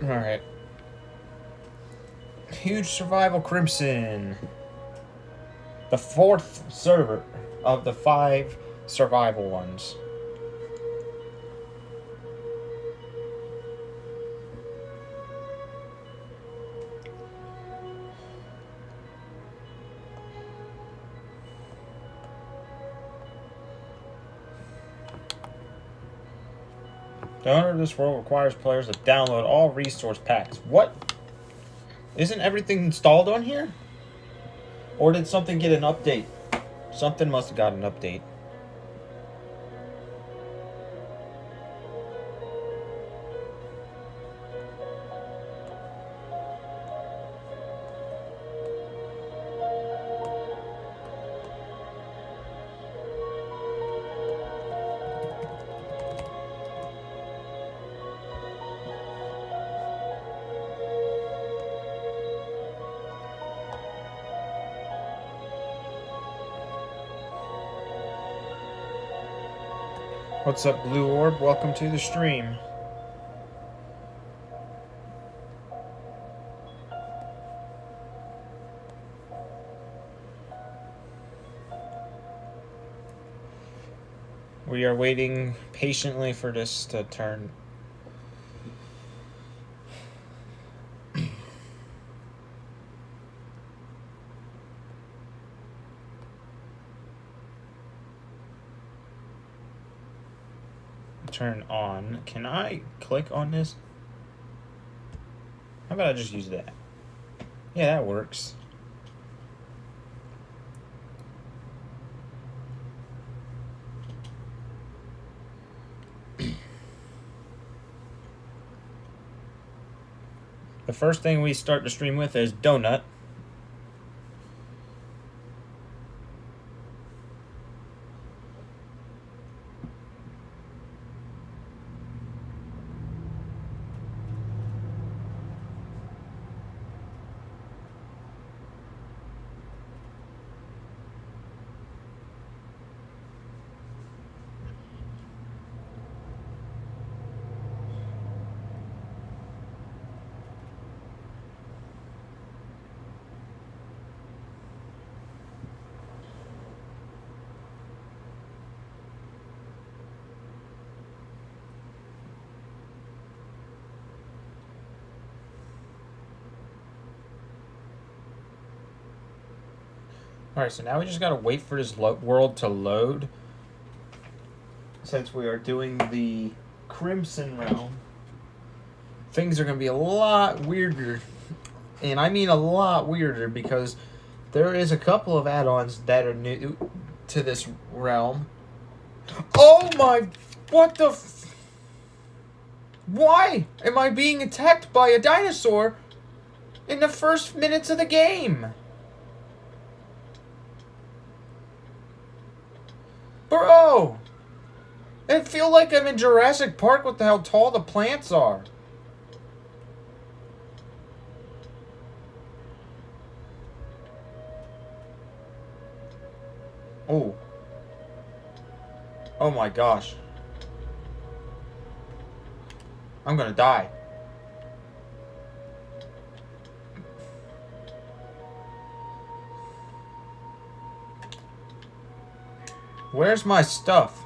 Alright. Huge Survival Crimson. The 4th server of the 5 survival ones. The owner of this world requires players to download all resource packs. What? Isn't everything installed on here? Or did something get an update? Something must have got an update. What's up, Blue Orb? Welcome to the stream. We are waiting patiently for this to turn. Turn on. Can I click on this? How about I just use that? Yeah, that works. The first thing we start the stream with is Donut. Alright, so now we just gotta wait for this world to load. Since we are doing the Crimson Realm, things are gonna be a lot weirder. And I mean a lot weirder because there is a couple of add-ons that are new to this realm. Oh my... What the... Why am I being attacked by a dinosaur in the first minutes of the game? Bro! I feel like I'm in Jurassic Park with how tall the plants are. Oh. Oh my gosh. I'm gonna die. Where's my stuff?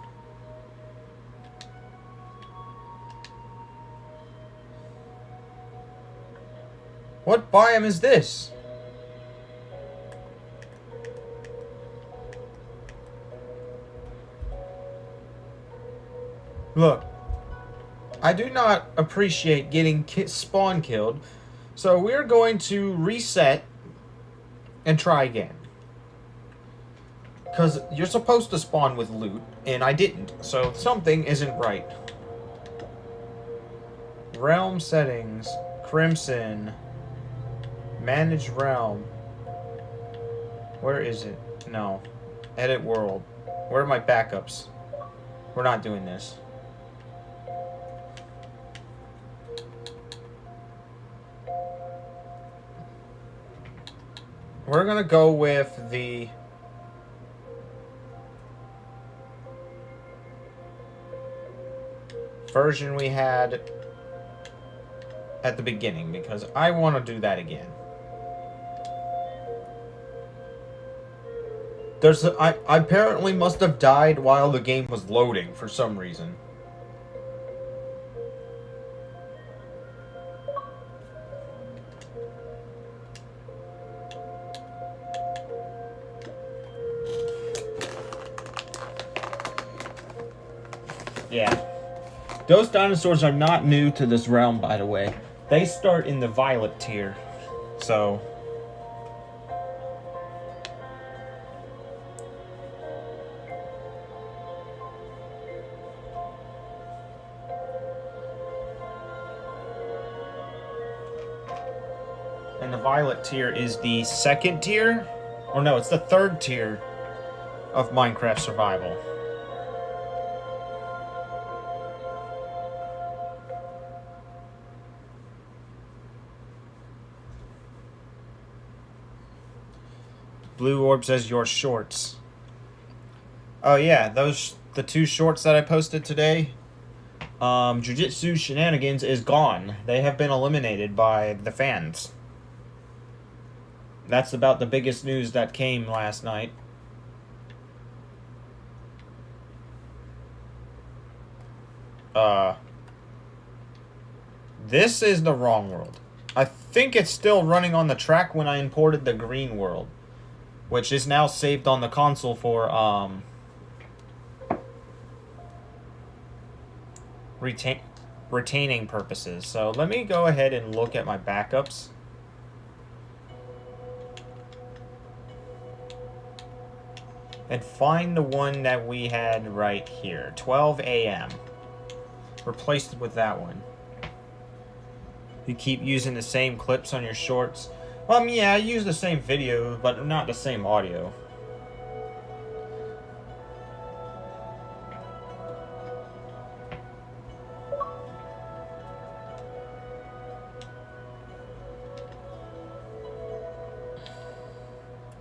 What biome is this? Look, I do not appreciate getting spawn killed, so we're going to reset and try again. Because you're supposed to spawn with loot, and I didn't, so something isn't right. Realm settings, Crimson, manage realm. Where is it? No. Edit world. Where are my backups? We're not doing this. We're gonna go with the version we had at the beginning because I want to do that again. I apparently must have died while the game was loading for some reason. Yeah. Those dinosaurs are not new to this realm, by the way. They start in the violet tier. So... And the violet tier is the second tier? Or no, it's the third tier of Minecraft Survival. Blue Orb says your shorts. Oh yeah, the 2 shorts that I posted today. Jujitsu Shenanigans is gone. They have been eliminated by the fans. That's about the biggest news that came last night. This is the wrong world. I think it's still running on the track when I imported the green world, which is now saved on the console for retaining purposes. So let me go ahead and look at my backups. And find the one that we had right here, 12 a.m. Replaced it with that one. You keep using the same clips on your shorts. Yeah, I use the same video, but not the same audio.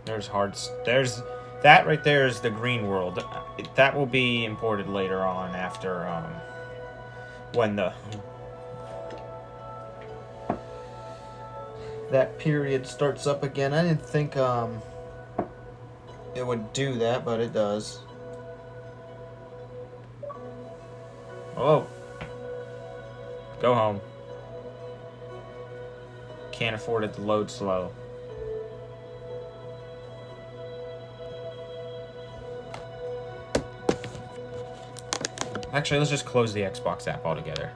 There's that right there is the green world. That will be imported later on after when that period starts up again. I didn't think it would do that, but it does. Oh. Go home. Can't afford it to load slow. Actually, let's just close the Xbox app altogether.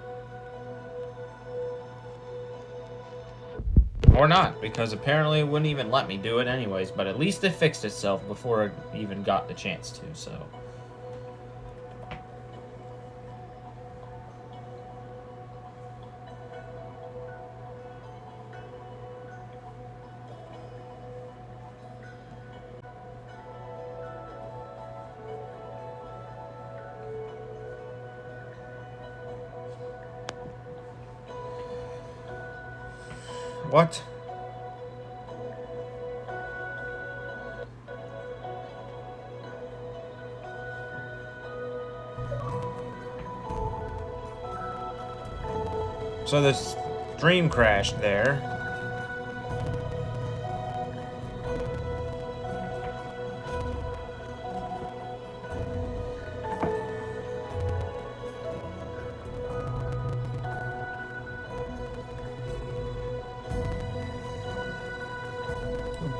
Or not, because apparently it wouldn't even let me do it anyways, but at least it fixed itself before it even got the chance to, so... What? So the stream crashed there.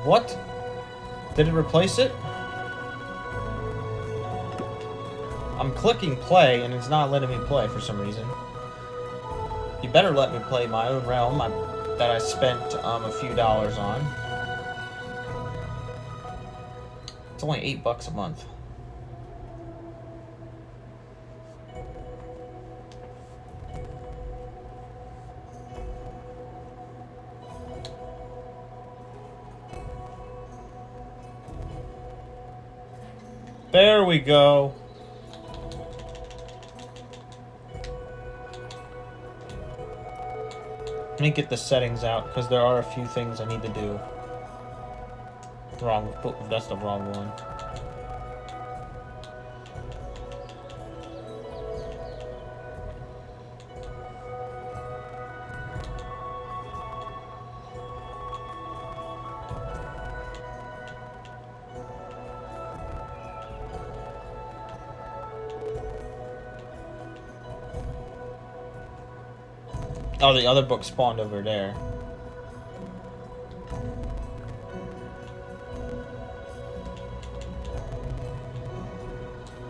What? Did it replace it? I'm clicking play and it's not letting me play for some reason. You better let me play my own realm that I spent a few dollars on. It's only $8 a month. There we go. Let me get the settings out because there are a few things I need to do. Wrong. That's the wrong one. Oh, the other book spawned over there.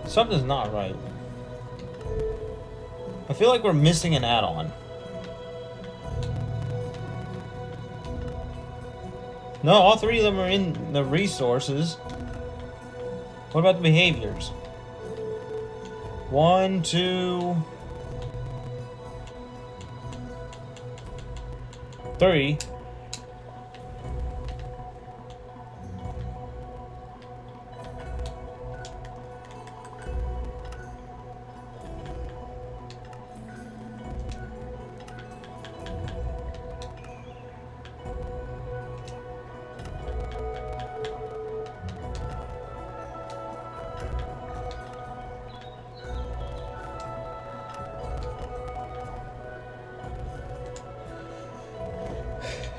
Something's not right. I feel like we're missing an add-on. No, all three of them are in the resources. What about the behaviors? 1, 2, 3.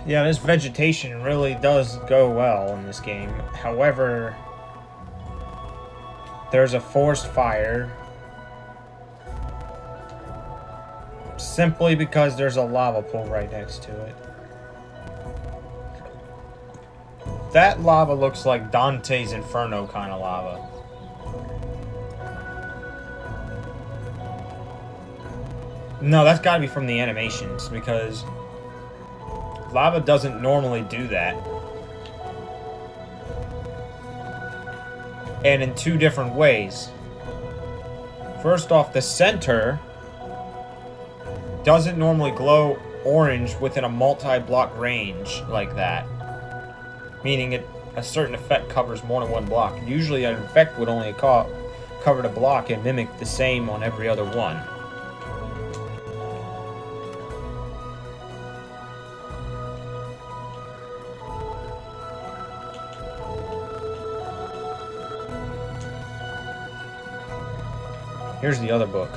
Yeah, this vegetation really does go well in this game. However, there's a forest fire. Simply because there's a lava pool right next to it. That lava looks like Dante's Inferno kind of lava. No, that's gotta be from the animations, because lava doesn't normally do that. And in two different ways. First off, the center doesn't normally glow orange within a multi-block range like that. Meaning a certain effect covers more than one block. Usually an effect would only cover the block and mimic the same on every other one. Here's the other book.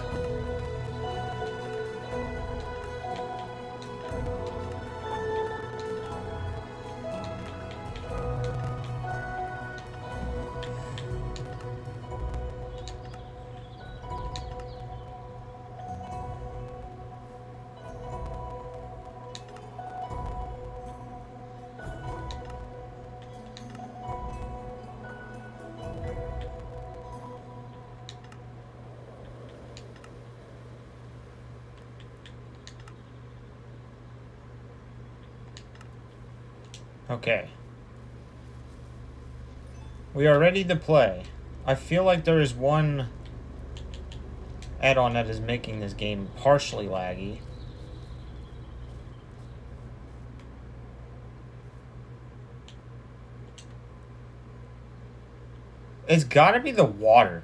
Okay. We are ready to play. I feel like there is one add-on that is making this game partially laggy. It's gotta be the water.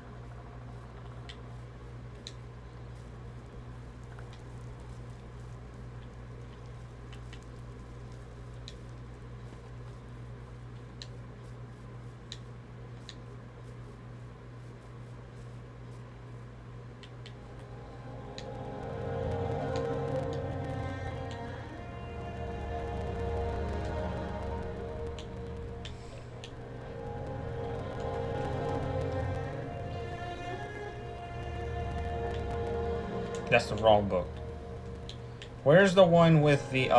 That's the wrong book. Where's the one with the,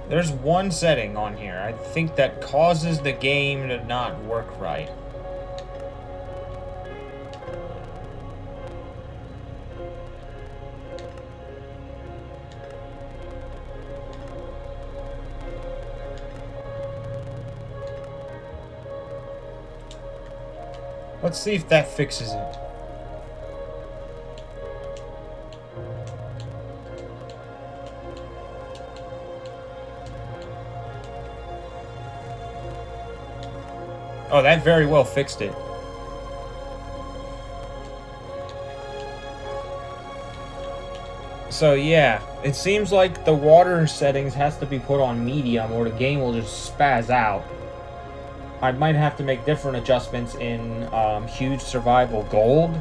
There's one setting on here, I think, that causes the game to not work right. Let's see if that fixes it. Oh, that very well fixed it. So yeah, it seems like the water settings has to be put on medium or the game will just spaz out. I might have to make different adjustments in Huge Survival Gold.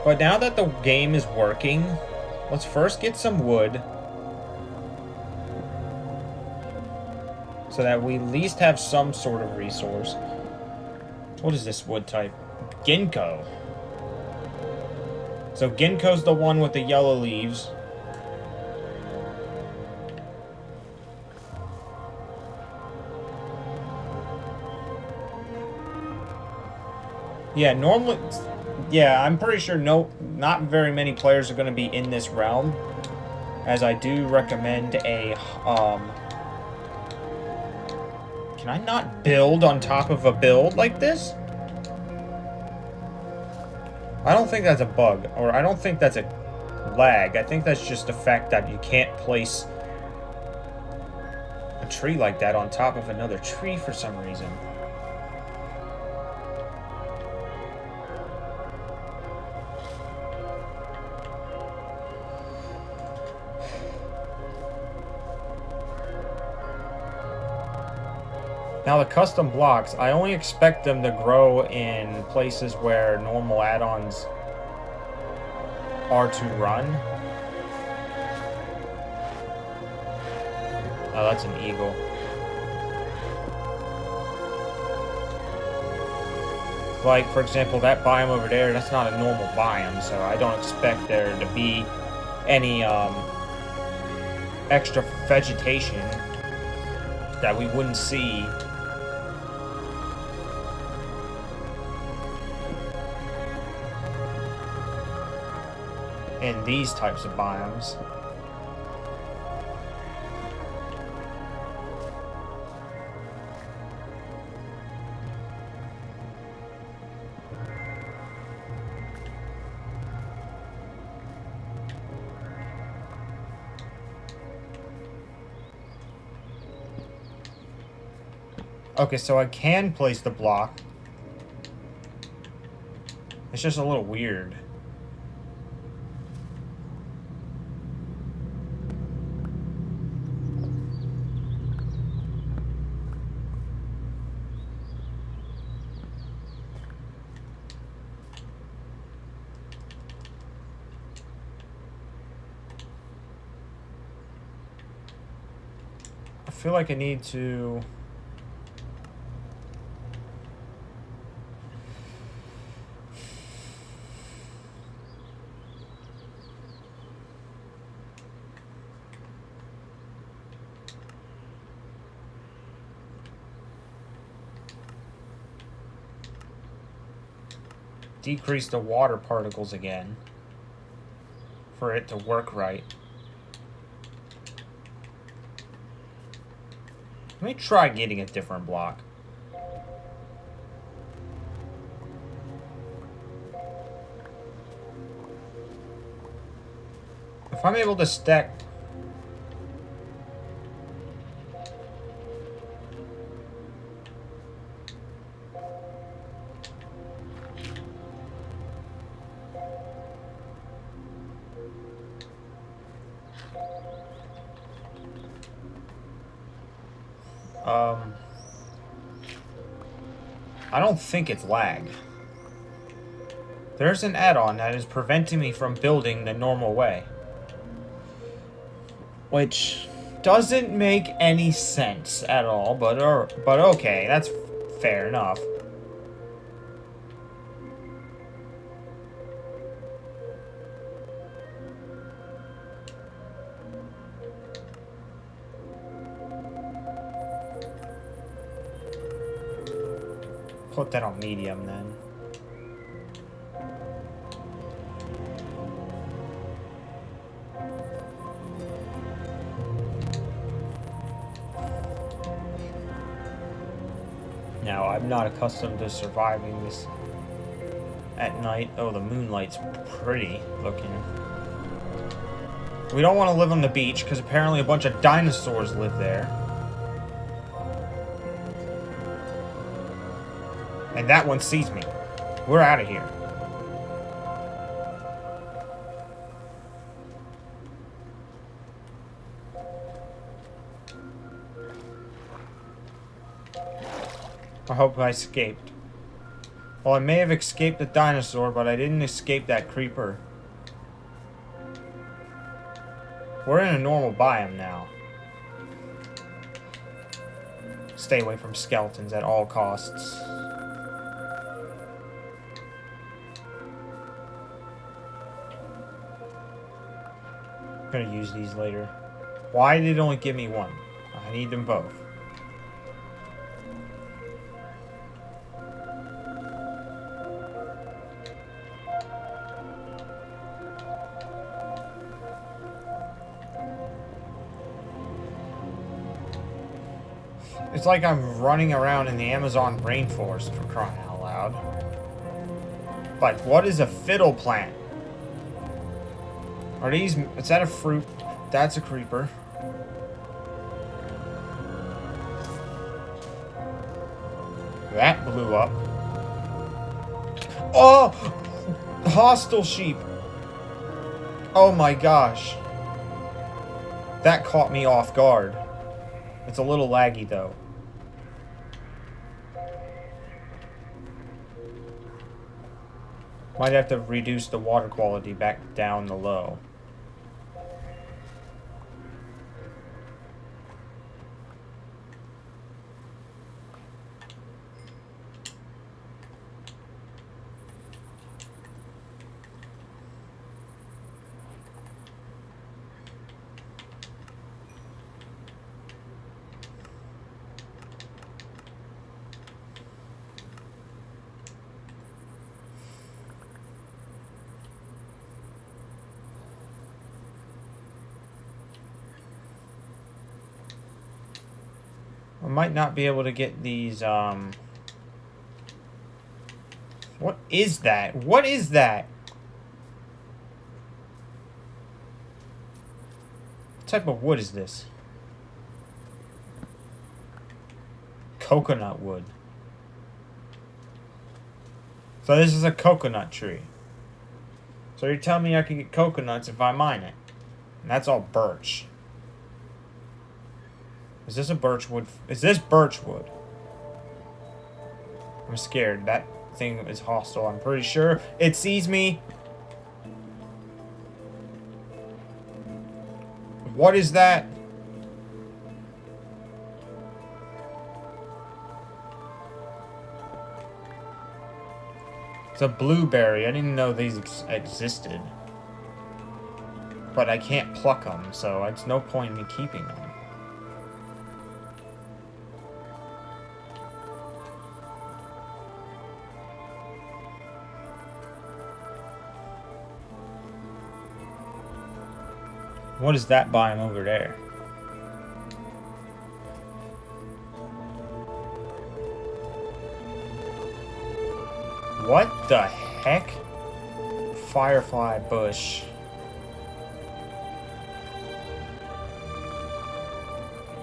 But now that the game is working, let's first get some wood. So that we at least have some sort of resource. What is this wood type? Ginkgo. So Ginkgo's the one with the yellow leaves. Yeah, normally... Yeah, I'm pretty sure not very many players are going to be in this realm. As I do recommend a... Can I not build on top of a build like this? I don't think that's a bug, or I don't think that's a lag. I think that's just the fact that you can't place a tree like that on top of another tree for some reason. Now the custom blocks, I only expect them to grow in places where normal add-ons are to run. Oh, that's an eagle. Like, for example, that biome over there, that's not a normal biome, so I don't expect there to be any extra vegetation that we wouldn't see in these types of biomes. Okay, so I can place the block. It's just a little weird. I feel like I need to... decrease the water particles again for it to work right. Let me try getting a different block. If I'm able to stack... I don't think it's lag. There's an add-on that is preventing me from building the normal way. Which doesn't make any sense at all, but okay, that's fair enough. Put that on medium then. Now, I'm not accustomed to surviving this at night. Oh, the moonlight's pretty looking. We don't want to live on the beach because apparently a bunch of dinosaurs live there. And that one sees me. We're out of here. I hope I escaped. Well, I may have escaped the dinosaur, but I didn't escape that creeper. We're in a normal biome now. Stay away from skeletons at all costs. I'm gonna use these later. Why did it only give me one? I need them both. It's like I'm running around in the Amazon rainforest, for crying out loud. But what is a fiddle plant? Are these... Is that a fruit? That's a creeper. That blew up. Oh! Hostile sheep. Oh my gosh. That caught me off guard. It's a little laggy though. Might have to reduce the water quality back down the low. I might not be able to get these, What is that? What is that? What type of wood is this? Coconut wood. So this is a coconut tree. So you're telling me I can get coconuts if I mine it. And that's all birch. Is this a birchwood? Is this birchwood? I'm scared. That thing is hostile. I'm pretty sure it sees me. What is that? It's a blueberry. I didn't know these existed. But I can't pluck them, so it's no point in me keeping them. What is that biome over there? What the heck? Firefly bush.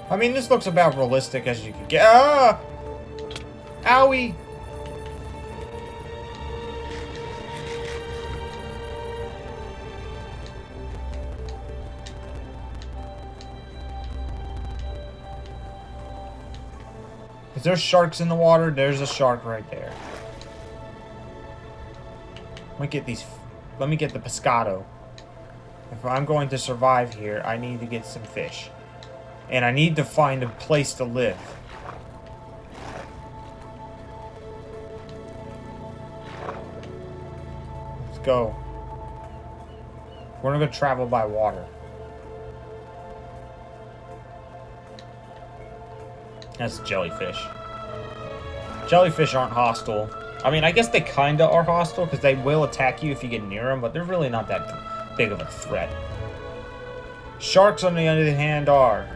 I mean, this looks about realistic as you can get. Ah! Owie! Is there sharks in the water? There's a shark right there. Let me get these. Let me get the pescado. If I'm going to survive here, I need to get some fish. And I need to find a place to live. Let's go. We're gonna travel by water. That's jellyfish. Jellyfish aren't hostile. I mean, I guess they kinda are hostile because they will attack you if you get near them, but they're really not that big of a threat. Sharks, on the other hand, are.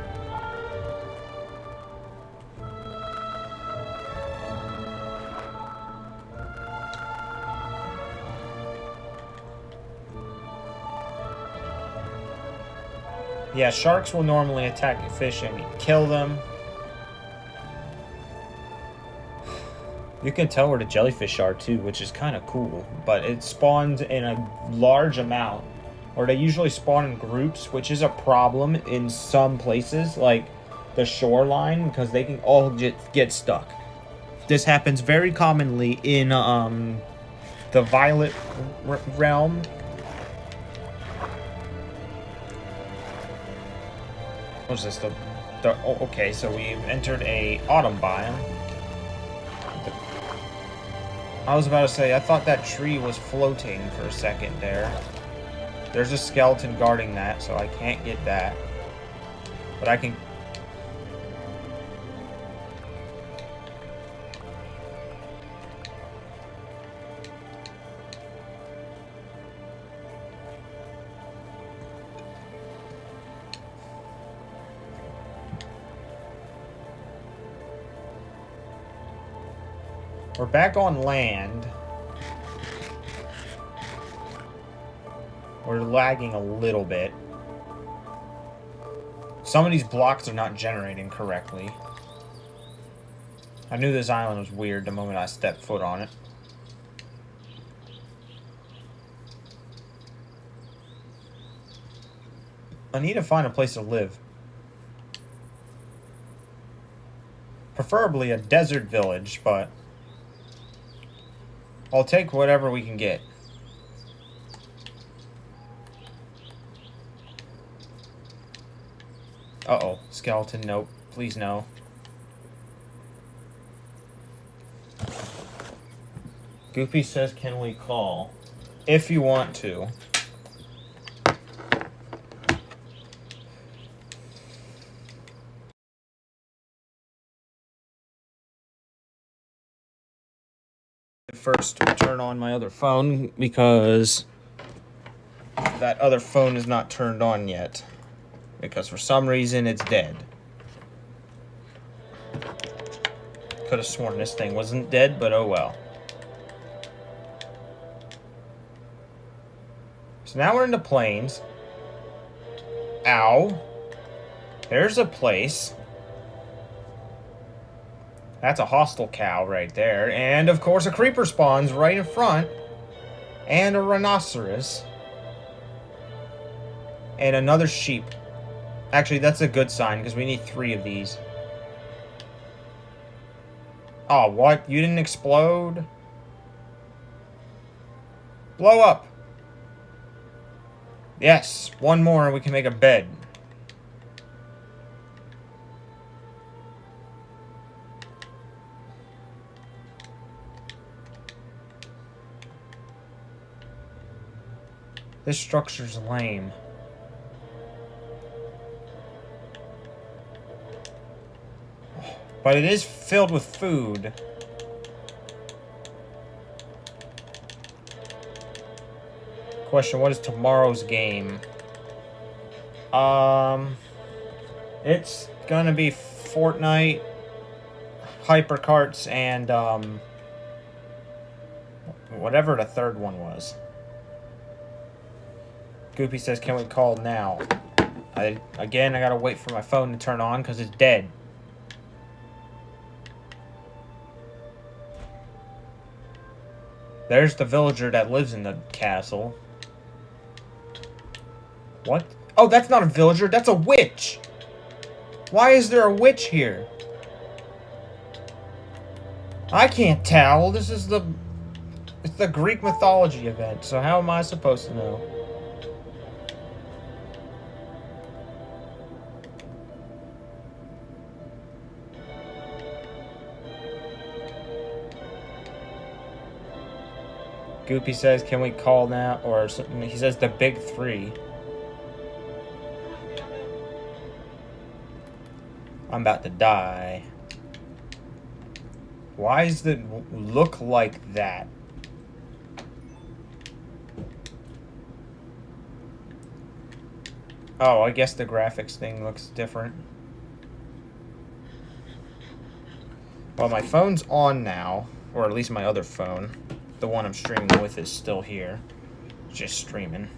Yeah, sharks will normally attack fish and kill them. You can tell where the jellyfish are too, which is kind of cool. But it spawns in a large amount. Or they usually spawn in groups, which is a problem in some places, like the shoreline, because they can all get stuck. This happens very commonly in the violet realm. What's this? Oh, okay, so we've entered a autumn biome. I was about to say, I thought that tree was floating for a second there. There's a skeleton guarding that, so I can't get that. But I can... We're back on land. We're lagging a little bit. Some of these blocks are not generating correctly. I knew this island was weird the moment I stepped foot on it. I need to find a place to live. Preferably a desert village, but I'll take whatever we can get. Uh-oh. Skeleton, nope. Please no. Goofy says, can we call? If you want to. First, turn on my other phone because that other phone is not turned on yet. Because for some reason it's dead. Could have sworn this thing wasn't dead, but oh well. So now we're in the plains. Ow. There's a place. That's a hostile cow right there. And, of course, a creeper spawns right in front. And a rhinoceros. And another sheep. Actually, that's a good sign, because we need 3 of these. Oh, what? You didn't explode? Blow up! Yes, 1 more and we can make a bed. This structure's lame. But it is filled with food. Question, what is tomorrow's game? It's gonna be Fortnite, Hypercarts, and, whatever the third one was. Goopy says, can we call now? Again, I gotta wait for my phone to turn on because it's dead. There's the villager that lives in the castle. What? Oh, that's not a villager. That's a witch. Why is there a witch here? I can't tell. This is the... It's the Greek mythology event, so how am I supposed to know? Goopy says, can we call now? Or something. He says the big 3. I'm about to die. Why does it look like that? Oh, I guess the graphics thing looks different. Well, my phone's on now. Or at least my other phone. The one I'm streaming with is still here. Just streaming.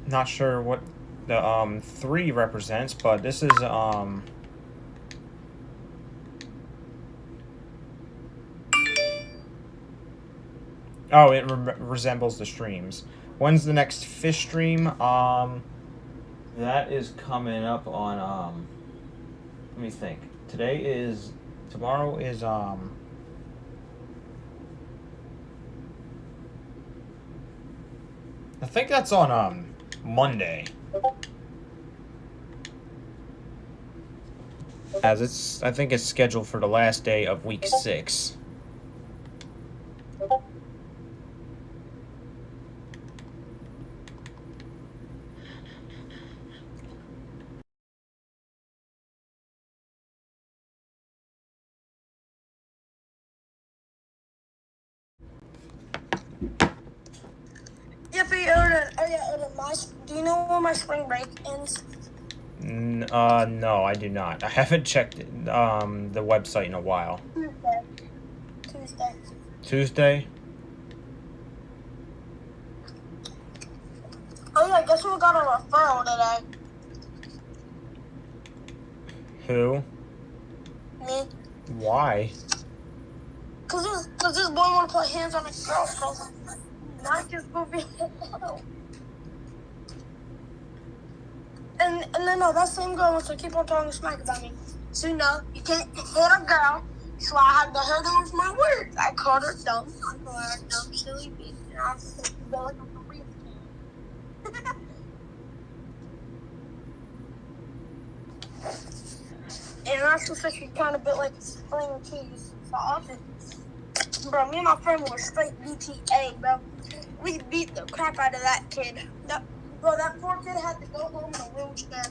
Not sure what the 3 represents, but this is oh, it resembles the streams. When's the next fish stream? That is coming up on let me think. Tomorrow is I think that's on Monday. As I think it's scheduled for the last day of week 6. Do you know when my spring break ends? No, I do not. I haven't checked the website in a while. Tuesday. Tuesday? Oh yeah, guess who got a referral today? Who? Me. Why? Cause this boy wanna put hands on a girl, so not just go be And then that same girl wants to keep on talking smack about me. So no, you can't hit a girl. So I had to hurt her with my words. I called her dumb. I called her a dumb, silly bitch. And I said, you go like a real kid. And I also said she kind of built like a spring cheese. So I said, bro, me and my friend were straight BTA, bro. We beat the crap out of that kid. Bro, that poor kid had to go home in a wheelchair.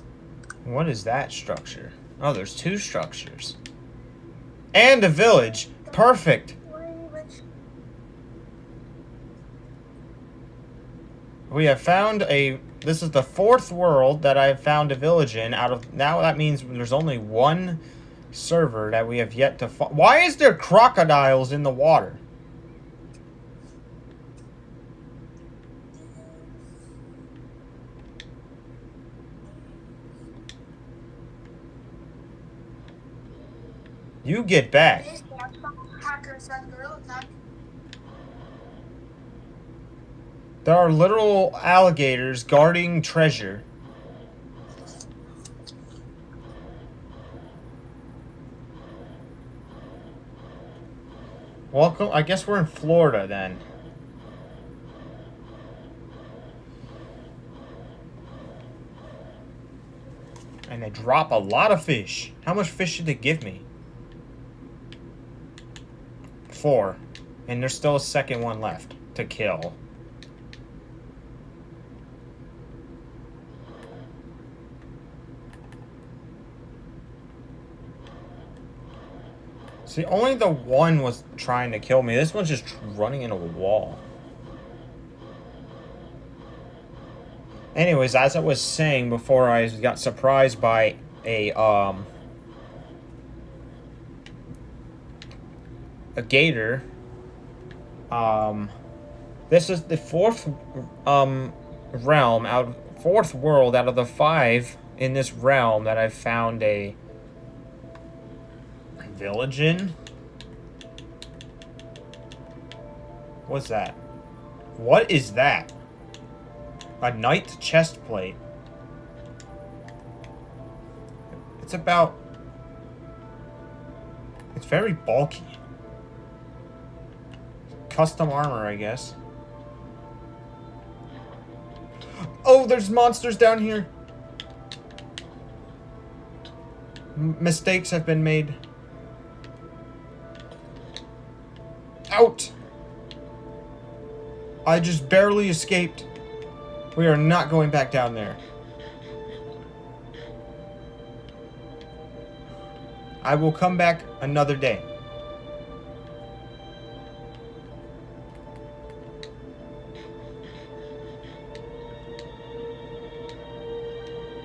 What is that structure? Oh, there's 2 structures. And a village. Perfect. We have found this is the 4th world that I have found a village in now that means there's only 1 server that we have yet to find. Why is there crocodiles in the water? You get back. There are literal alligators guarding treasure. Welcome. I guess we're in Florida then. And they drop a lot of fish. How much fish did they give me? 4. And there's still a second one left to kill. See, only the one was trying to kill me. This one's just running into a wall. Anyways, as I was saying before I got surprised by a gator. This is the 4th fourth world out of the 5 in this realm that I've found a village in. What's that? What is that? A knight chest plate. It's very bulky. Custom armor, I guess. Oh, there's monsters down here. Mistakes have been made. Out! I just barely escaped. We are not going back down there. I will come back another day.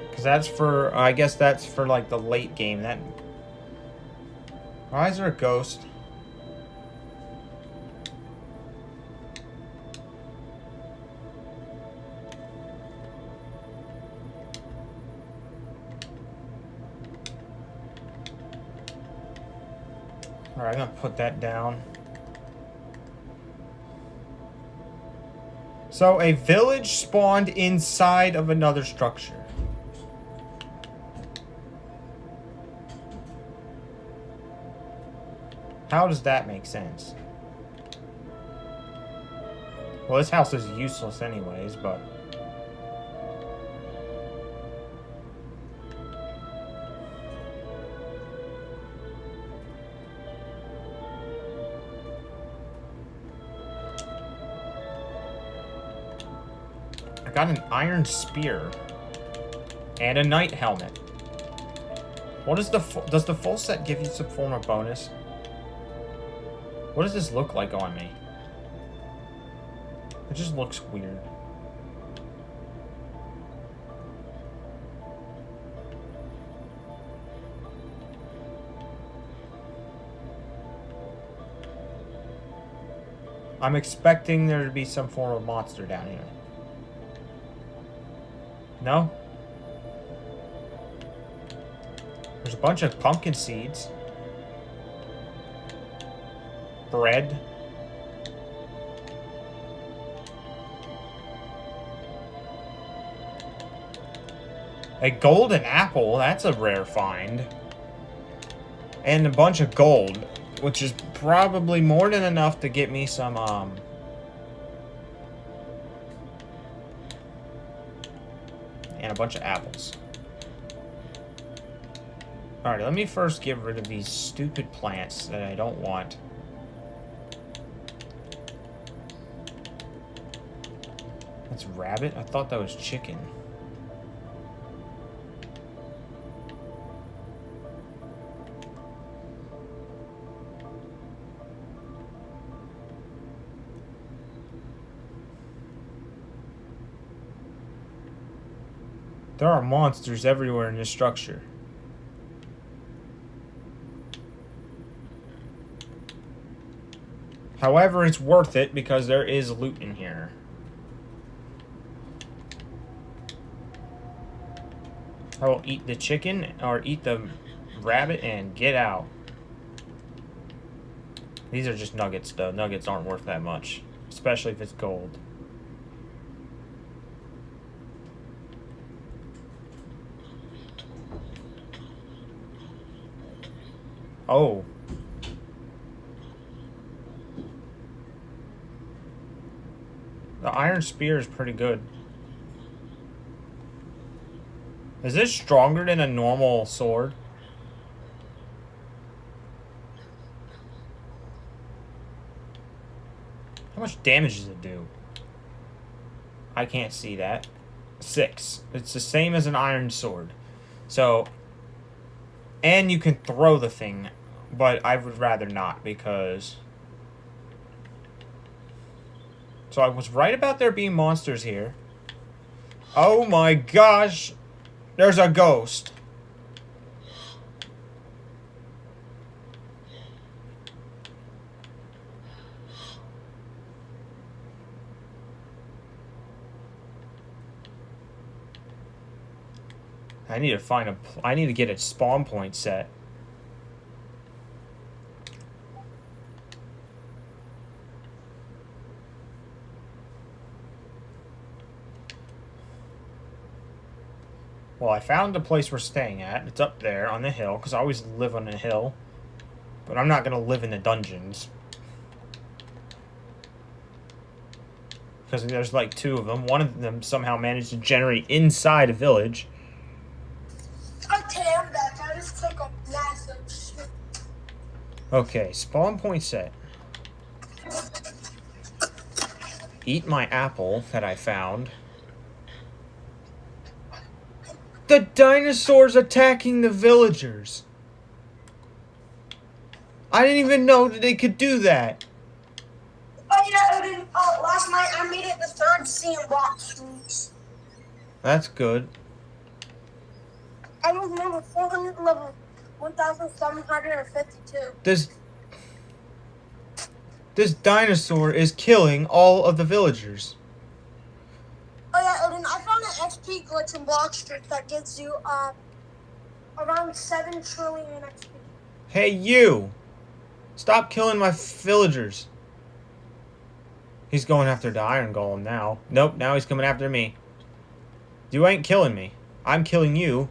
Because that's for, I guess that's for like the late game. Why is there a ghost? Alright, I'm gonna put that down. So, a village spawned inside of another structure. How does that make sense? Well, this house is useless anyways, but... I got an iron spear. And a knight helmet. What is does the full set give you some form of bonus? What does this look like on me? It just looks weird. I'm expecting there to be some form of monster down here. No? There's a bunch of pumpkin seeds. Bread. A golden apple, that's a rare find. And a bunch of gold, which is probably more than enough to get me some, and a bunch of apples. Alright, let me first get rid of these stupid plants that I don't want. That's rabbit? I thought that was chicken. There are monsters everywhere in this structure. However, it's worth it because there is loot in here. I will eat the chicken or eat the rabbit and get out. These are just nuggets, though. Nuggets aren't worth that much, especially if it's gold. Oh. The iron spear is pretty good. Is this stronger than a normal sword? How much damage does it do? I can't see that. 6. It's the same as an iron sword. So, and you can throw the thing, but I would rather not because... So I was right about there being monsters here. Oh my gosh! There's a ghost. I need to find a... I need to get a spawn point set. Well, I found the place we're staying at. It's up there on the hill, because I always live on a hill. But I'm not going to live in the dungeons. Because there's like 2 of them. One of them somehow managed to generate inside a village. Okay, I'm back. I just took a massive shit. Okay, spawn point set. Eat my apple that I found. The dinosaurs attacking the villagers. I didn't even know that they could do that. Oh yeah, Odin, last night I made it the 3rd CM box. That's good. I was number 400, level 1,752. This dinosaur is killing all of the villagers. Oh yeah, Odin, I found an XP glitch in Block Street that gives you around 7 trillion XP. Hey, you! Stop killing my villagers. He's going after the iron golem now. Nope, now he's coming after me. You ain't killing me. I'm killing you.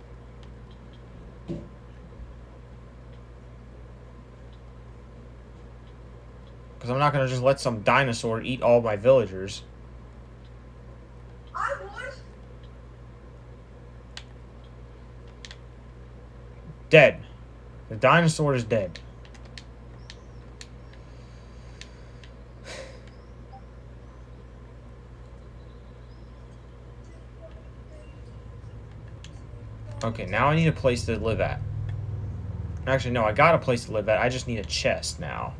Because I'm not going to just let some dinosaur eat all my villagers. I would. Dead. The dinosaur is dead. Okay, now I need a place to live at. Actually, no, I got a place to live at. I just need a chest now.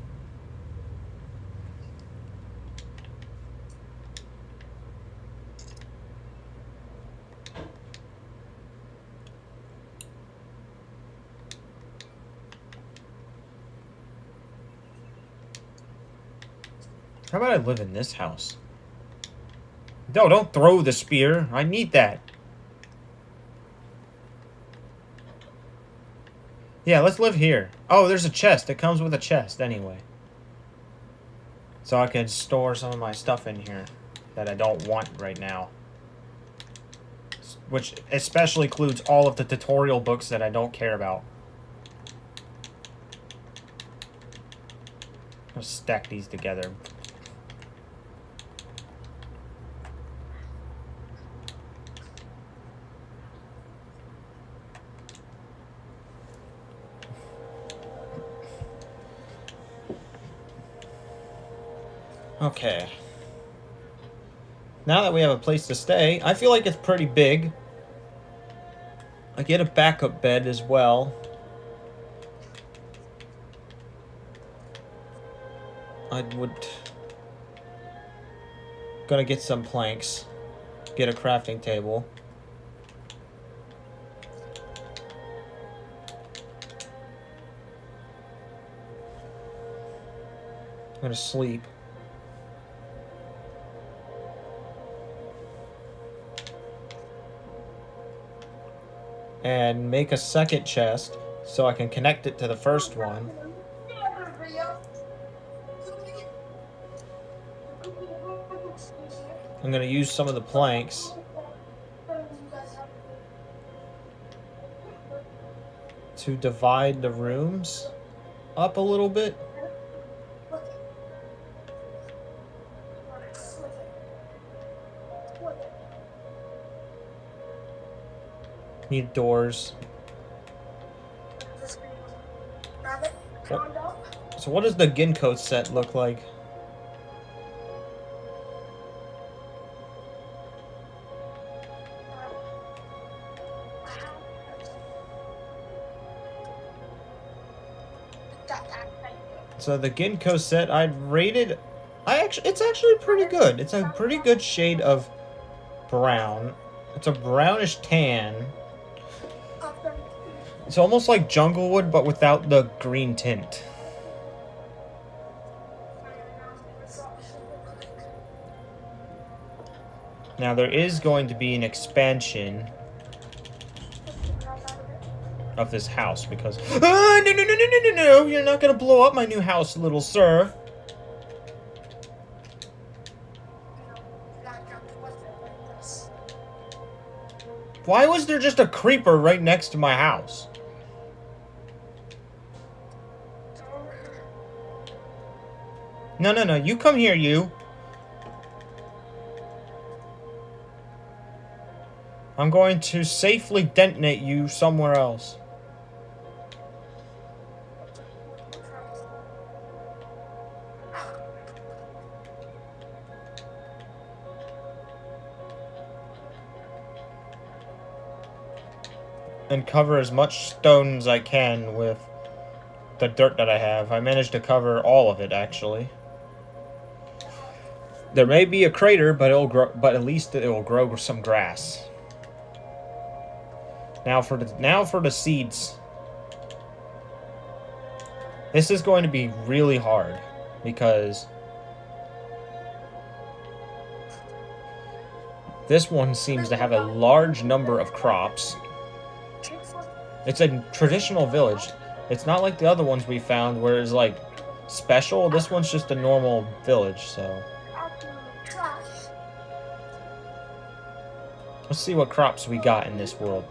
How about I live in this house? No, don't throw the spear. I need that. Yeah, let's live here. Oh, there's a chest. It comes with a chest anyway. So I can store some of my stuff in here that I don't want right now. Which especially includes all of the tutorial books that I don't care about. Let's stack these together. Okay. Now that we have a place to stay, I feel like it's pretty big. I get a backup bed as well. I would... Gonna get some planks. Get a crafting table. I'm gonna sleep. And make a second chest so I can connect it to the first one. I'm going to use some of the planks to divide the rooms up a little bit. Need doors. So what does the Ginkgo set look like? So the Ginkgo set I'd rated, it's actually pretty good. It's a pretty good shade of brown. It's a brownish tan. It's almost like Junglewood, but without the green tint. Now there is going to be an expansion of this house because no, you're not gonna blow up my new house, little sir. Why was there just a creeper right next to my house? No, you come here, you. I'm going to safely detonate you somewhere else. And cover as much stone as I can with the dirt that I have. I managed to cover all of it, actually. There may be a crater, but at least it will grow some grass. Now for the seeds. This is going to be really hard because this one seems to have a large number of crops. It's a traditional village. It's not like the other ones we found where it's like special. This one's just a normal village, so. Let's see what crops we got in this world.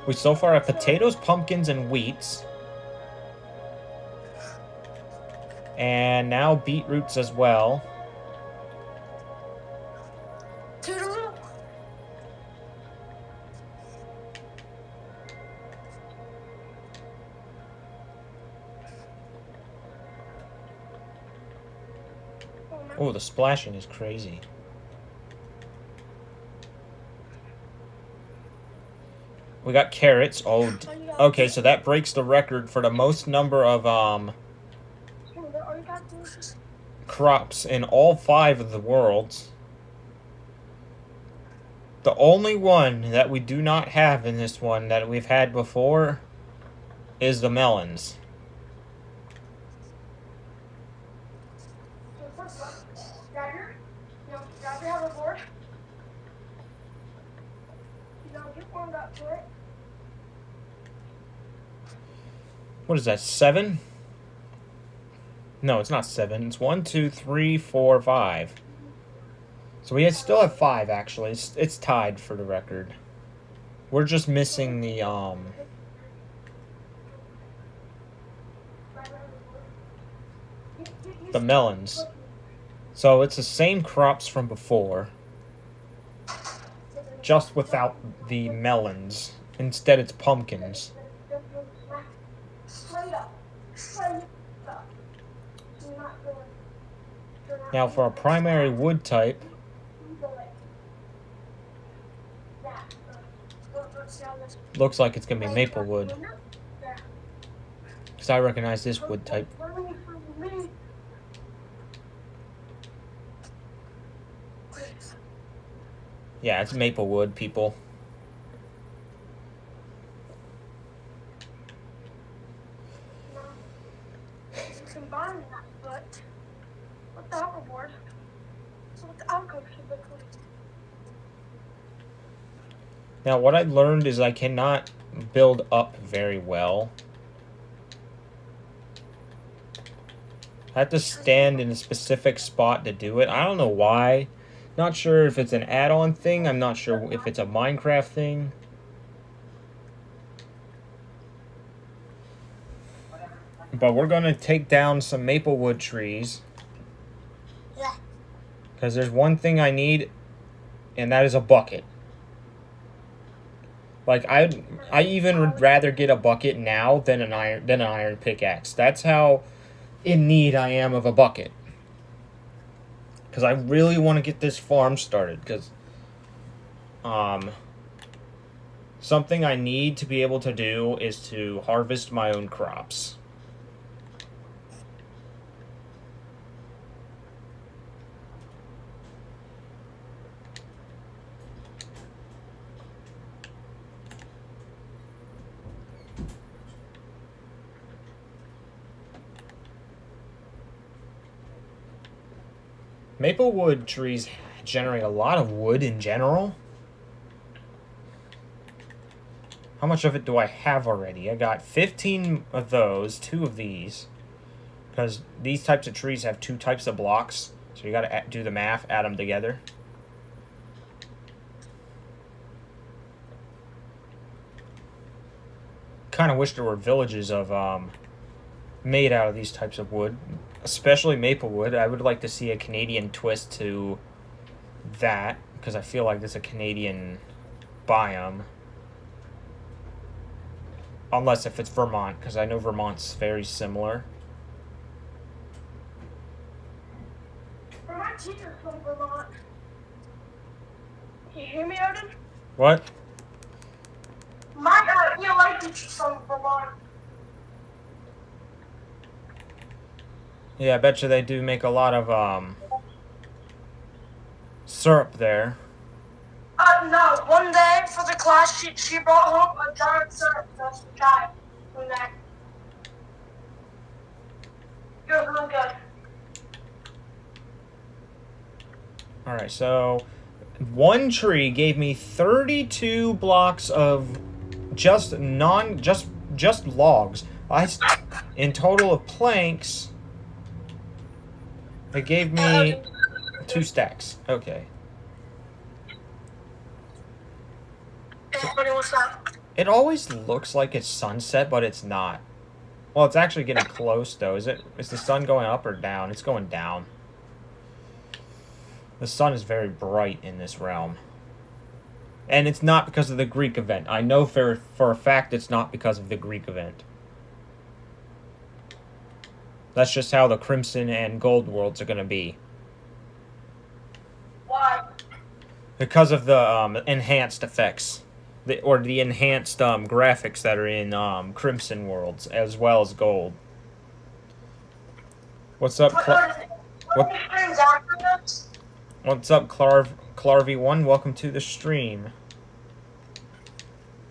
We so far have potatoes, pumpkins, and wheats. And now beetroots as well. Oh, the splashing is crazy. We got carrots. Oh, okay, so that breaks the record for the most number of crops in all 5 of the worlds. The only one that we do not have in this one that we've had before is the melons. What is that, 7? No, it's not 7. It's 1, 2, 3, 4, 5. So we still have 5, actually. It's tied for the record. We're just missing the melons. So it's the same crops from before, just without the melons. Instead, it's pumpkins. Now for our primary wood type, looks like it's going to be maple wood. Because I recognize this wood type. Yeah, it's maple wood, people. Now, what I learned is I cannot build up very well. I have to stand in a specific spot to do it. I don't know why. Not sure if it's an add-on thing. I'm not sure if it's a Minecraft thing. But we're going to take down some maple wood trees. Yeah. Because there's one thing I need, and that is a bucket. Like, I even would rather get a bucket now than an iron pickaxe. That's how in need I am of a bucket. Because I really want to get this farm started. Because something I need to be able to do is to harvest my own crops. Maple wood trees generate a lot of wood in general. How much of it do I have already? I got 15 of those, 2 of these. Because these types of trees have 2 types of blocks. So you gotta do the math, add them together. Kind of wish there were villages of made out of these types of wood. Especially maple wood. I would like to see a Canadian twist to that, because I feel like it's a Canadian biome. Unless if it's Vermont, because I know Vermont's very similar. My teacher's from Vermont. Can you hear me, Odin? What? My ELA teacher's from Vermont. Yeah, I bet you they do make a lot of syrup there. No. One day for the class, she brought home a jar of syrup for us to try from there. It was really good. Alright, so one tree gave me 32 blocks of just logs. In total of planks, It gave me 2 stacks. Okay. What's that? It always looks like it's sunset, but it's not. Well, it's actually getting close, though. Is the sun going up or down? It's going down. The sun is very bright in this realm. And it's not because of the Greek event. I know for a fact it's not because of the Greek event. That's just how the Crimson and Gold worlds are going to be. Why? Because of the enhanced effects. The enhanced graphics that are in Crimson worlds, as well as Gold. What's up, What's up, Clarvy1? Welcome to the stream.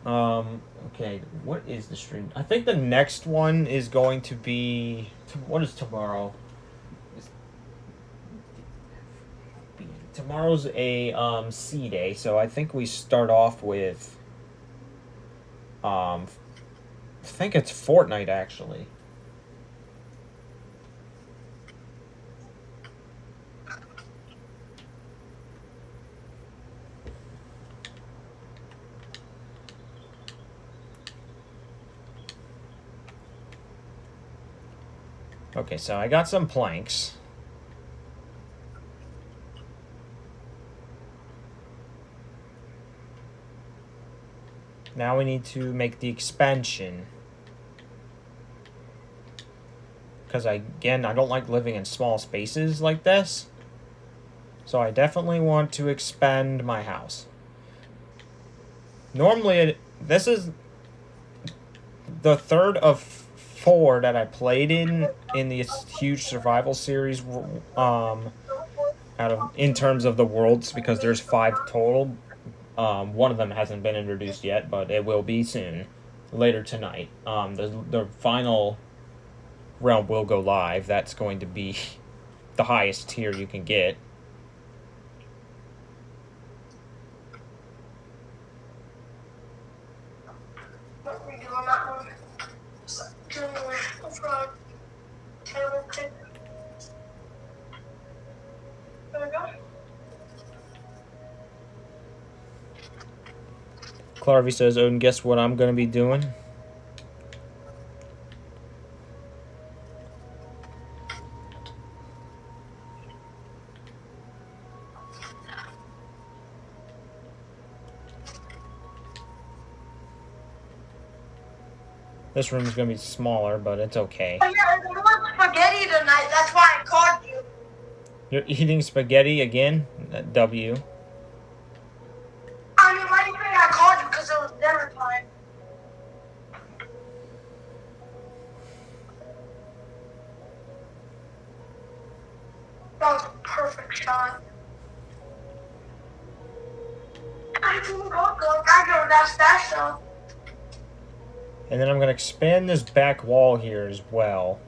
Okay, what is the stream? I think the next one is going to be... What is tomorrow? Tomorrow's a C day, so I think we start off with... I think it's Fortnite, actually. Okay, so I got some planks. Now we need to make the expansion. Because I don't like living in small spaces like this. So I definitely want to expand my house. Normally, this is the third of 4 that I played in this huge survival series. In terms of the worlds, because there's 5 total. One of them hasn't been introduced yet, but it will be soon, later tonight. The final realm will go live. That's going to be the highest tier you can get. Clarvy says, Odin, guess what I'm going to be doing? This room is going to be smaller, but it's okay. Oh, yeah, I'm doing spaghetti tonight. That's why I called you. You're eating spaghetti again? W. I mean, why do you think I called you? Because it was dinner time. That was a perfect shot. I didn't go. I go that special. And then I'm going to expand this back wall here as well.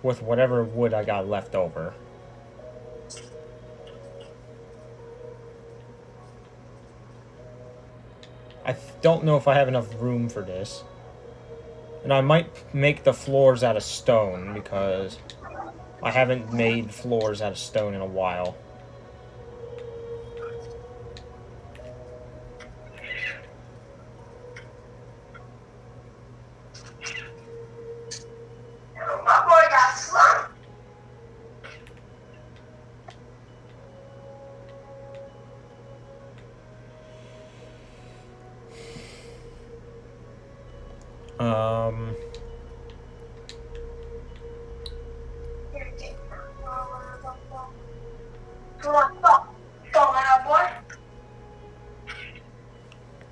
With whatever wood I got left over. I don't know if I have enough room for this. And I might make the floors out of stone, because I haven't made floors out of stone in a while. My boy got slumped.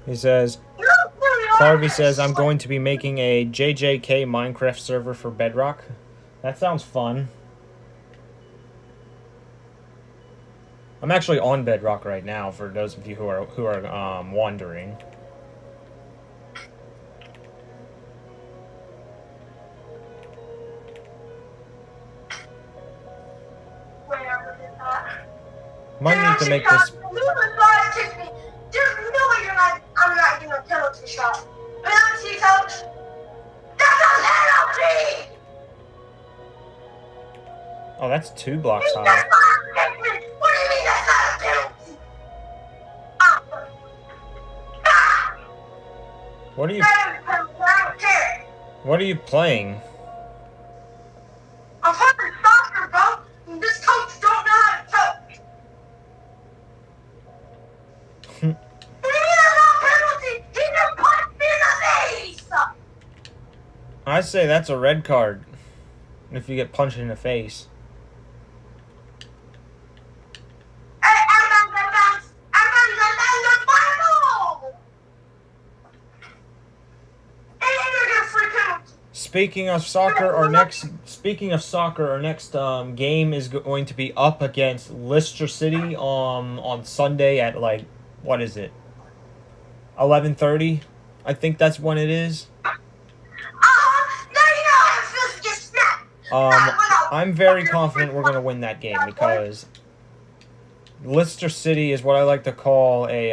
He says, Clarvy says, I'm going to be making a JJK Minecraft server for Bedrock. That sounds fun. I'm actually on Bedrock right now, for those of you who are wondering. Might need to make this. I'm not giving a penalty shot. Penalty, coach. That's a penalty. Oh, that's 2 blocks That's high. not a penalty. What do you mean that's not a penalty? Ah. Ah. What are you? That is a penalty. I don't care. What are you playing? I'm playing soccer, bro. And this coach don't know how to coach. What do you mean that's not a penalty? He just punched me in the face. I say that's a red card. If you get punched in the face. Hey, out of bounds. Out of bounds. Out of bounds. Out of bounds. And you're gonna free penalty. Speaking of soccer, our next game is going to be up against Leicester City on Sunday at like, what is it? 11:30. I think that's when it is. I'm very confident we're going to win that game because Leicester City is what I like to call a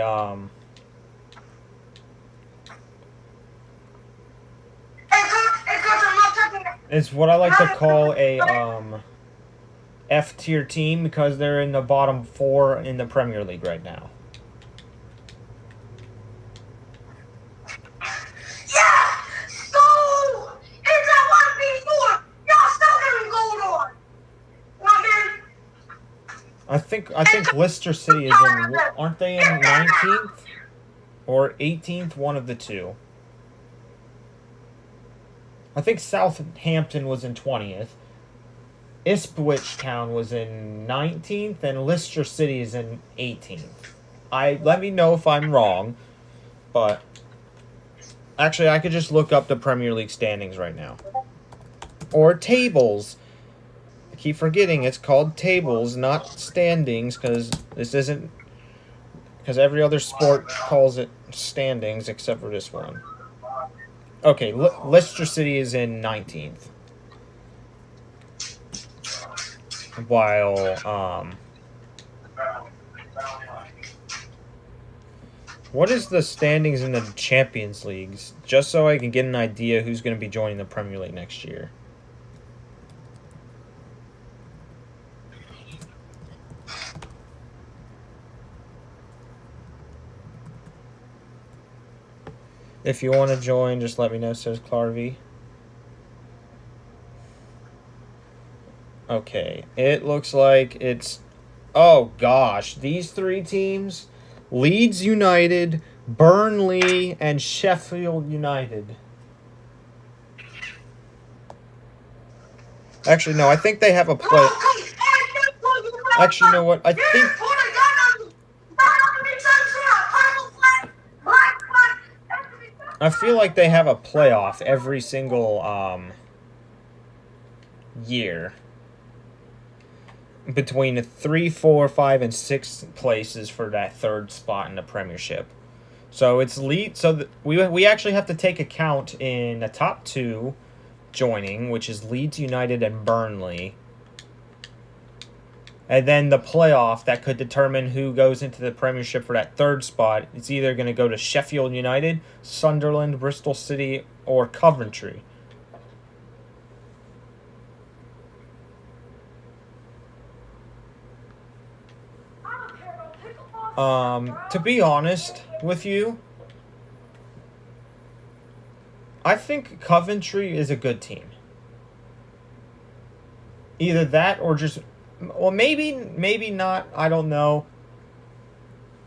it's what I like to call a F tier team because they're in the bottom 4 in the Premier League right now. I think Leicester City is in, aren't they in 19th or 18th, one of the two. I think Southampton was in 20th. Ipswich Town was in 19th and Leicester City is in 18th. Let me know if I'm wrong, but actually I could just look up the Premier League standings right now. Or tables. I keep forgetting it's called tables, not standings, because this isn't... Because every other sport calls it standings except for this one. Okay, Leicester City is in 19th. While, what is the standings in the Champions Leagues? Just so I can get an idea who's going to be joining the Premier League next year. If you want to join, just let me know, says Clarvey. Okay, it looks like it's... Oh, gosh. These 3 teams, Leeds United, Burnley, and Sheffield United. Actually, no, I think they have a play... Actually, you know what? I think... I feel like they have a playoff every single year between the 3, 4, 5, and 6 places for that 3rd spot in the Premiership. So it's Leeds. So we actually have to take account in the top 2 joining, which is Leeds United and Burnley. And then the playoff that could determine who goes into the Premiership for that 3rd spot. It's either going to go to Sheffield United, Sunderland, Bristol City, or Coventry. To be honest with you, I think Coventry is a good team. Either that or just... Well, maybe not. I don't know.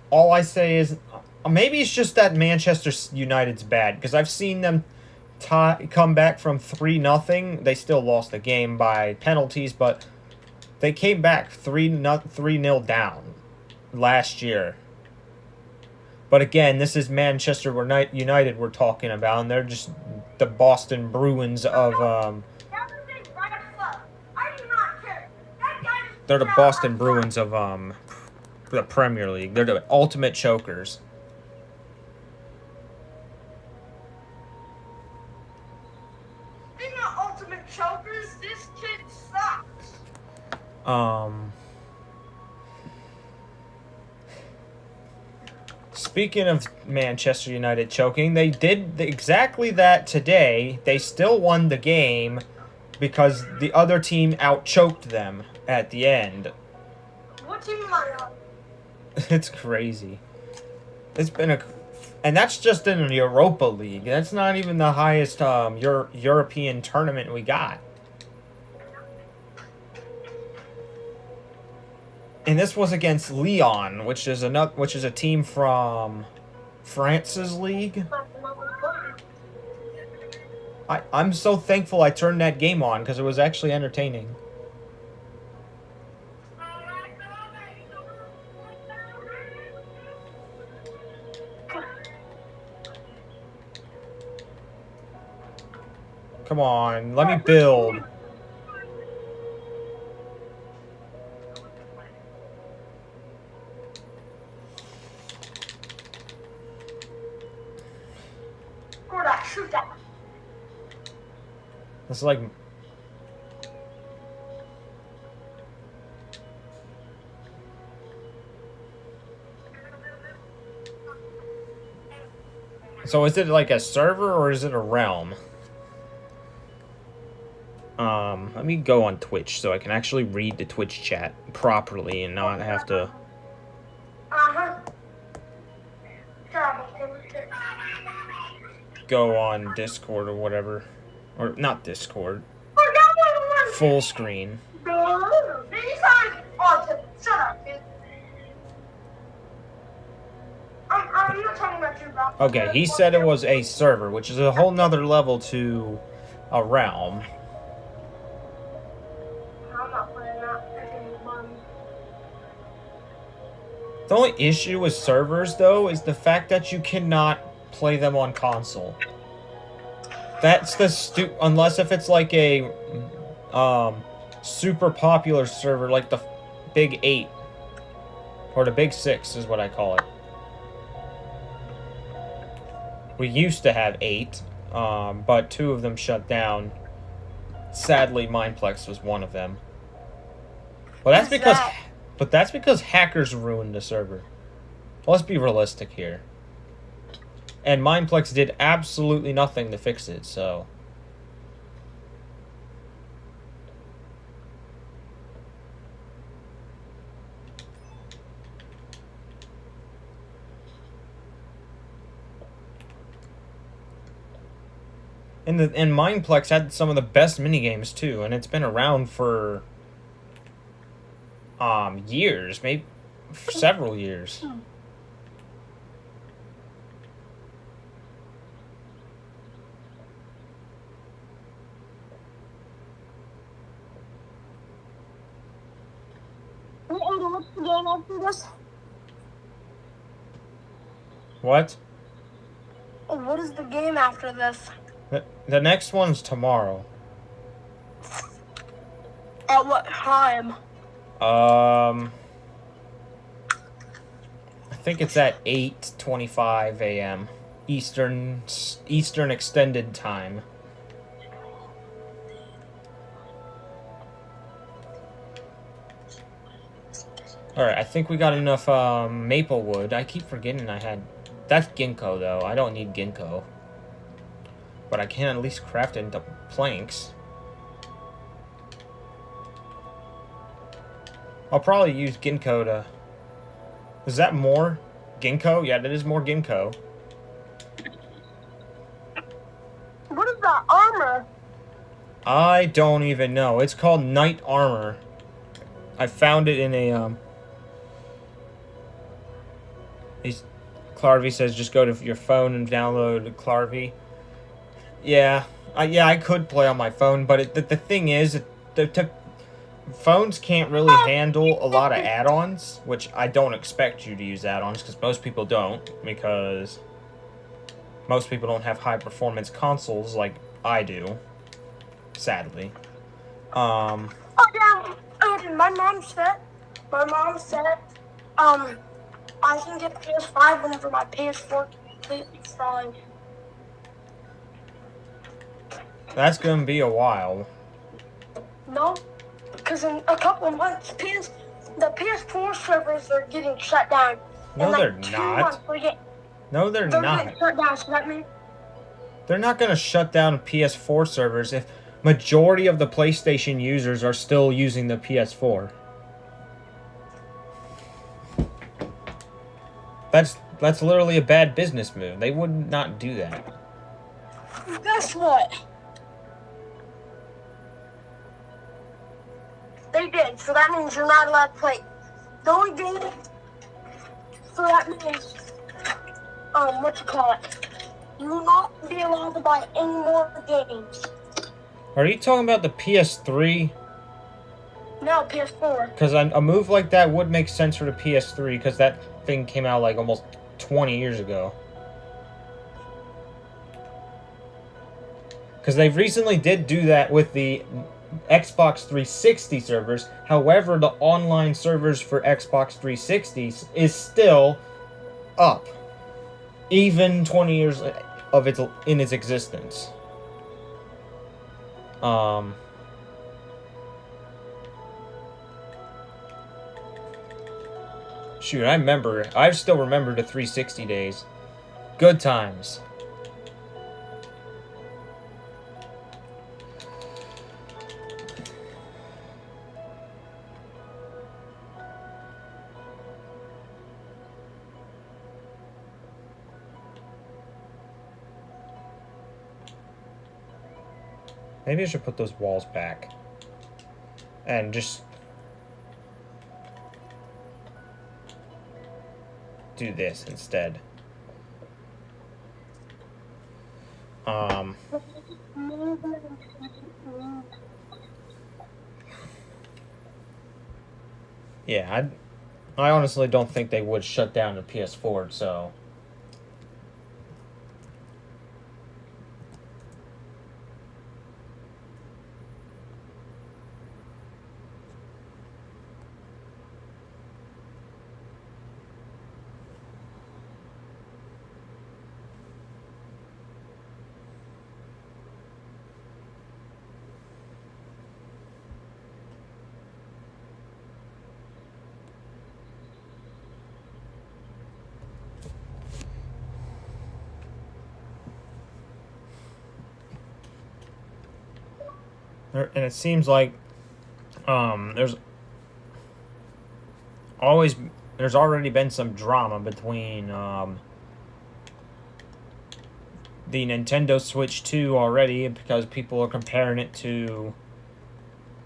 All I say is maybe it's just that Manchester United's bad because I've seen them come back from 3-0. They still lost the game by penalties, but they came back 3-0 down last year. But again, this is Manchester United we're talking about, and they're just the Boston Bruins of They're the Boston Bruins of the Premier League. They're the ultimate chokers. They're not ultimate chokers. This kid sucks. Speaking of Manchester United choking, they did exactly that today. They still won the game because the other team out-choked them. at the end. What team am I on? It's crazy. It's been and that's just in the Europa League. That's not even the highest European tournament we got. And this was against Lyon, which is a team from France's league. I'm so thankful I turned that game on because it was actually entertaining. Come on, let me build. Shoot that. It's like... So is it like a server or is it a realm? Let me go on Twitch so I can actually read the Twitch chat properly and not have to... go on Discord or whatever. Or not Discord. Full screen. Shut up, kid. I'm not talking about you, bro. Okay, he said it was a server, which is a whole nother level to a realm. I'm not playing that. The only issue with servers, though, is the fact that you cannot play them on console. That's the unless if it's like a super popular server like the Big 8 or the Big 6 is what I call it. We used to have 8, but 2 of them shut down. Sadly, Mineplex was one of them. Well, that's because hackers ruined the server. Let's be realistic here. And Mineplex did absolutely nothing to fix it, so... And Mineplex had some of the best minigames, too, and it's been around for... years, maybe several years. What's the game after this? What? What is the game after this? The next one's tomorrow. At what time? I think it's at 8:25 a.m. Eastern Extended Time. Alright, I think we got enough maple wood. I keep forgetting I had... That's ginkgo, though. I don't need ginkgo. But I can at least craft it into planks. I'll probably use ginkgo to... Is that more ginkgo? Yeah, that is more ginkgo. What is that armor? I don't even know. It's called Knight Armor. I found it in a... Clarvy says just go to your phone and download Clarvy. Yeah, I could play on my phone, but the thing is, phones can't really handle a lot of add-ons, which I don't expect you to use add-ons, because most people don't, because most people don't have high-performance consoles like I do, sadly. Oh, yeah, my mom said, I can get PS5 whenever my PS4 completely fine. That's gonna be a while. No, because in a couple of months, the PS4 servers are getting shut down. No, in they're like 2 not. months, No, they're not. Getting shut down, so that means... They're not gonna shut down PS4 servers if majority of the PlayStation users are still using the PS4. That's literally a bad business move. They would not do that. Guess what? They did, so that means you're not allowed to play. The only game, so that means, what you call it? You will not be allowed to buy any more games. Are you talking about the PS3? No, PS4. Because a move like that would make sense for the PS3, because that thing came out like almost 20 years ago. Because they recently did do that with the Xbox 360 servers. However, the online servers for Xbox 360 is still up, even 20 years of its existence. Shoot, I still remember the 360 days. Good times. Maybe I should put those walls back. And just do this instead. Yeah, I honestly don't think they would shut down the PS4, so... And it seems like there's already been some drama between the Nintendo Switch 2 already, because people are comparing it to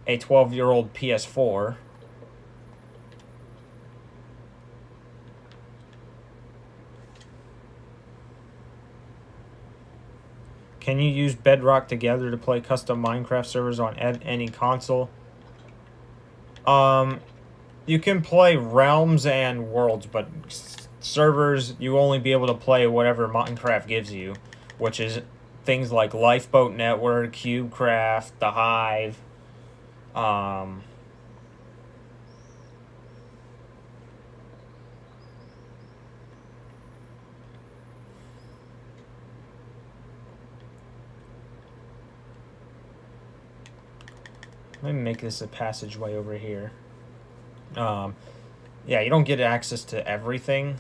a 12-year-old PS4. Can you use Bedrock together to play custom Minecraft servers on any console? You can play Realms and Worlds, but servers, you only be able to play whatever Minecraft gives you, which is things like Lifeboat Network, CubeCraft, The Hive. Let me make this a passageway over here. Yeah, you don't get access to everything.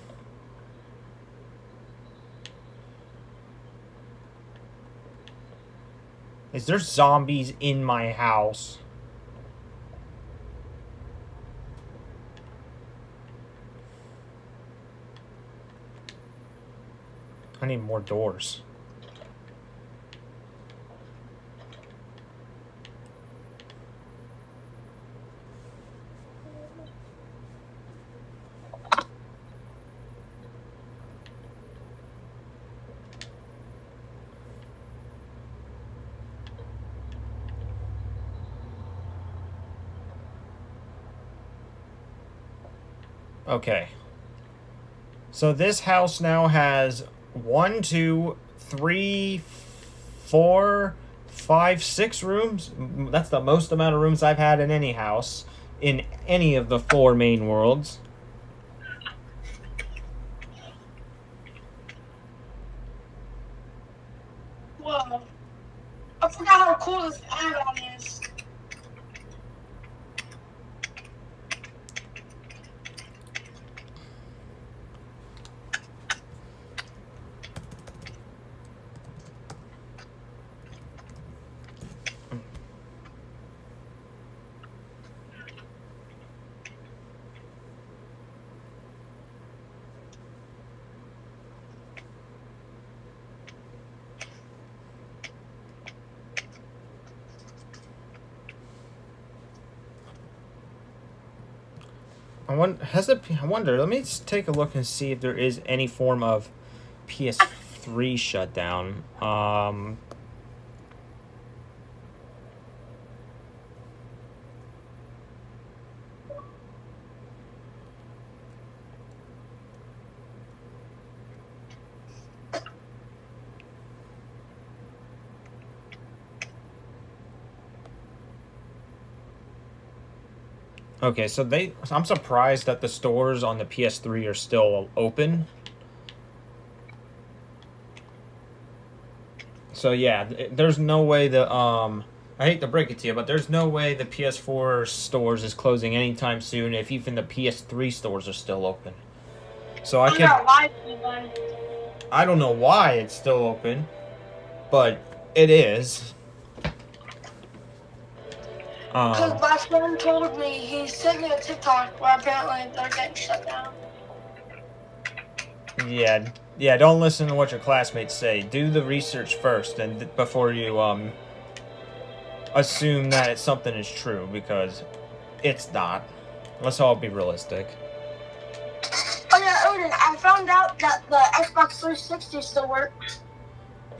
Is there zombies in my house? I need more doors. Okay. So this house now has 1, 2, 3, 4, 5, 6 rooms. That's the most amount of rooms I've had in any house in any of the 4 main worlds. Whoa. I forgot how cool this add-on is. I wonder. Let me just take a look and see if there is any form of PS3 shutdown. Okay, so I'm surprised that the stores on the PS3 are still open. So yeah, there's no way I hate to break it to you, but there's no way the PS4 stores is closing anytime soon if even the PS3 stores are still open. So I don't know why it's still open, but it is. Because my friend told me, he sent me a TikTok where apparently they're getting shut down. Yeah, don't listen to what your classmates say. Do the research first and before you assume that something is true, because it's not. Let's all be realistic. Oh yeah, Odin, I found out that the Xbox 360 still works.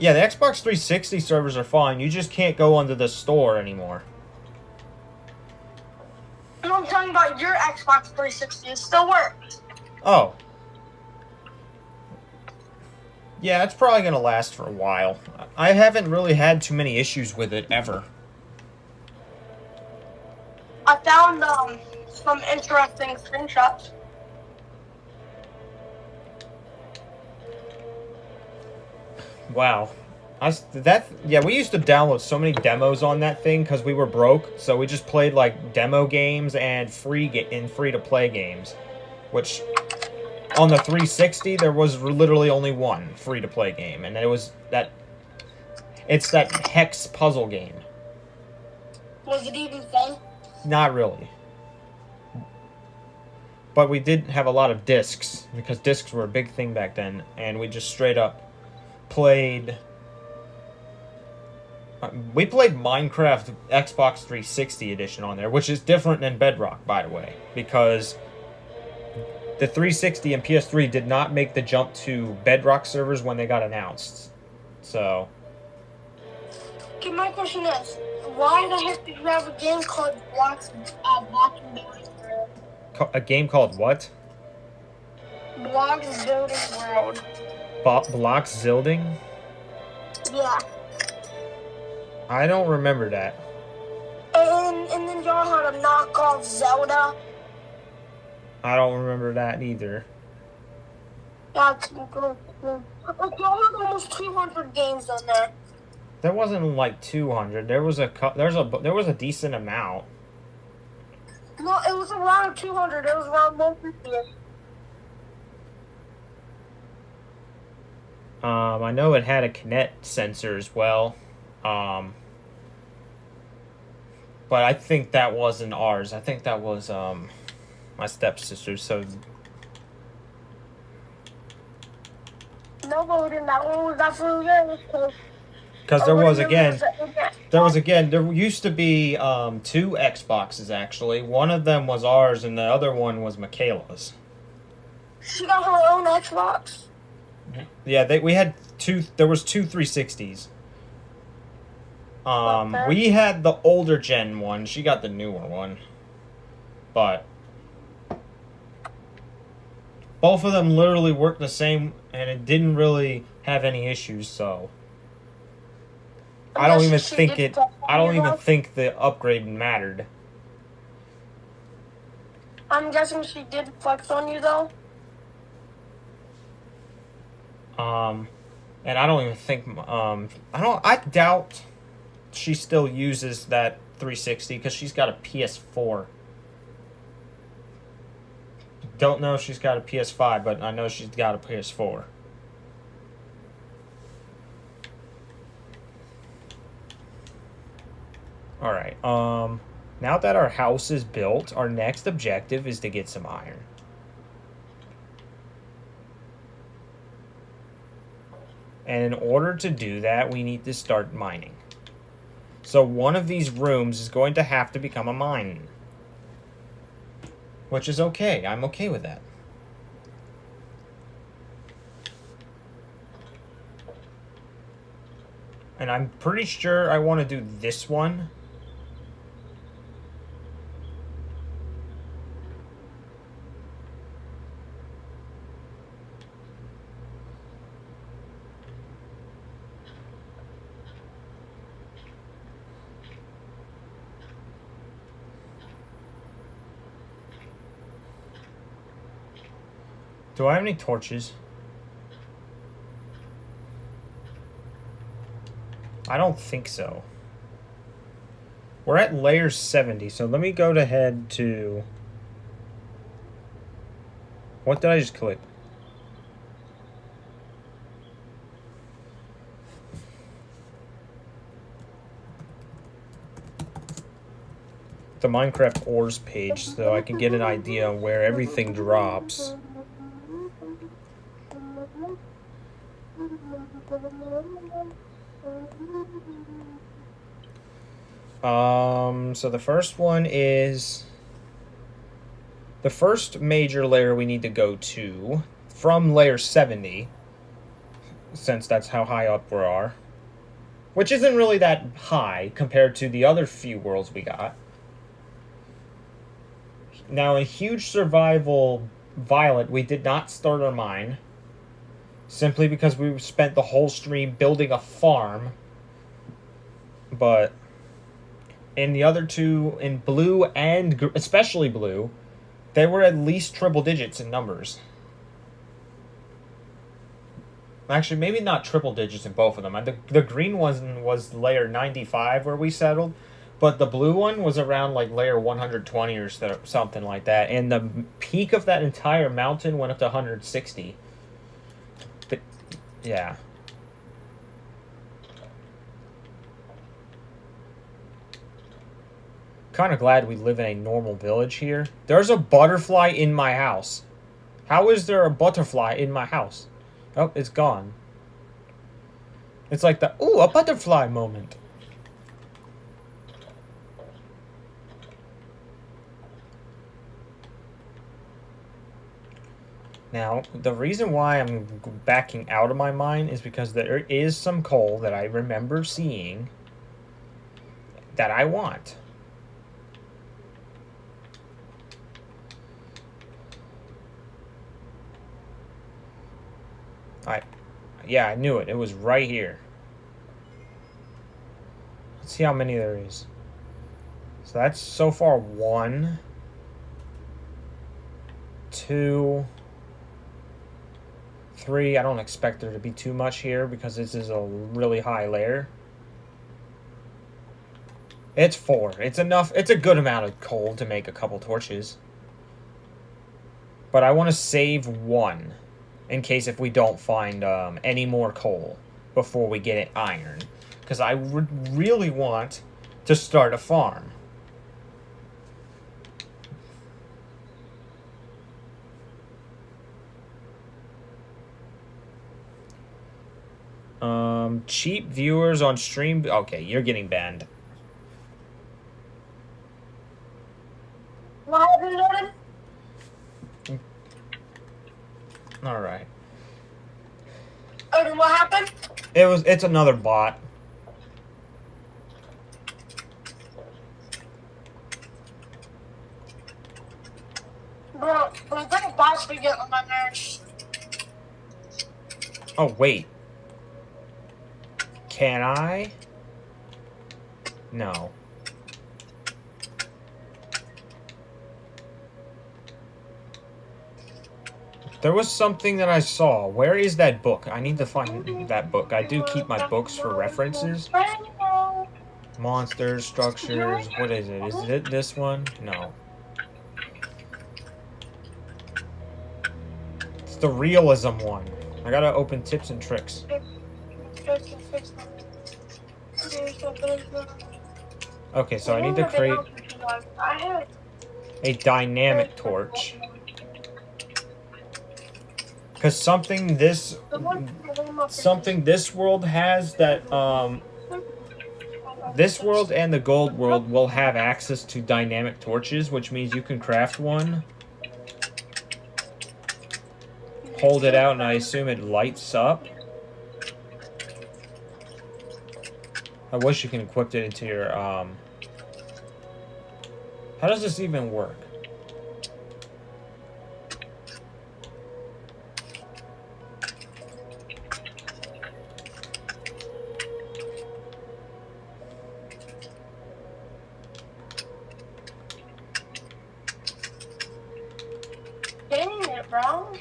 Yeah, the Xbox 360 servers are fine. You just can't go onto the store anymore. No, I'm talking about your Xbox 360. It still works. Oh. Yeah, it's probably going to last for a while. I haven't really had too many issues with it, ever. I found some interesting screenshots. Wow. We used to download so many demos on that thing because we were broke, so we just played like demo games and free to play games, which on the 360 there was literally only one free to play game, and it's that hex puzzle game. Was it even fun? Not really. But we did have a lot of discs, because discs were a big thing back then, and we just straight up played. We played Minecraft Xbox 360 edition on there, which is different than Bedrock, by the way, because the 360 and PS3 did not make the jump to Bedrock servers when they got announced. So. Okay, my question is, why the heck did you have a game called Blocks Building World? A game called what? Blocks Building World. Blocks Zilding? Yeah. I don't remember that. And then y'all had a knockoff Zelda. I don't remember that either. That's good. Y'all had almost 200 games on there. There wasn't like 200. There was a decent amount. No, it was around 200. It was around 150. I know it had a Kinect sensor as well. But I think that wasn't ours. I think that was my stepsister's. So no, but that one was absolutely yours. Because there used to be 2 Xboxes actually. One of them was ours, and the other one was Michaela's. She got her own Xbox. Yeah, we had 2. There was 2 360s. We had the older gen one. She got the newer one. But both of them literally worked the same, and it didn't really have any issues. So I don't even think the upgrade mattered. I'm guessing she did flex on you though. And I don't even think I doubt she still uses that 360 because she's got a PS4. Don't know if she's got a PS5, but I know she's got a PS4. Alright, now that our house is built, our next objective is to get some iron. And in order to do that, we need to start mining. So one of these rooms is going to have to become a mine. Which is okay. I'm okay with that. And I'm pretty sure I want to do this one. Do I have any torches? I don't think so. We're at layer 70, so let me go ahead to... What did I just click? The Minecraft ores page so I can get an idea of where everything drops. So the first one is the first major layer we need to go to from layer 70, since that's how high up we are, which isn't really that high compared to the other few worlds we got. Now, in Huge Survival Violet, we did not start our mine, simply because we spent the whole stream building a farm. But in the other two, in blue and especially blue, they were at least triple digits in numbers. Actually, maybe not triple digits in both of them. The green one was layer 95 where we settled, but the blue one was around like layer 120 or something like that. And the peak of that entire mountain went up to 160. But, yeah. Kind of glad we live in a normal village here. There's a butterfly in my house. How is there a butterfly in my house? Oh, it's gone. It's like the, ooh, a butterfly moment. Now, the reason why I'm backing out of my mine is because there is some coal that I remember seeing that I want. Yeah, I knew it. It was right here. Let's see how many there is. So that's so far 1, 2, 3. I don't expect there to be too much here because this is a really high layer. It's 4. It's enough. It's a good amount of coal to make a couple torches. But I want to save 1. In case if we don't find any more coal before we get it iron. Because I would really want to start a farm. Cheap viewers on stream. Okay, you're getting banned. All right. Oh, then what happened? It's another bot. Bro, I think a bot's been getting on my nerves. Oh, wait. Can I? No. There was something that I saw. Where is that book? I need to find that book. I do keep my books for references. Monsters, structures, what is it? Is it this one? No. It's the realism one. I gotta open tips and tricks. Okay, so I need to create a dynamic torch. Because something this world has that, this world and the gold world will have access to dynamic torches, which means you can craft one hold it out and I assume it lights up. I wish you can equip it into your, How does this even work? Getting it, bro.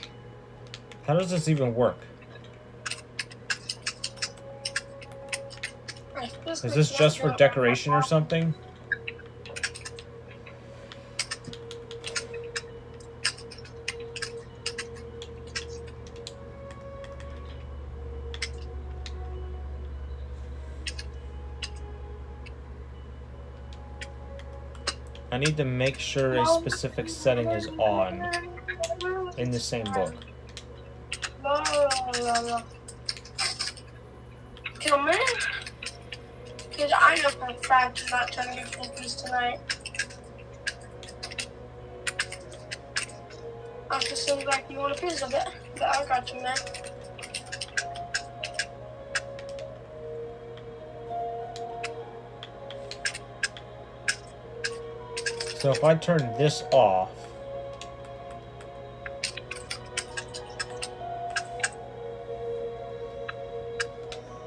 How does this even work? Is this just for decoration or something? I need to make sure a specific setting is on in the same book. Kill me? Because I know for a fact you're not turning your cookies tonight. It seems like you want a piece of it, but I got you, man. So if I turn this off,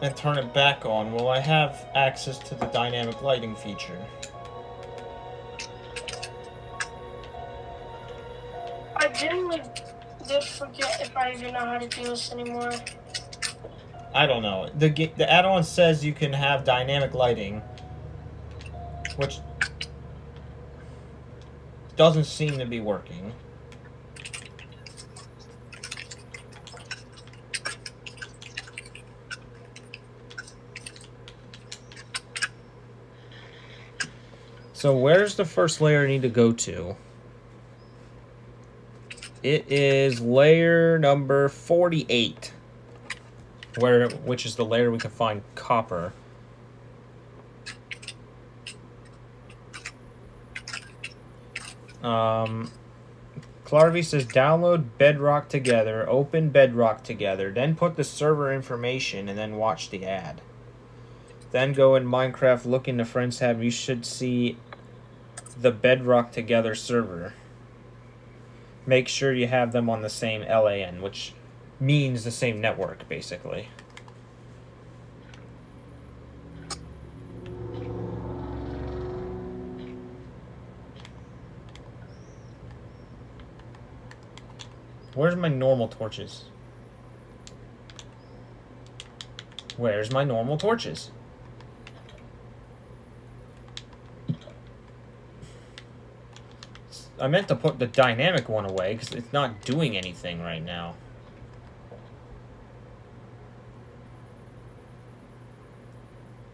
and turn it back on, will I have access to the dynamic lighting feature? I genuinely did forget if I even know how to do this anymore. I don't know. The add-on says you can have dynamic lighting, which doesn't seem to be working. So where's the first layer I need to go to? It is layer number 48, which is the layer we can find copper. Clarvy says download Bedrock together, open Bedrock together, then put the server information, and then watch the ad. Then go in Minecraft, look in the Friends tab. You should see the Bedrock together server. Make sure you have them on the same LAN, which means the same network, basically. Where's my normal torches? Where's my normal torches? I meant to put the dynamic one away because it's not doing anything right now.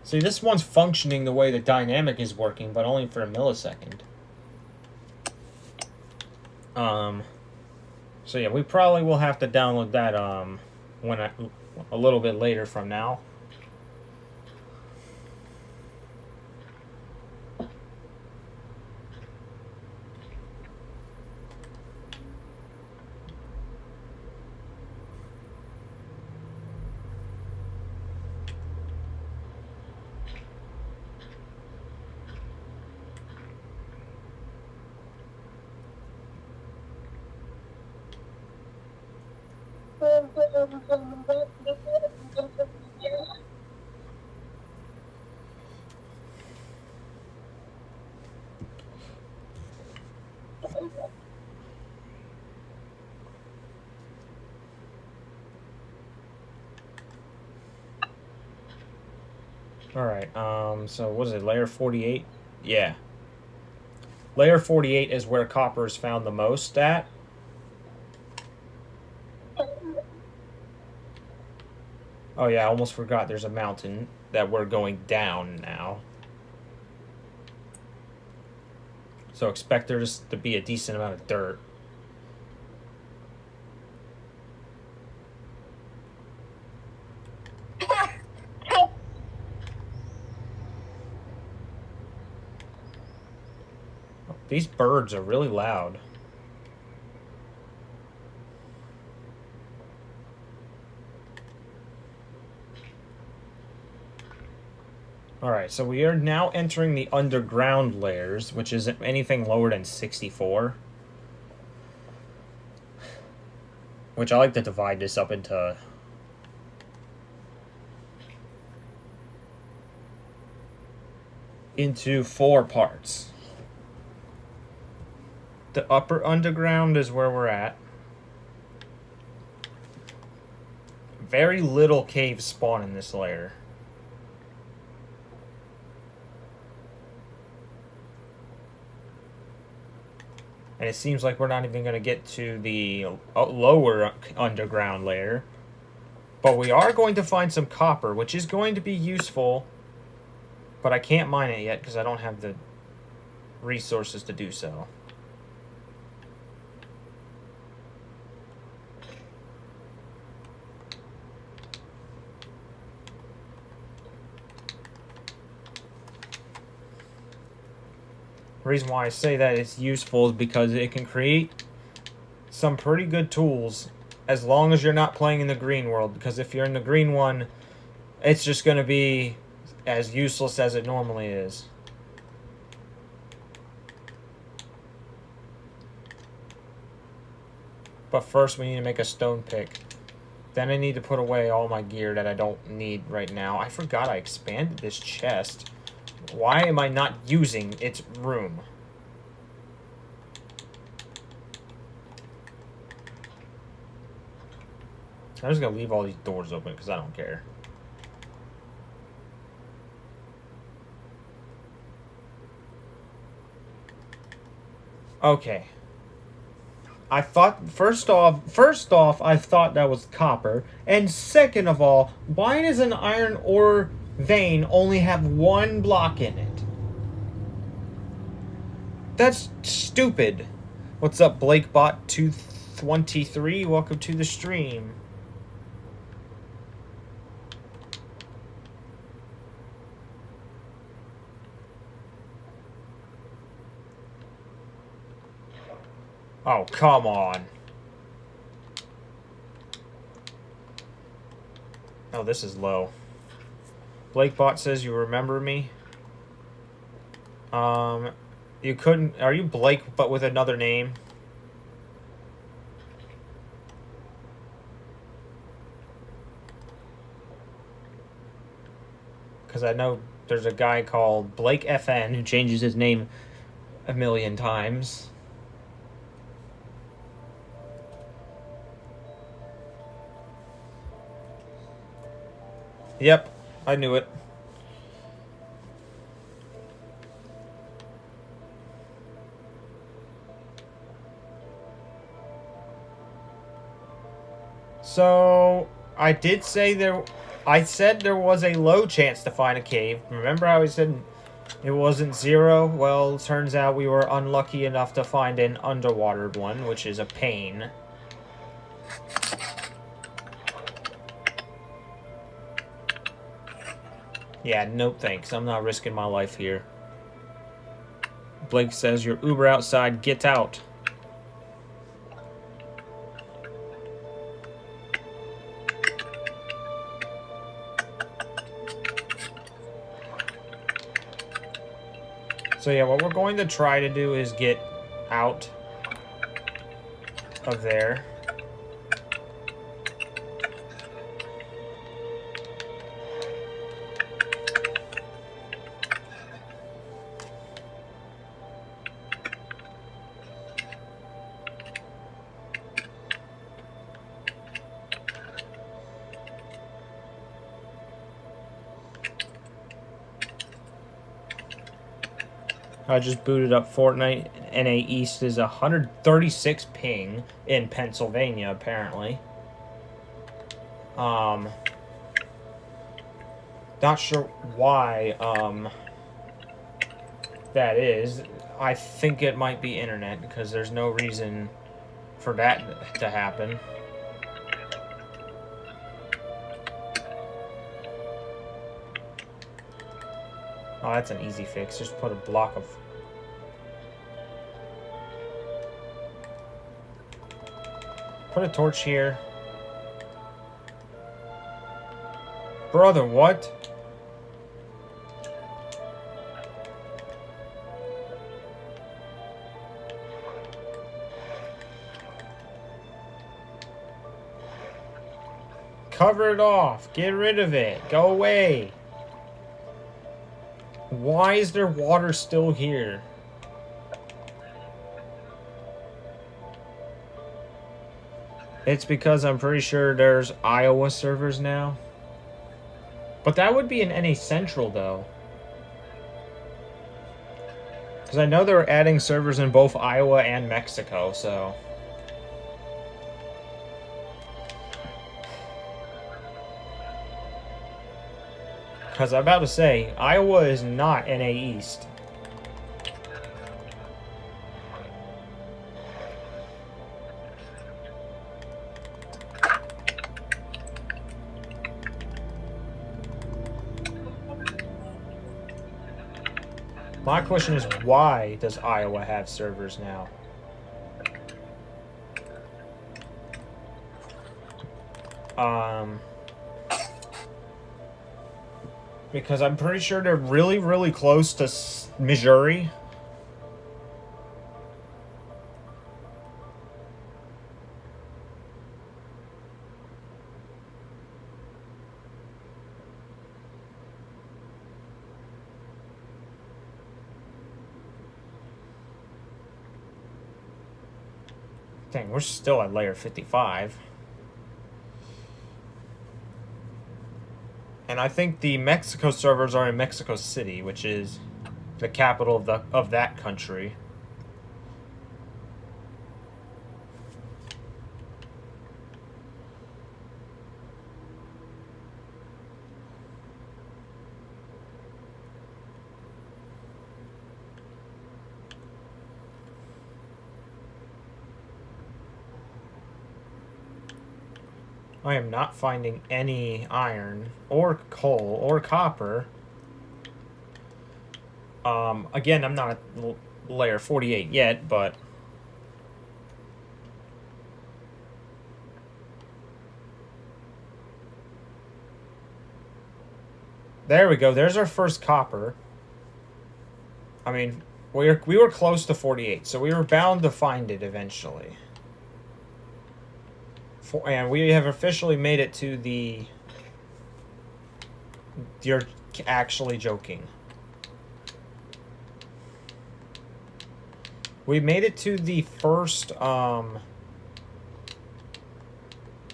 See, this one's functioning the way the dynamic is working, but only for a millisecond. So yeah, we probably will have to download that a little bit later from now. Alright, so what is it, layer 48? Yeah. Layer 48 is where copper is found the most at. Oh yeah, I almost forgot there's a mountain that we're going down now. So expect there to be a decent amount of dirt. These birds are really loud. Alright, so we are now entering the underground layers, which isn't anything lower than 64. Which I like to divide this up into 4 parts. The upper underground is where we're at. Very little caves spawn in this layer. And it seems like we're not even going to get to the lower underground layer. But we are going to find some copper, which is going to be useful. But I can't mine it yet because I don't have the resources to do so. The reason why I say that it's useful is because it can create some pretty good tools as long as you're not playing in the green world. Because if you're in the green one, it's just going to be as useless as it normally is. But first we need to make a stone pick. Then I need to put away all my gear that I don't need right now. I forgot I expanded this chest. Why am I not using its room? I'm just going to leave all these doors open because I don't care. Okay. I thought, first off, I thought that was copper. And second of all, why does an iron ore vein only have 1 block in it? That's stupid. What's up, BlakeBot223? Welcome to the stream. Oh, come on. Oh, this is low. BlakeBot says you remember me. You couldn't... Are you Blake, but with another name? Because I know there's a guy called Blake FN who changes his name a million times. Yep, I knew it. So, I did say I said there was a low chance to find a cave. Remember how I said it wasn't 0? Well, it turns out we were unlucky enough to find an underwater one, which is a pain. Yeah, no thanks. I'm not risking my life here. Blake says, you're Uber outside. Get out. So yeah, what we're going to try to do is get out of there. I just booted up Fortnite. NA East is 136 ping in Pennsylvania, apparently. Not sure why, that is. I think it might be internet, because there's no reason for that to happen. Oh, that's an easy fix. Just put a block of... Put a torch here. Brother, what? Cover it off. Get rid of it. Go away. Why is there water still here? It's because I'm pretty sure there's Iowa servers now. But that would be in NA Central, though. Because I know they were adding servers in both Iowa and Mexico, so... Because I'm about to say, Iowa is not NA East. My question is, why does Iowa have servers now? Because I'm pretty sure they're really, really close to Missouri. Dang, we're still at layer 55. And I think the Mexico servers are in Mexico City, which is the capital of that country. I am not finding any iron or coal or copper. Again, I'm not at layer 48 yet, but... There we go. There's our first copper. I mean, we were close to 48, so we were bound to find it eventually. And we have officially made it to the... You're actually joking. We made it to the first ore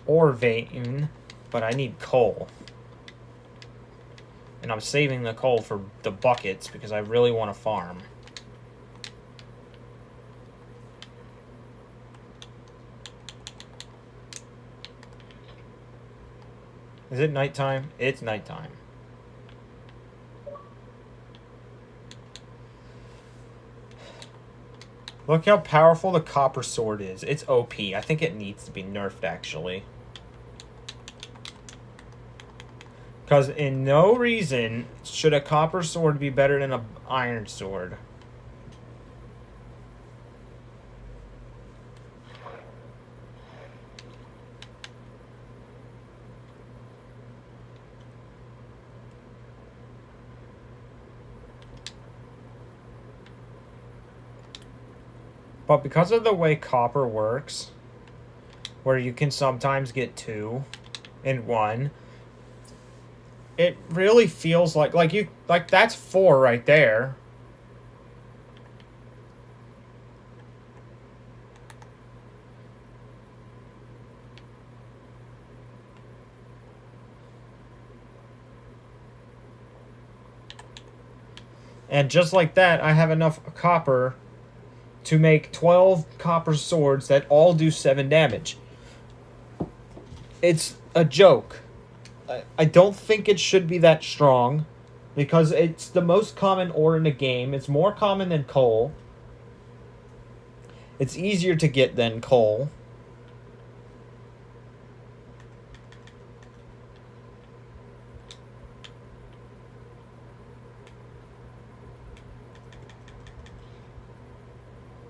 vein, but I need coal. And I'm saving the coal for the buckets because I really want to farm. Is it nighttime? It's nighttime. Look how powerful the copper sword is. It's OP. I think it needs to be nerfed, actually. Because in no reason should a copper sword be better than an iron sword. But because of the way copper works, where you can sometimes get 2 in 1, it really feels like that's 4 right there. And just like that, I have enough copper to make 12 copper swords that all do 7 damage. It's a joke. I don't think it should be that strong, because it's the most common ore in the game. It's more common than coal. It's easier to get than coal.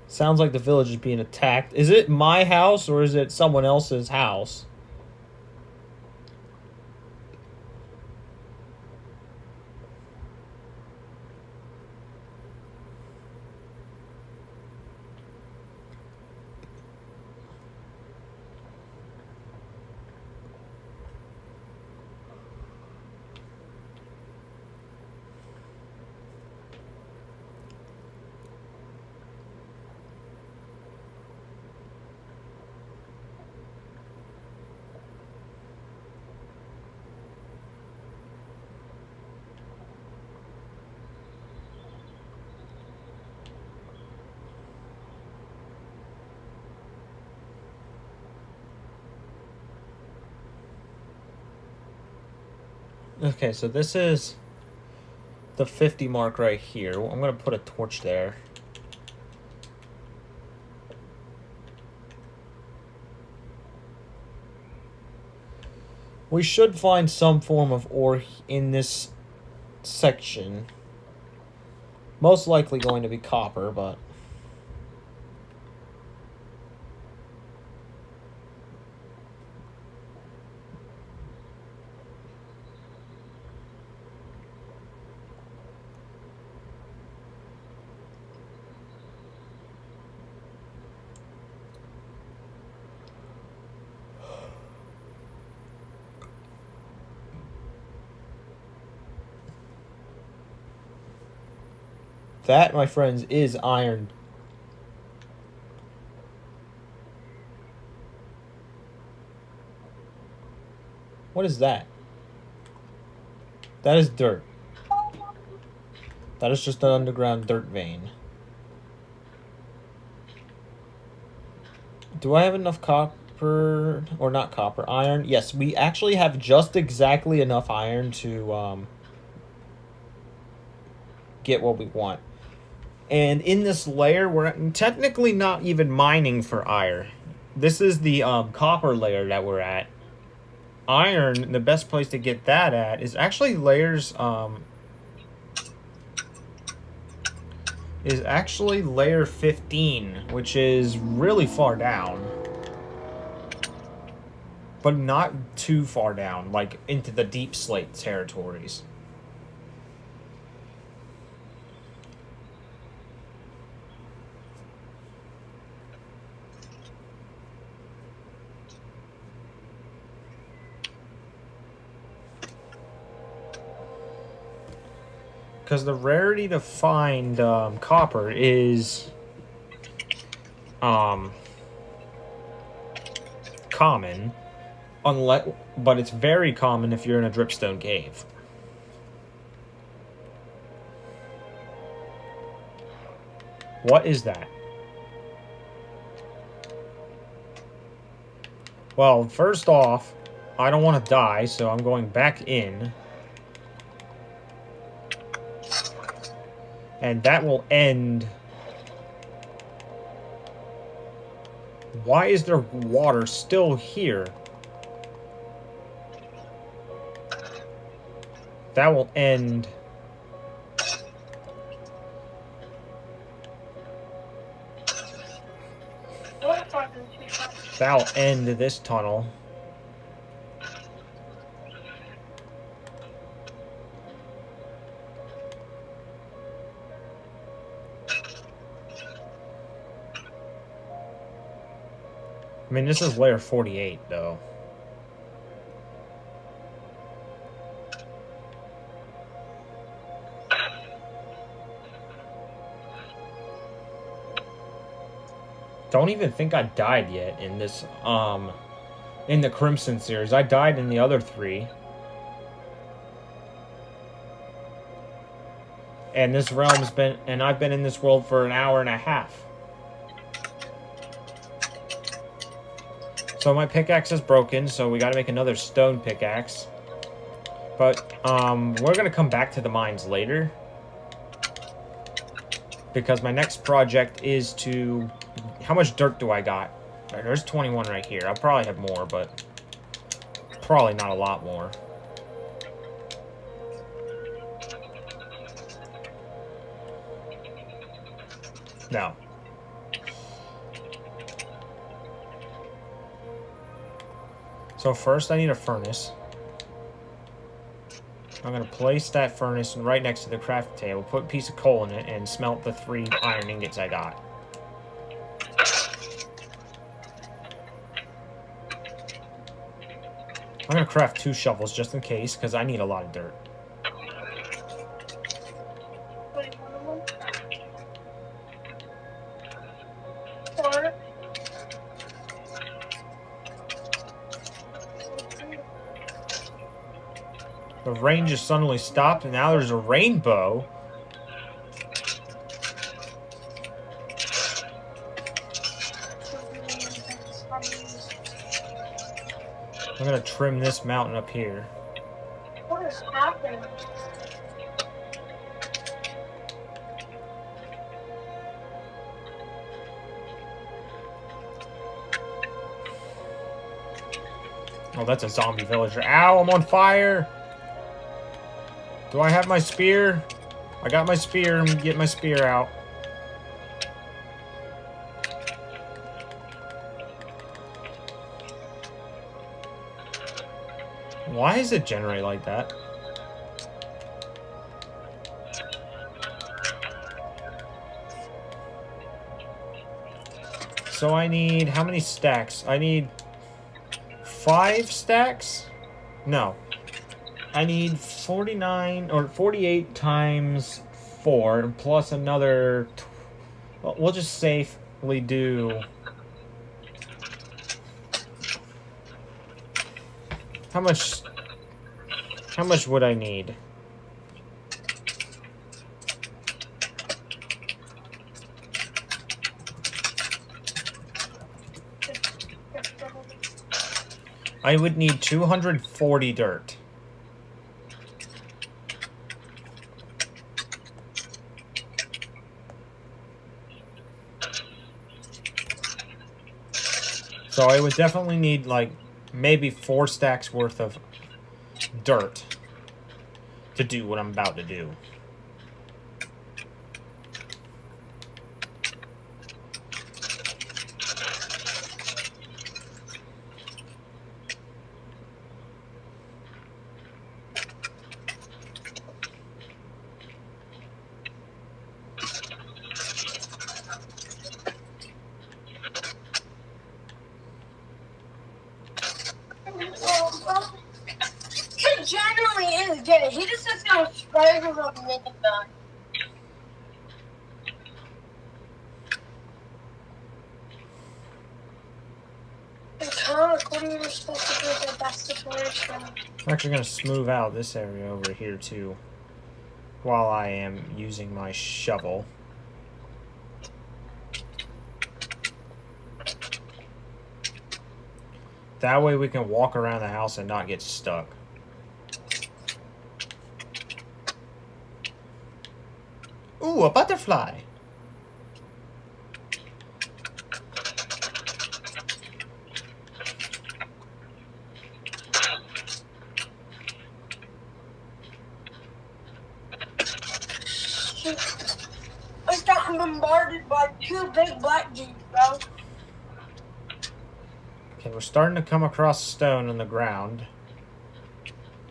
Sounds like the village is being attacked. Is it my house or is it someone else's house? Okay, so this is the 50 mark right here. I'm going to put a torch there. We should find some form of ore in this section. Most likely going to be copper, but... that, my friends, is iron. What is that? That is dirt. That is just an underground dirt vein. Do I have enough copper? Or not copper, iron? Yes, we actually have just exactly enough iron to get what we want. And in this layer, we're technically not even mining for iron. This is the copper layer that we're at. Iron, the best place to get that at is actually layers... is actually layer 15, which is really far down. But not too far down, like into the deep slate territories. Because the rarity to find copper is common, but it's very common if you're in a dripstone cave. What is that? Well, first off, I don't want to die, so I'm going back in. And that will end... Why is there water still here? That will end... That'll end this tunnel. I mean, this is layer 48, though. Don't even think I died yet in this, in the Crimson series. I died in the other 3. And this realm's been, and I've been in this world for an hour and a half. So my pickaxe is broken, so we gotta make another stone pickaxe. But, we're gonna come back to the mines later. Because my next project is to... How much dirt do I got? There's 21 right here. I'll probably have more, but... Probably not a lot more. No. So first I need a furnace. I'm going to place that furnace right next to the crafting table, put a piece of coal in it, and smelt the 3 iron ingots I got. I'm going to craft 2 shovels just in case, because I need a lot of dirt. The rain just suddenly stopped, and now there's a rainbow. I'm gonna trim this mountain up here. What is happening? Oh, that's a zombie villager. Ow, I'm on fire! Do I have my spear? I got my spear. I'm gonna get my spear out. Why does it generate like that? So I need... how many stacks? I need 5 stacks? No. I need 49 or 48 times 4 plus another... well, we'll just safely do... How much would I need? I would need 240 dirt. So I would definitely need, like, maybe 4 stacks worth of dirt to do what I'm about to do. He generally is good. He just sits down and struggles up and make it done. What are you supposed to do with that situation? I'm actually going to smooth out this area over here too while I am using my shovel. That way we can walk around the house and not get stuck. Ooh, a butterfly! I got bombarded by 2 big black jeeps, bro. Okay, we're starting to come across stone on the ground.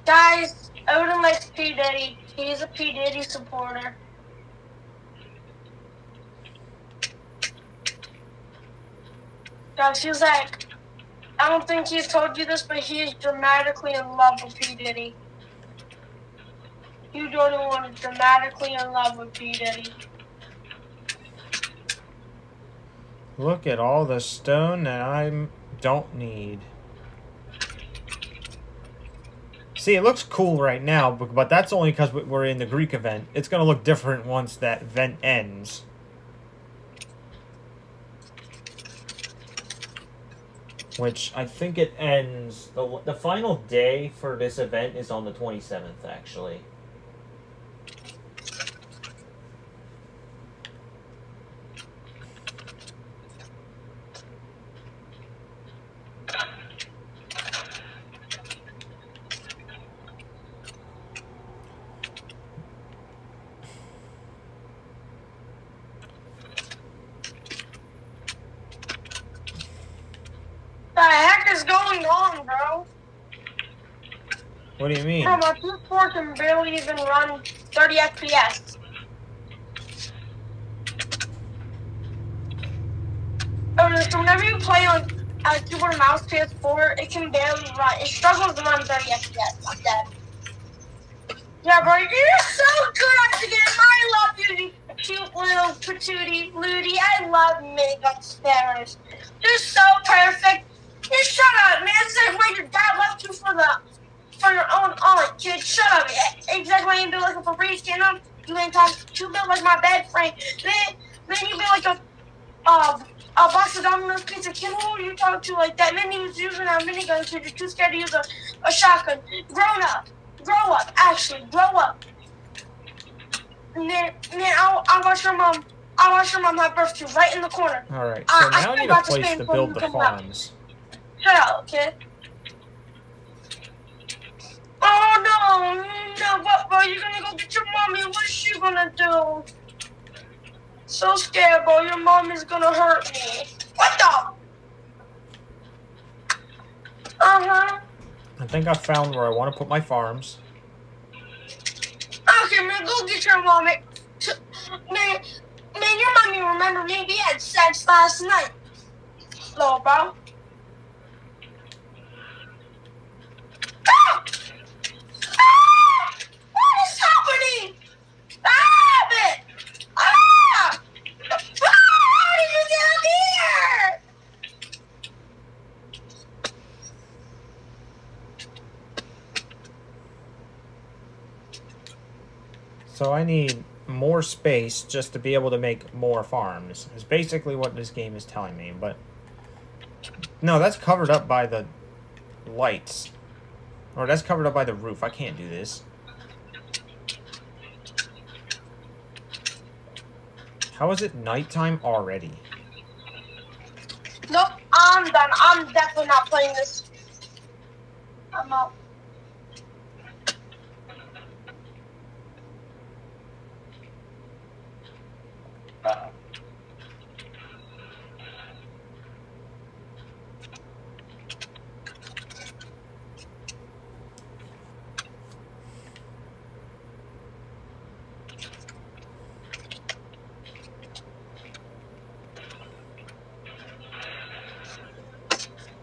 Guys, Odin likes P. Diddy. He's a P. Diddy supporter. Guys, he's like, I don't think he's told you this, but he's dramatically in love with P. Diddy. You don't want to dramatically in love with P. Diddy. Look at all the stone that I don't need. See, it looks cool right now, but that's only because we're in the Greek event. It's going to look different once that event ends. Which, I think it ends... The final day for this event is on the 27th, actually. Going on, bro? What do you mean? Bro, my PS4 can barely even run 30 FPS. So whenever you play on a keyboard and mouse PS4, it can barely run. It struggles to run 30 FPS like that. Yeah, bro, you're so good at the game. I love you, cute little patootie Ludi. I love minigun spammers. You're so perfect. You shut up, man. It's like when your dad left you for your own aunt, kid. Shut up. Exactly when you be looking for free skin up. You ain't talk too bit like my bed frame. Then you be like a box of Domino's pizza. Kid, who are you talking to like that? Then he was using a minigun, kid. You're too scared to use a shotgun. Grown up. Grow up, actually, grow up. And then I watch your mom. I watch your mom have birth too, right in the corner. Alright, so now I need a place to build the farms. Shut up, kid. Oh no, bro, you're gonna go get your mommy. What is she gonna do? So scared, bro. Your mom is gonna hurt me. What the? Uh-huh. I think I found where I want to put my farms. Okay, man, go get your mommy. Man, your mommy remember me. We had sex last night. Little bro. Ah! Ah! What is happening? Stop it! Ah! How did you get up here? So I need more space just to be able to make more farms. Is basically what this game is telling me, but no, that's covered up by the lights. Or that's covered up by the roof. I can't do this. How is it nighttime already? Nope, I'm done. I'm definitely not playing this. I'm out.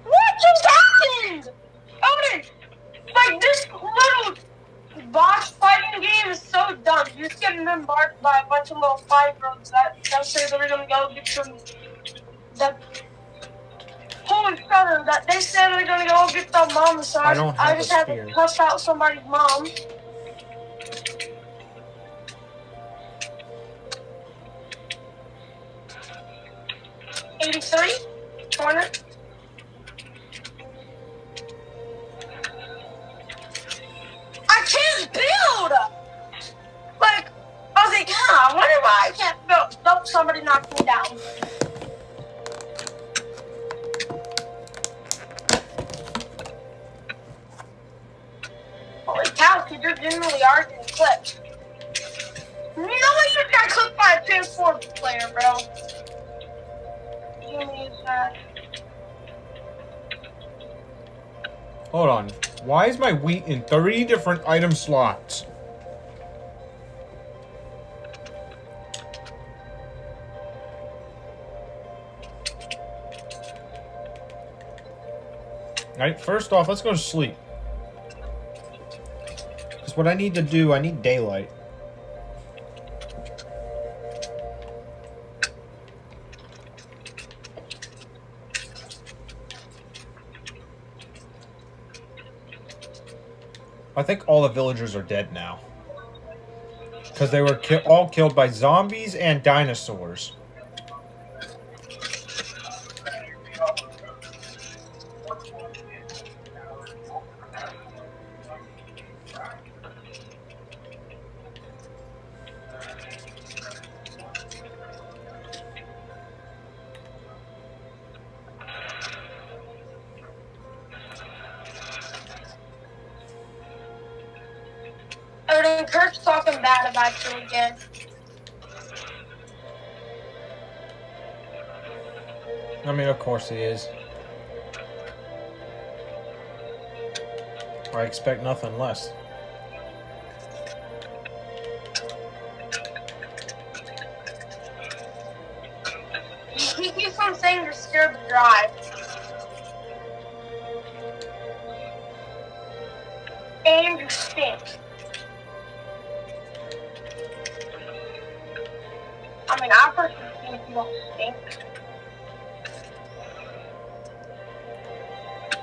What just happened? Odin, like this little boss fighting game is so dumb. You just get bombarded by a bunch of little 5-year-olds that say they're gonna go get some. Holy brother, that they said they're gonna go get their mom, so I don't have I just a had spear. to cuss out somebody's mom. '83 corner. I can't build. Like I was like, I wonder why I can't build. Nope, somebody knocked me down. Holy cow, kid, you're generally arguing clips. You know what? You got clipped by a PS4 player, bro. Jimmy is that. Hold on. Why is my wheat in 3 different item slots? Alright, first off, let's go to sleep. Because what I need to do, I need daylight. I think all the villagers are dead now. Because they were all killed by zombies and dinosaurs. And Kurt's talking bad about you again. I mean, of course he is. I expect nothing less. He keeps on saying you're scared to drive. And you stink. I mean, I personally think you don't stink.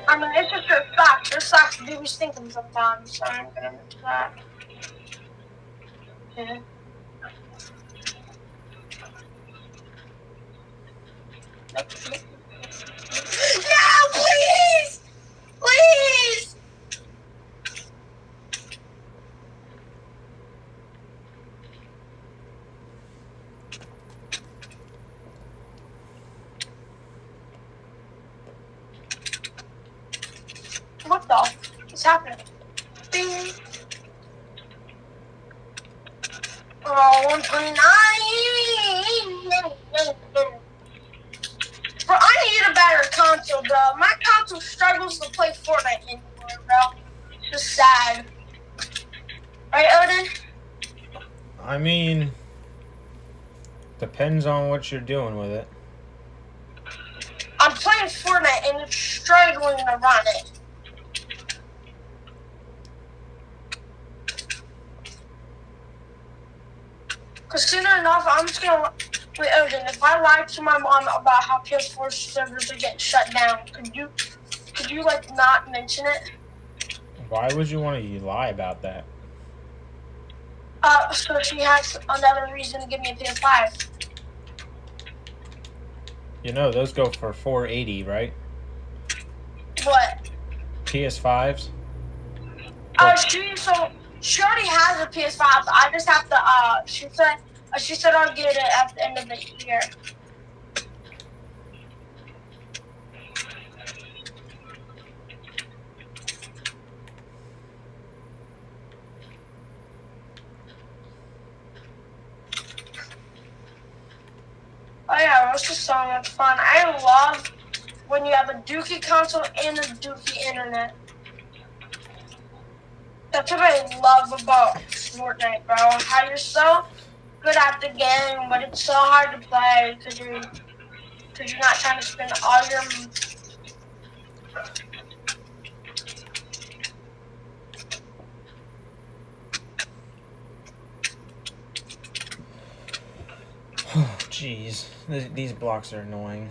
I mean, it's just your socks. Your socks do be stinking sometimes, so I'm gonna miss that. Okay. No, please! Please! What the? What's happening? Bing. Oh, 129. Bro, I need a better console, bro. My console struggles to play Fortnite anymore, bro. It's just sad. Right, Odin? I mean, depends on what you're doing with it. I'm playing Fortnite and it's struggling to run it. Because sooner enough, I'm just going to... Wait, Odin, if I lied to my mom about how PS4 servers are getting shut down, could you like, not mention it? Why would you want to lie about that? So she has another reason to give me a PS5. You know, those go for $480, right? What? PS5s? She already has a PS5. I just have to, she said I'll get it at the end of the year. Oh yeah, it's just so much fun. I love when you have a Dookie console and a Dookie internet. That's what I love about Fortnite, bro. How you're so good at the game, but it's so hard to play because you're not trying to spend all your... Oh, jeez. These blocks are annoying.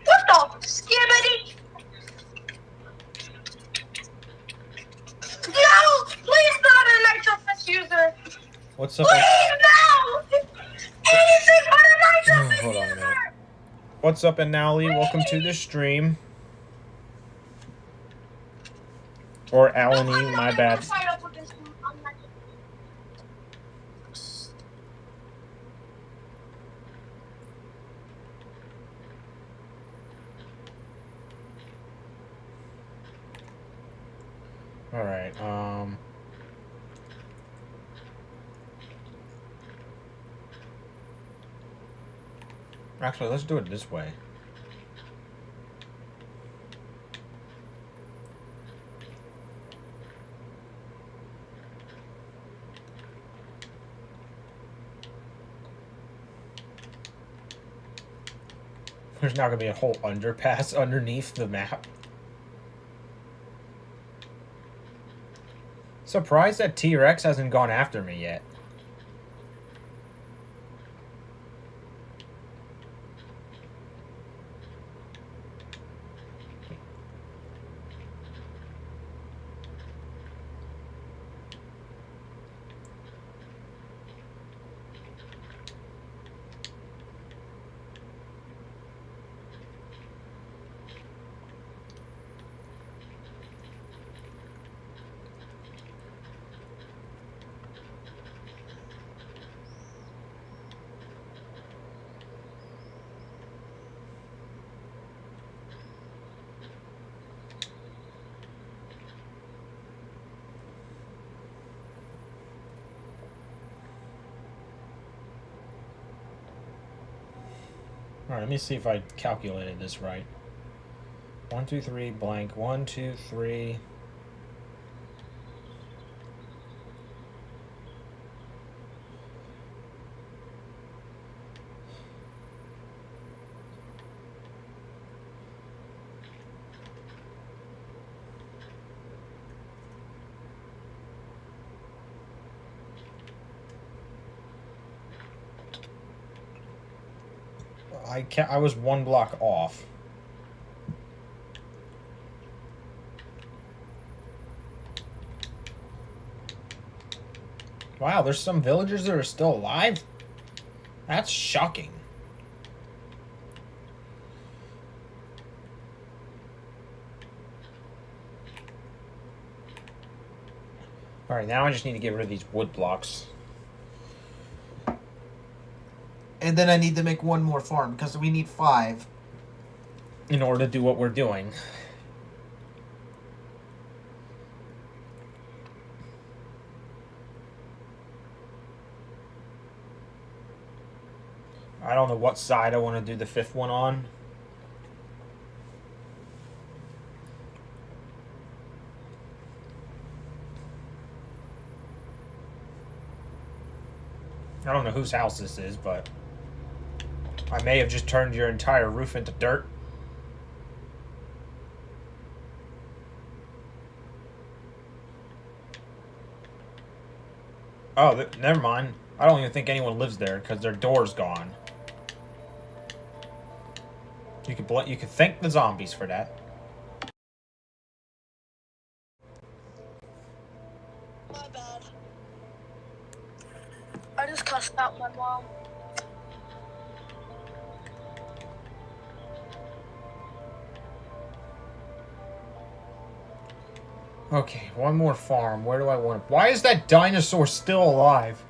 What the skibbity? No! Please not a Nitrofist user! What's up? Please no! Anything but a Nitrofist Hold on a user! minute. What's up, Anali? Welcome to the stream. Or Alani, my bad. Alright, actually, let's do it this way. There's not gonna be a whole underpass underneath the map. Surprised that T-Rex hasn't gone after me yet. Alright, let me see if I calculated this right. 1, 2, 3, blank. 1, 2, 3. I was 1 block off. Wow, there's some villagers that are still alive? That's shocking. Alright, now I just need to get rid of these wood blocks. And then I need to make one more farm because we need 5. In order to do what we're doing. I don't know what side I want to do the 5th one on. I don't know whose house this is, but I may have just turned your entire roof into dirt. Oh, never mind. I don't even think anyone lives there because their door's gone. You could thank the zombies for that. My bad. I just cussed out my mom. Okay, one more farm. Where do I want it? Why is that dinosaur still alive?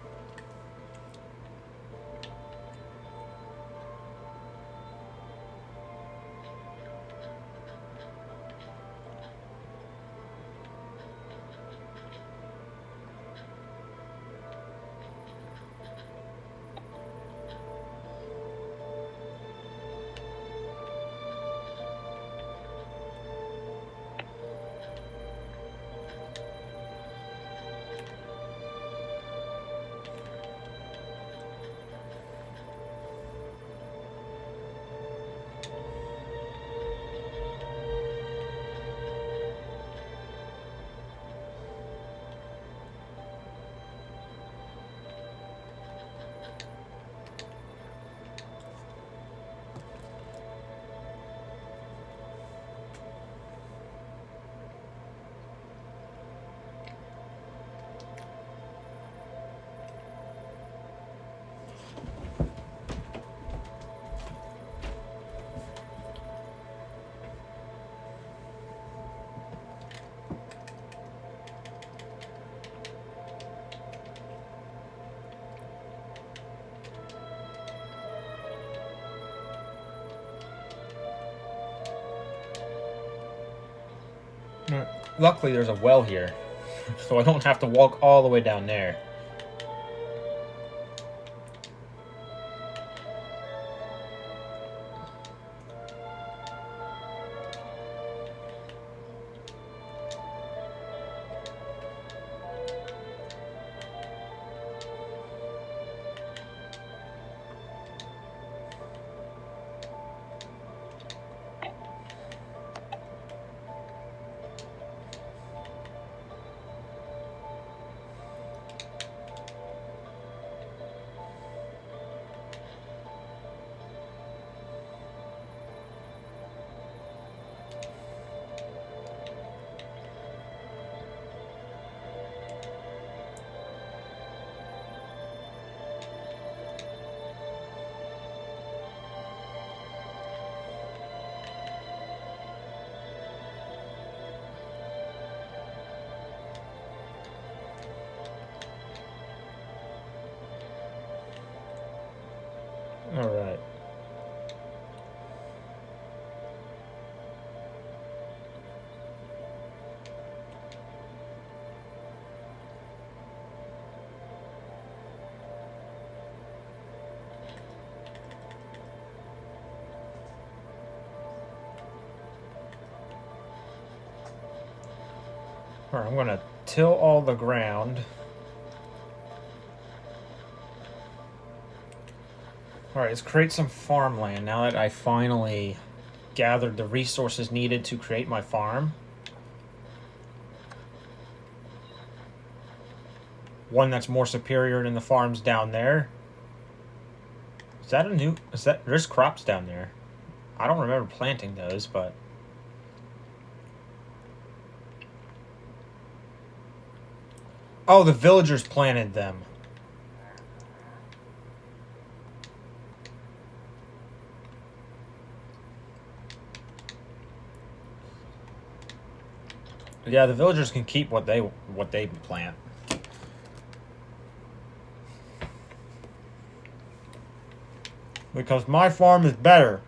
Luckily, there's a well here, so I don't have to walk all the way down there. Alright. Alright, I'm gonna till all the ground. Alright, let's create some farmland now that I finally gathered the resources needed to create my farm. One that's more superior than the farms down there. Is that a new... There's crops down there. I don't remember planting those, but... Oh, the villagers planted them. Yeah, the villagers can keep what they plant. Because my farm is better.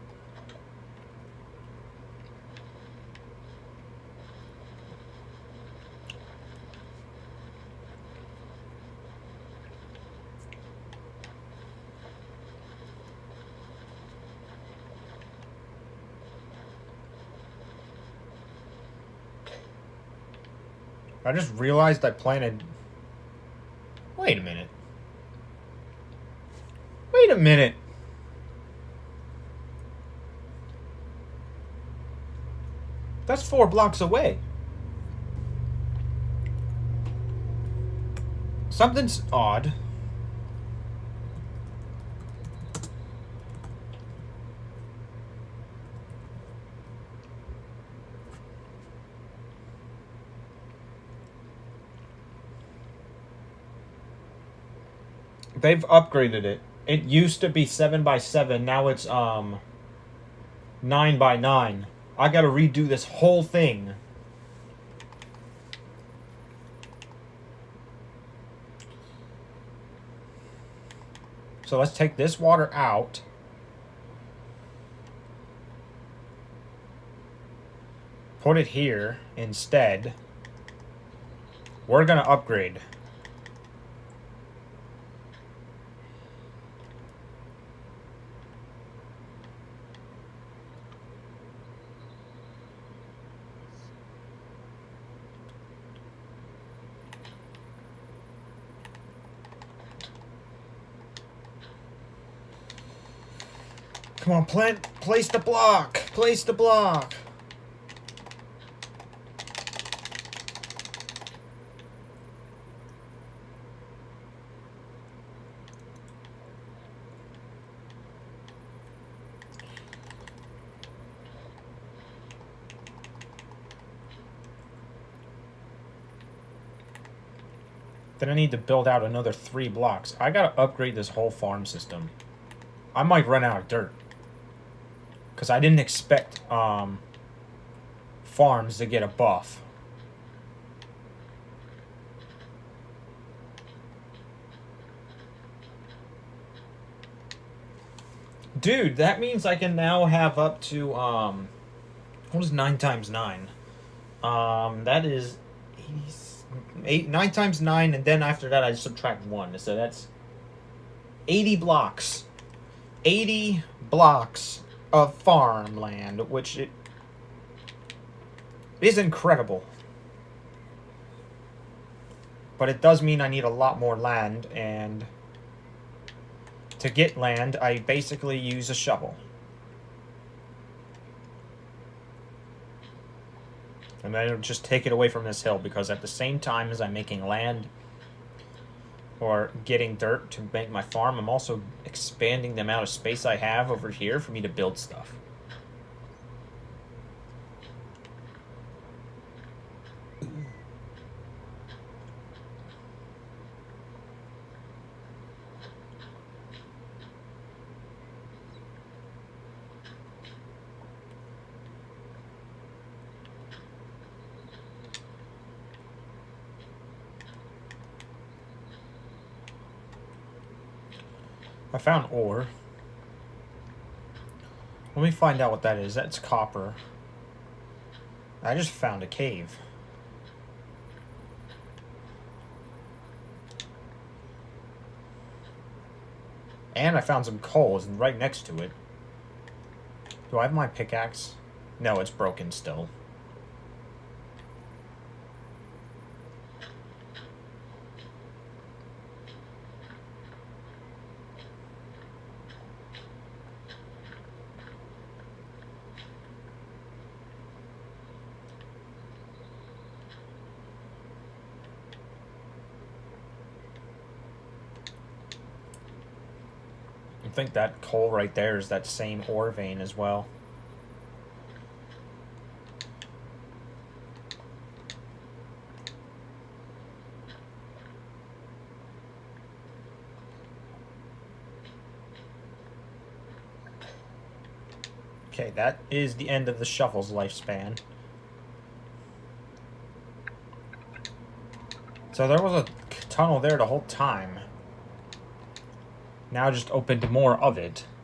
I just realized I planted... Wait a minute. Wait a minute. That's 4 blocks away. Something's odd. They've upgraded it. It used to be 7x7. Now it's 9x9. I gotta redo this whole thing. So let's take this water out. Put it here instead. We're gonna upgrade. Come on, place the block. Place the block. Then I need to build out another 3 blocks. I gotta upgrade this whole farm system. I might run out of dirt. Because I didn't expect farms to get a buff. Dude, that means I can now have up to, what is 9 times 9? That is 9 times 9, and then after that I subtract 1. So that's 80 blocks. 80 blocks of farmland, which it is incredible. But it does mean I need a lot more land, and to get land, I basically use a shovel. And then it'll just take it away from this hill, because at the same time as I'm making land or getting dirt to make my farm, I'm also expanding the amount of space I have over here for me to build stuff. I found ore. Let me find out what that is. That's copper. I just found a cave. And I found some coal right next to it. Do I have my pickaxe? No, it's broken still. I think that coal right there is that same ore vein as well. Okay, that is the end of the shovel's lifespan. So there was a tunnel there the whole time. Now just opened more of it.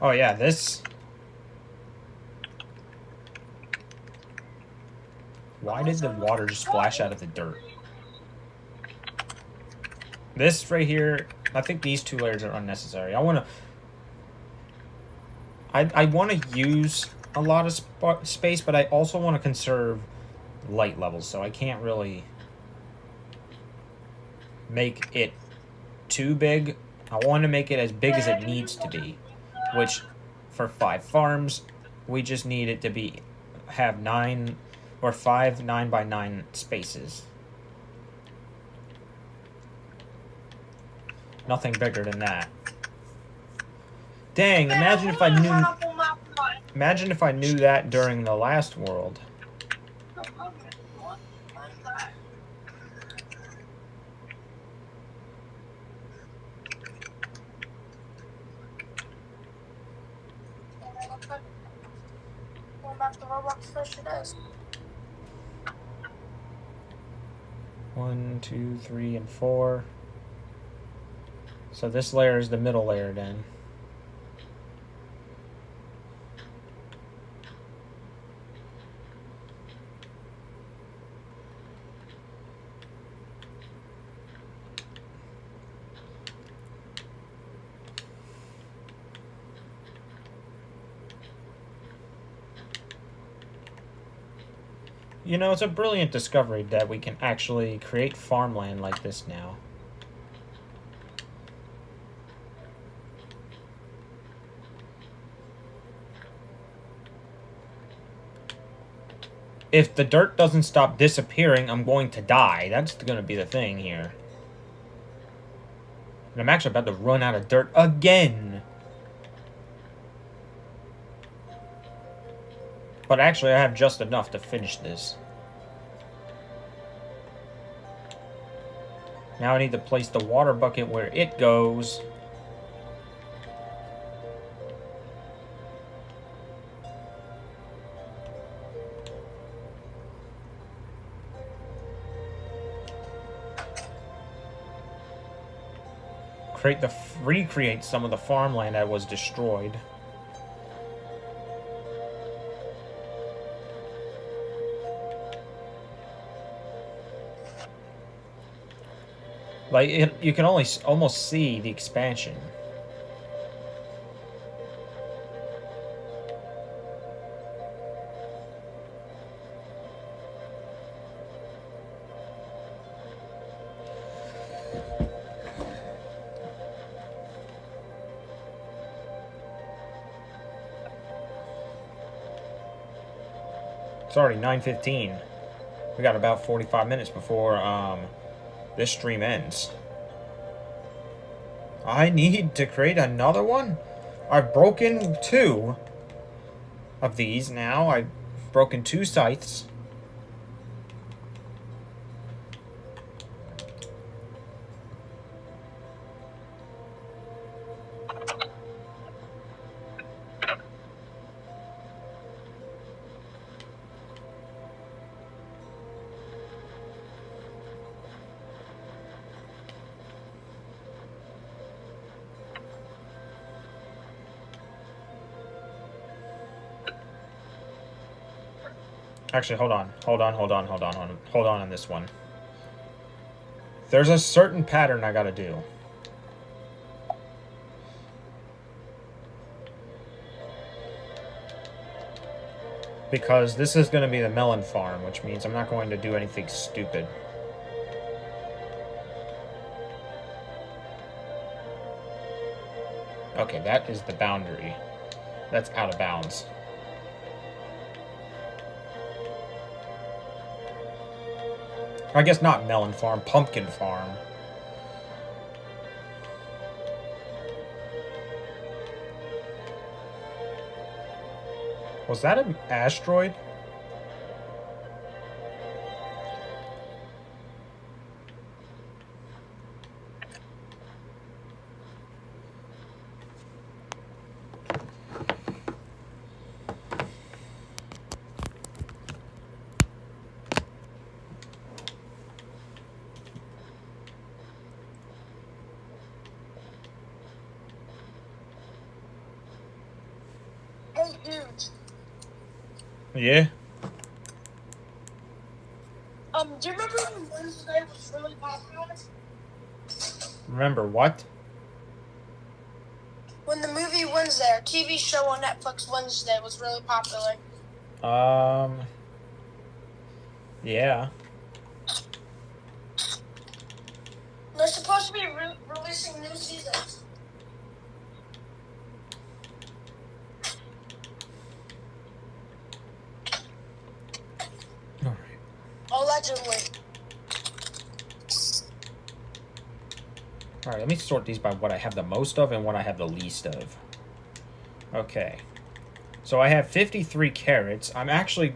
Oh yeah, this. Why did the water just splash out of the dirt? This right here, I think these 2 layers are unnecessary. I want to use a lot of space, but I also want to conserve light levels, so I can't really make it too big. I want to make it as big as it needs to be, which for 5 farms, we just need it to have 9 or 5 9x9 spaces. Nothing bigger than that. Dang, imagine if I knew that during the last world. Going back to Roblox fish it is. 1, 2, 3, and 4. So this layer is the middle layer then. You know, it's a brilliant discovery that we can actually create farmland like this now. If the dirt doesn't stop disappearing, I'm going to die. That's going to be the thing here. And I'm actually about to run out of dirt again. But actually, I have just enough to finish this. Now I need to place the water bucket where it goes. Recreate some of the farmland that was destroyed. Like, you can almost see the expansion. It's already 9:15. We got about 45 minutes before this stream ends. I need to create another one? I've broken 2 of these now. I've broken 2 sites. Actually, hold on on this one. There's a certain pattern I gotta do. Because this is gonna be the melon farm, which means I'm not going to do anything stupid. Okay, that is the boundary. That's out of bounds. I guess not melon farm, pumpkin farm. Was that an asteroid? huge. Yeah. Do you remember when Wednesday was really popular? Remember what? When the movie Wednesday, or TV show on Netflix Wednesday, was really popular. Yeah. They're supposed to be releasing new seasons. All right. Allegedly. All right, let me sort these by what I have the most of and what I have the least of. Okay. So I have 53 carrots. I'm actually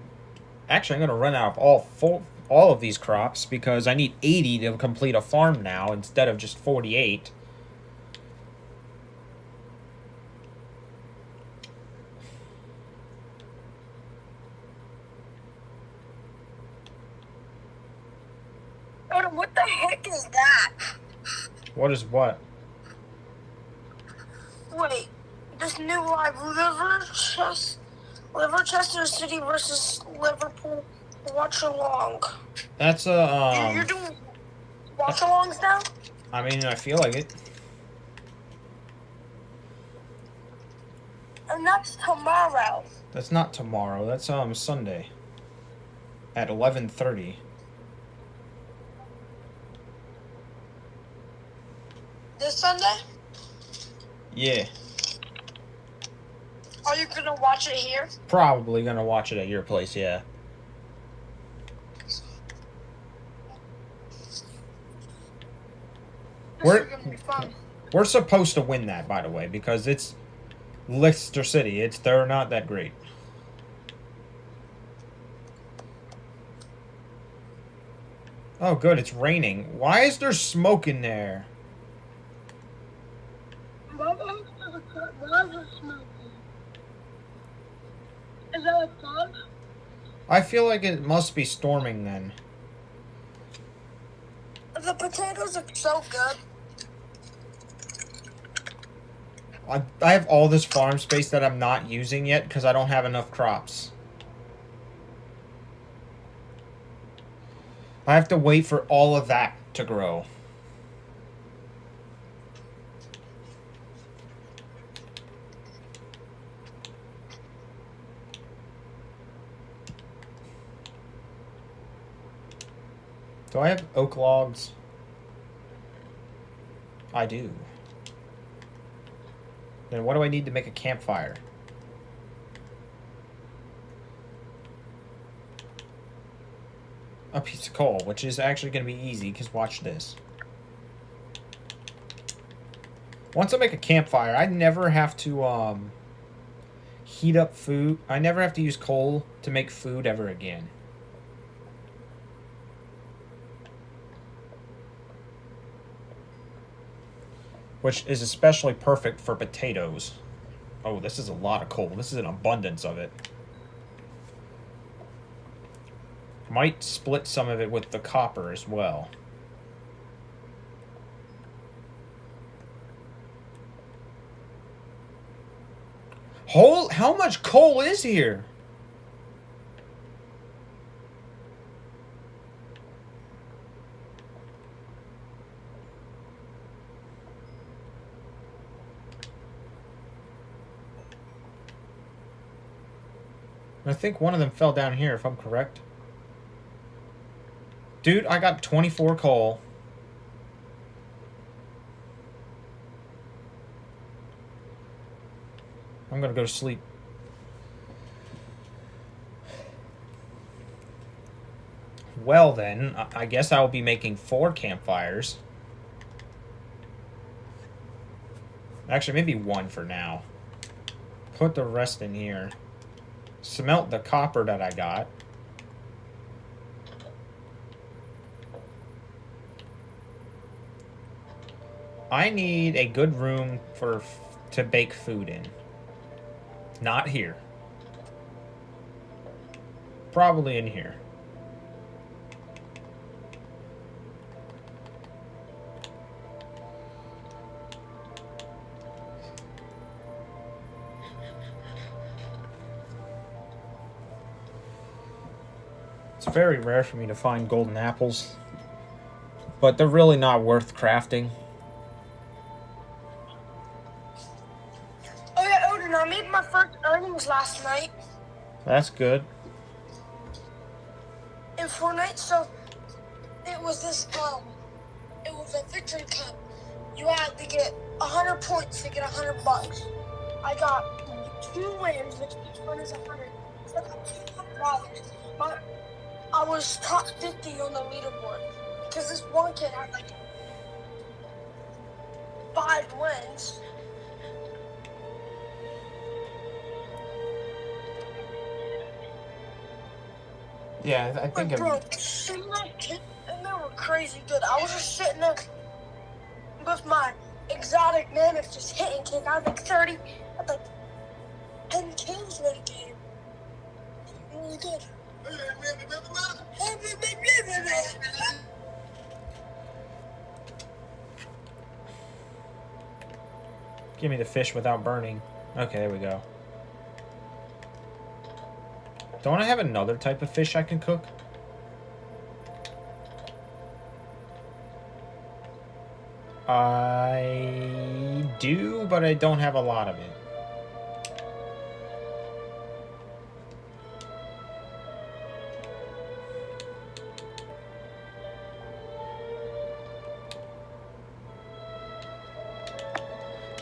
I'm going to run out of all of these crops because I need 80 to complete a farm now instead of just 48. What the heck is that? What is what? Wait, this new live Liverchester City versus Liverpool watch along. That's You're doing watch alongs now? I mean, I feel like it. And that's tomorrow. That's not tomorrow. That's Sunday at 11:30. This Sunday? Yeah. Are you gonna watch it here? Probably going to watch it at your place, yeah. This is gonna be fun. We're supposed to win that, by the way, because it's Leicester City. They're not that great. Oh, good. It's raining. Why is there smoke in there? Why is it smoking? Is that a fog? I feel like it must be storming then. The potatoes are so good. I have all this farm space that I'm not using yet because I don't have enough crops. I have to wait for all of that to grow. Do I have oak logs? I do. Then what do I need to make a campfire? A piece of coal, which is actually going to be easy, because watch this. Once I make a campfire, I never have to heat up food. I never have to use coal to make food ever again. Which is especially perfect for potatoes. Oh, this is a lot of coal. This is an abundance of it. Might split some of it with the copper as well. How much coal is here? I think one of them fell down here, if I'm correct. Dude, I got 24 coal. I'm gonna go to sleep. Well then, I guess I'll be making 4 campfires. Actually, maybe 1 for now. Put the rest in here. Smelt the copper that I got. I need a good room to bake food in. Not here. Probably in here. It's very rare for me to find golden apples, but they're really not worth crafting. Oh yeah, Odin, I made my first earnings last night That's good. in Fortnite. So it was this it was a victory cup. You had to get 100 points to get $100. I got 2 wins, which each one is 100. So I got $200. I was top 50 on the leaderboard because this one kid had like 5 wins. Yeah, I think Bro, and they were crazy good. I was just sitting there with my exotic mammoth just hitting kick. I had like 30, I had like 10 kills in a game. Really good. give me the fish without burning. Okay, there we go. Don't I have another type of fish I can cook? I do, but I don't have a lot of it.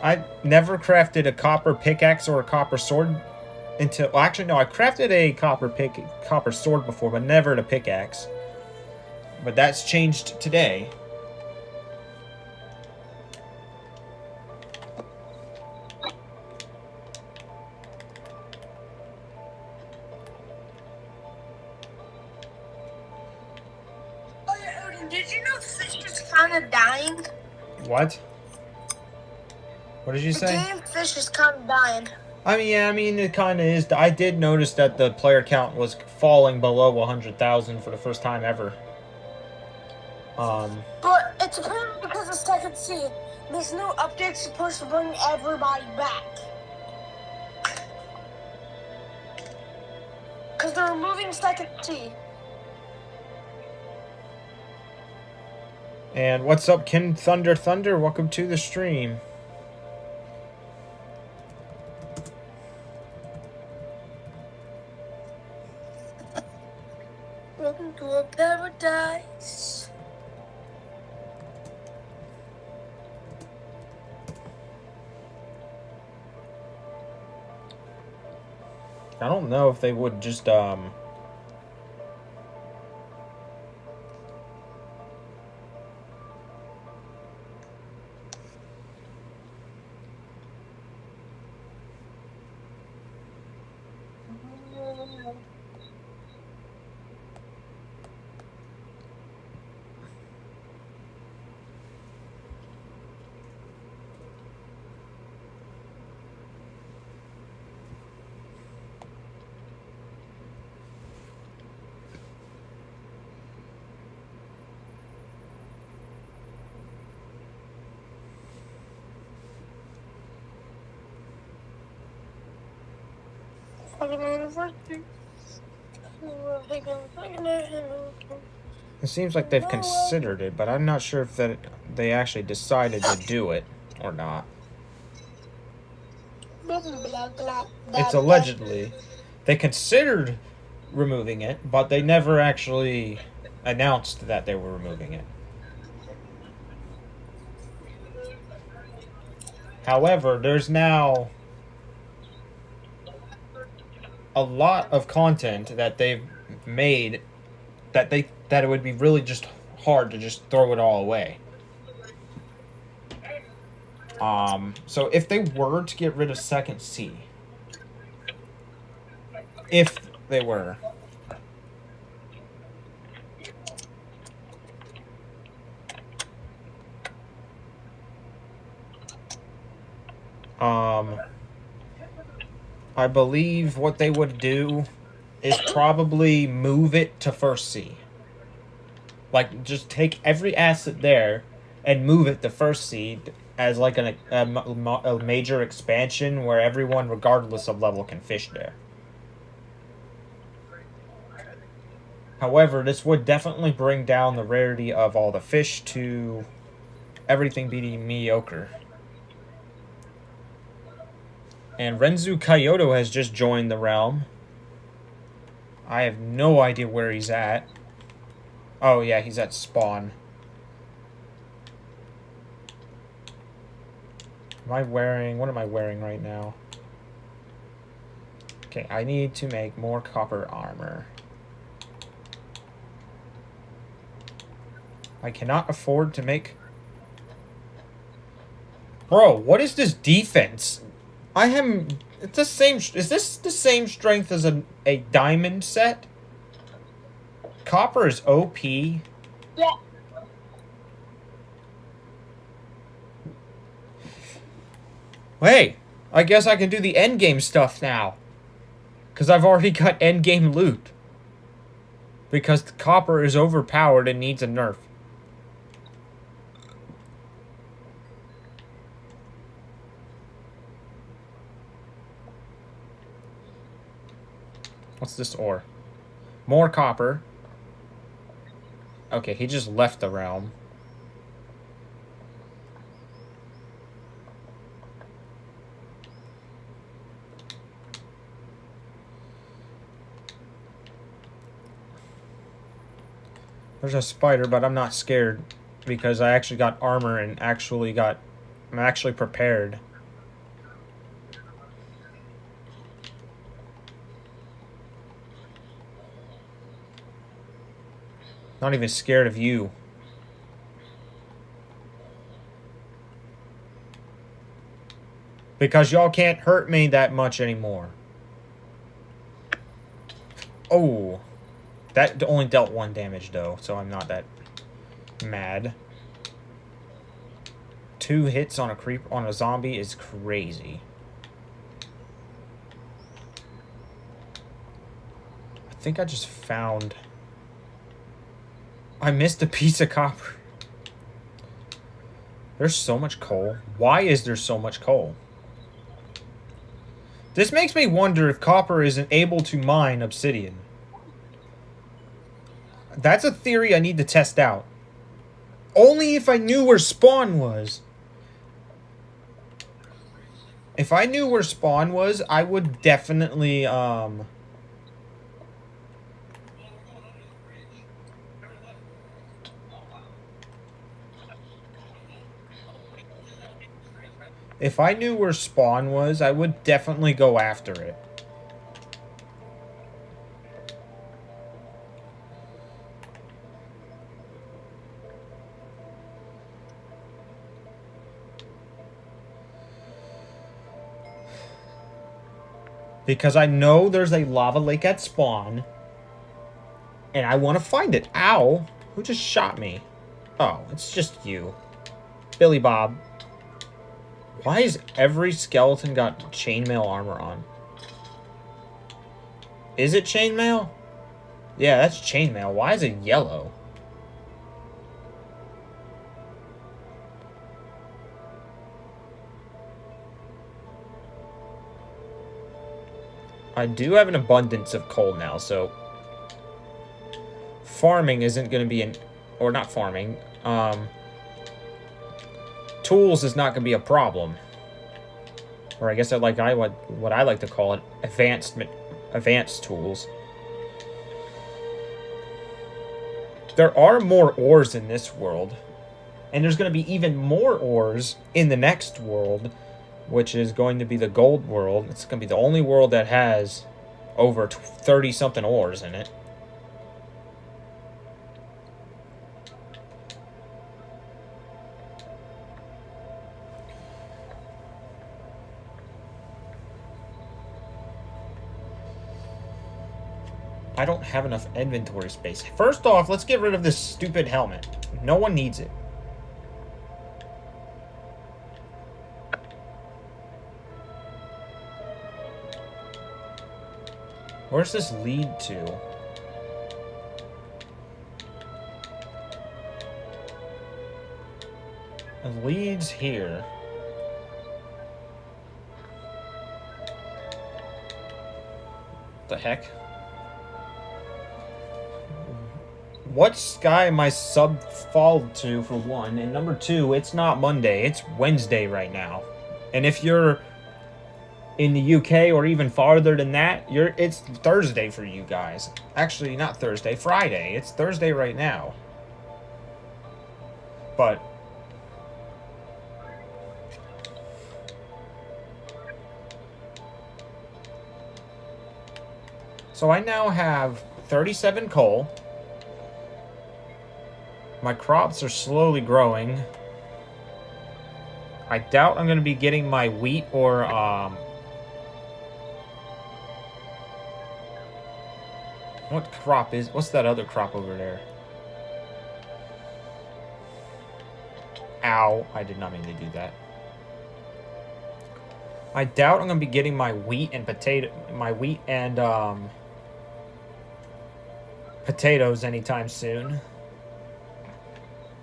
I never crafted a copper pickaxe or a copper sword until... Well, actually, no, I crafted a copper sword before, but never a pickaxe. But that's changed today. Oh yeah, Odin, did you know fish is kind of dying? What? What did you The say? game fish is kind of dying. I mean, it kind of is. I did notice that the player count was falling below 100,000 for the first time ever. But it's apparently because of second seed. This new update's supposed to bring everybody back. Because they're removing second seed. And what's up, Ken Thunder? Welcome to the stream. Welcome to a paradise. I don't know if they would just, It seems like they've considered it, but I'm not sure if that they actually decided to do it or not. It's allegedly. They considered removing it, but they never actually announced that they were removing it. However, there's now a lot of content that they've made that it would be really just hard to just throw it all away. So if they were to get rid of second C, if they were, I believe what they would do is probably move it to first C. Like, just take every asset there and move it to first seed as like a major expansion where everyone, regardless of level, can fish there. However, this would definitely bring down the rarity of all the fish to everything being mediocre. And Renzu Kyoto has just joined the realm. I have no idea where he's at. Oh, yeah, he's at spawn. What am I wearing right now? Okay, I need to make more copper armor. I cannot afford to make... Bro, what is this defense? It's the same... Is this the same strength as a diamond set? Copper is OP. Yeah. Hey, I guess I can do the endgame stuff now. Because I've already got endgame loot. Because the copper is overpowered and needs a nerf. What's this ore? More copper. Okay, he just left the realm. There's a spider, but I'm not scared because I actually got armor and I'm actually prepared. Not even scared of you. Because y'all can't hurt me that much anymore. Oh. That only dealt 1 damage, though, so I'm not that mad. 2 hits on a zombie is crazy. I think I just found... I missed a piece of copper. There's so much coal. Why is there so much coal? This makes me wonder if copper isn't able to mine obsidian. That's a theory I need to test out. Only if I knew where spawn was. If I knew where spawn was, I would definitely, If I knew where spawn was, I would definitely go after it. Because I know there's a lava lake at spawn. And I want to find it. Ow. Who just shot me? Oh, it's just you. Billy Bob. Why is every skeleton got chainmail armor on? Is it chainmail? Yeah, that's chainmail. Why is it yellow? I do have an abundance of coal now, so farming isn't going to be or not farming, tools is not going to be a problem. Or I guess what I like to call it, advanced tools. There are more ores in this world, and there's going to be even more ores in the next world, which is going to be the gold world. It's going to be the only world that has over 30-something ores in it. I don't have enough inventory space. First off, let's get rid of this stupid helmet. No one needs it. Where's this lead to? It leads here. The heck? what sky am I sub-falled to, for one, and number two, it's not Monday, it's Wednesday right now. And if you're in the UK or even farther than that, it's Thursday for you guys. Actually, not Thursday, Friday. It's Thursday right now. But so I now have 37 coal. My crops are slowly growing. I doubt I'm going to be getting my wheat or what crop is... What's that other crop over there? Ow. I did not mean to do that. I doubt I'm going to be getting my wheat and potatoes anytime soon.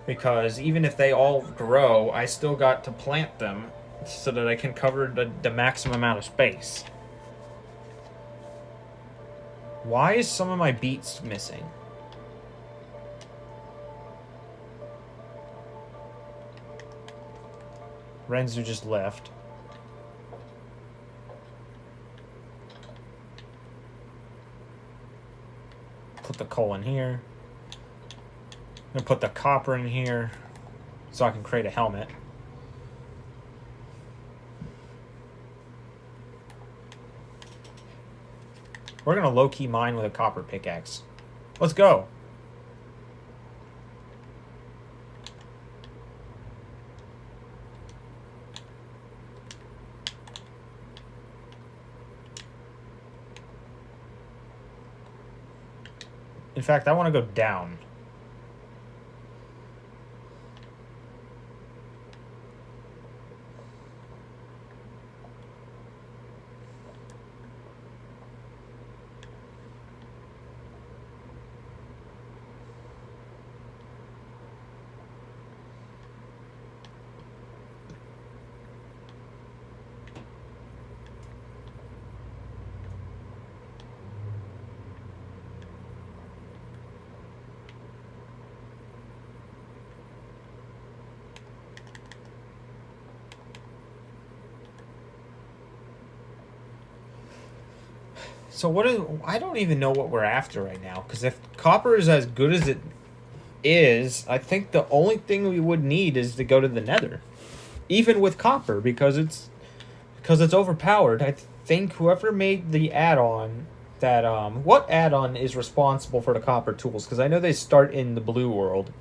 Because even if they all grow, I still got to plant them so that I can cover the maximum amount of space. Why is some of my beets missing? Renzu just left. Put the coal in here. I'm gonna put the copper in here so I can create a helmet. We're gonna low-key mine with a copper pickaxe. Let's go. In fact, I want to go down. So I don't even know what we're after right now, because if copper is as good as it is, I think the only thing we would need is to go to the nether. Even with copper, because it's overpowered. I think whoever made the add-on that what add-on is responsible for the copper tools, because I know they start in the blue world.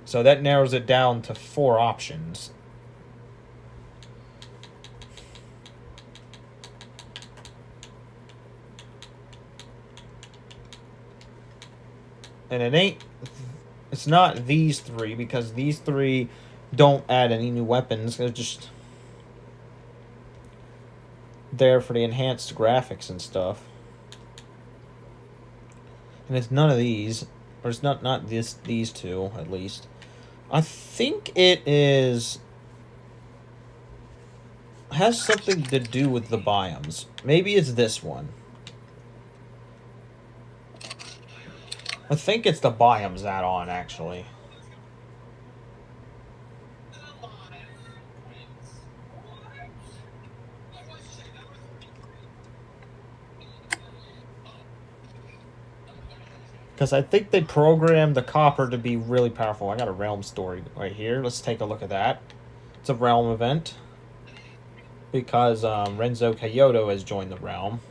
So that narrows it down to 4 options. And it's not these 3, because these 3 don't add any new weapons. They're just there for the enhanced graphics and stuff. And it's none of these, or it's not these 2 at least. I think it has something to do with the biomes. Maybe it's this one. I think it's the biomes add-on, actually. Because I think they programmed the copper to be really powerful. I got a realm story right here. Let's take a look at that. It's a realm event. Because Renzo Kyoto has joined the realm.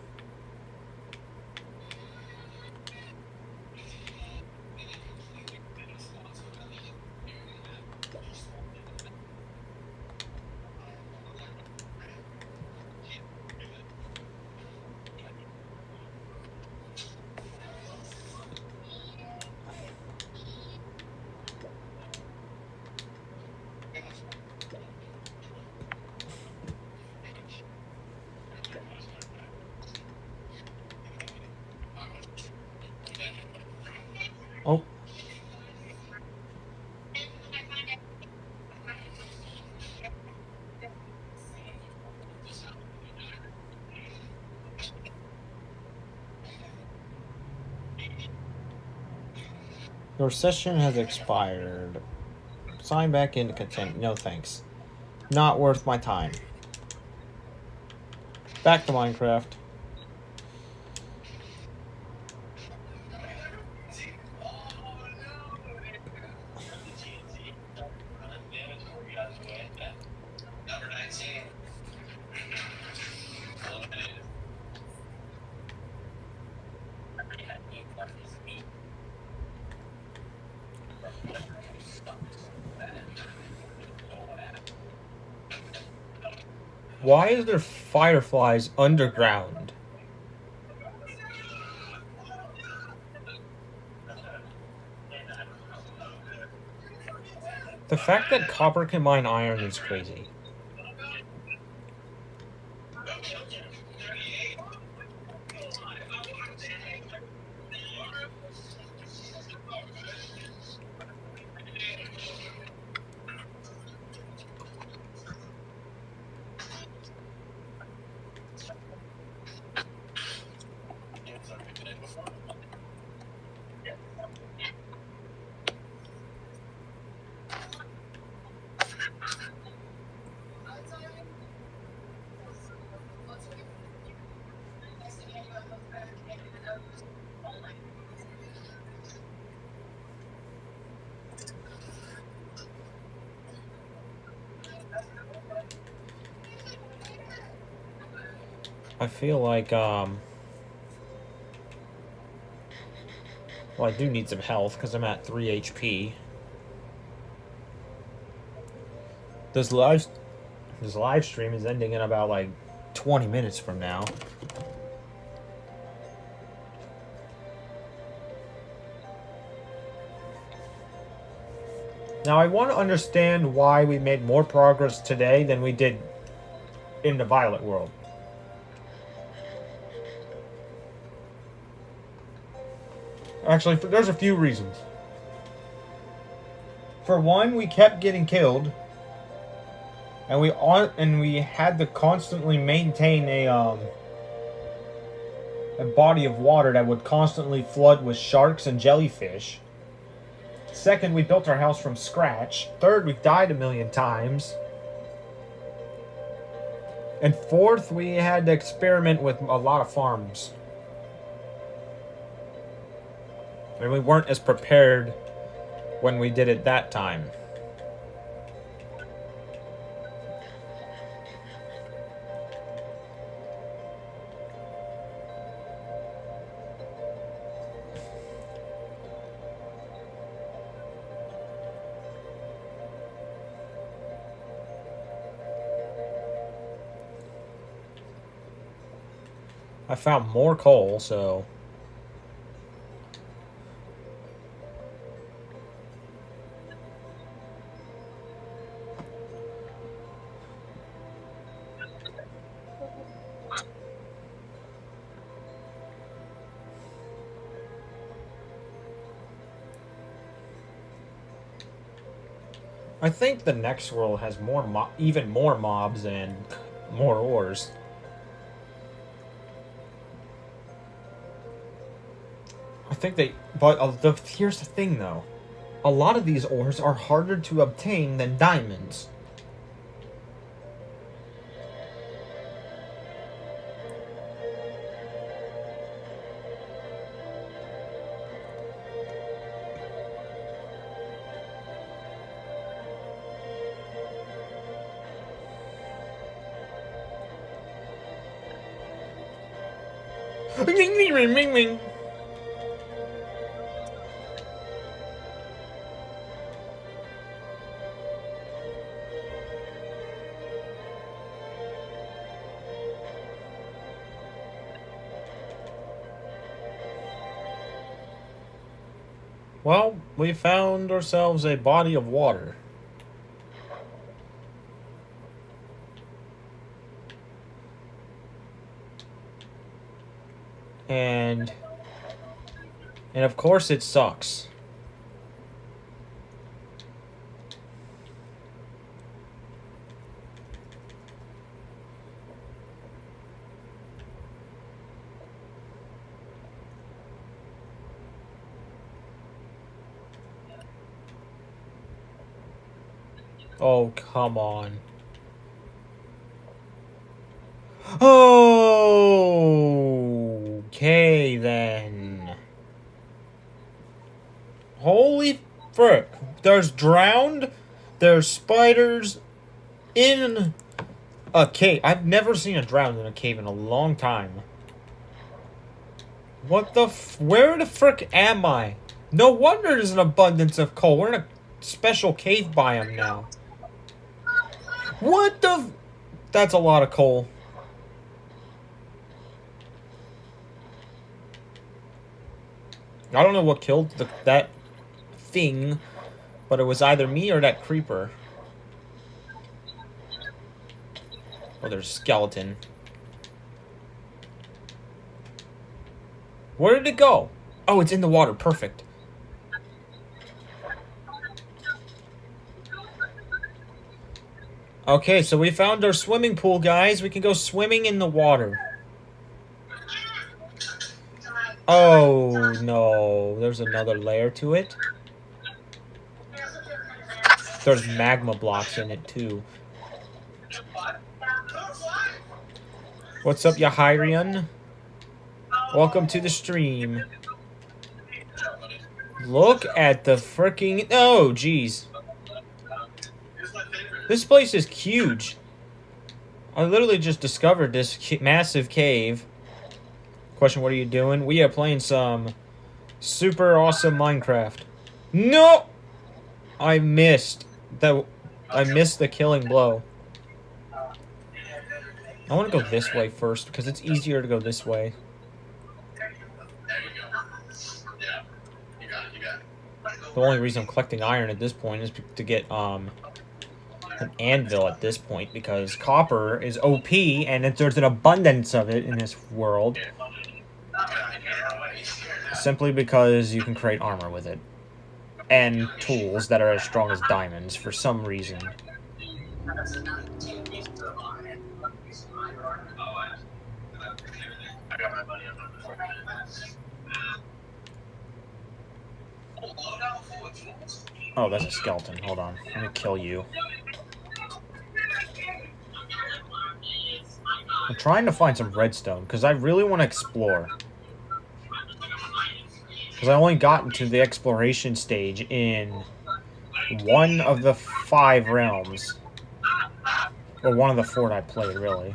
Your session has expired. Sign back in to continue. No thanks. Not worth my time. Back to Minecraft. Why is there fireflies underground? The fact that copper can mine iron is crazy. I feel like, well, I do need some health because I'm at 3 HP. This live stream is ending in about, like, 20 minutes from now. Now, I want to understand why we made more progress today than we did in the Violet world. Actually, there's a few reasons. For one, we kept getting killed, and we had to constantly maintain a body of water that would constantly flood with sharks and jellyfish. Second, we built our house from scratch. Third, we died a million times. And fourth, we had to experiment with a lot of farms. And we weren't as prepared when we did it that time. I found more coal, so... I think the next world has even more mobs and more ores. I think but here's the thing though. A lot of these ores are harder to obtain than diamonds. Well, we found ourselves a body of water. And of course it sucks. Oh, come on. Okay, then. Holy frick. There's drowned. There's spiders in a cave. I've never seen a drowned in a cave in a long time. What the where the frick am I? No wonder there's an abundance of coal. We're in a special cave biome now. What the That's a lot of coal. I don't know what killed that thing, but it was either me or that creeper. Oh, there's a skeleton. Where did it go? Oh, it's in the water. Perfect. Okay, so we found our swimming pool, guys. We can go swimming in the water. Oh, no. There's another layer to it. There's magma blocks in it, too. What's up, Yahirian? Welcome to the stream. Look at the freaking... Oh, jeez. This place is huge. I literally just discovered this massive cave. Question, what are you doing? We are playing some super awesome Minecraft. No! I missed the killing blow. I want to go this way first because it's easier to go this way. The only reason I'm collecting iron at this point is to get an anvil at this point because copper is OP and there's an abundance of it in this world. Simply because you can create armor with it. And tools that are as strong as diamonds for some reason. Oh, that's a skeleton. Hold on. Let me kill you. I'm trying to find some redstone because I really want to explore. Because I only got into the exploration stage in one of the 5 realms. Or one of the 4 I played, really.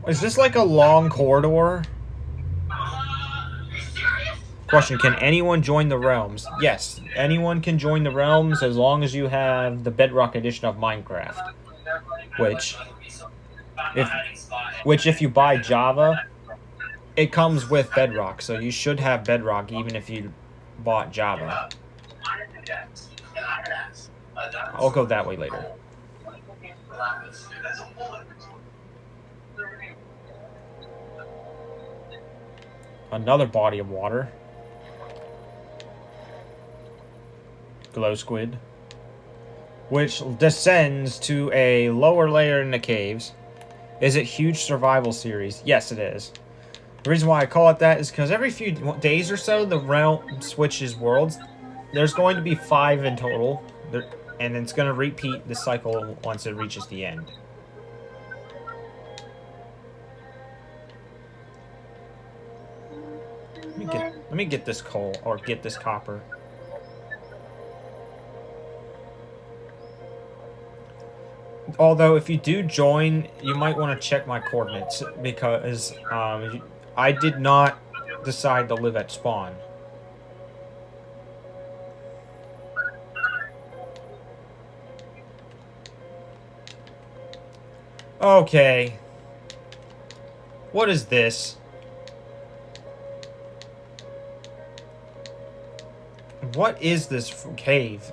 Is this like a long corridor? Question, can anyone join the realms? Yes, anyone can join the realms as long as you have the Bedrock edition of Minecraft. Which if you buy Java, it comes with Bedrock, so you should have Bedrock even if you bought Java. I'll go that way later. Another body of water. Glow squid. Which descends to a lower layer in the caves. Is it huge survival series? Yes, it is. The reason why I call it that is because every few days or so, the realm switches worlds. There's going to be 5 in total. And it's going to repeat the cycle once it reaches the end. Let me get this coal, or get this copper. Although, if you do join, you might want to check my coordinates, because I did not decide to live at spawn. Okay. What is this? What is this cave?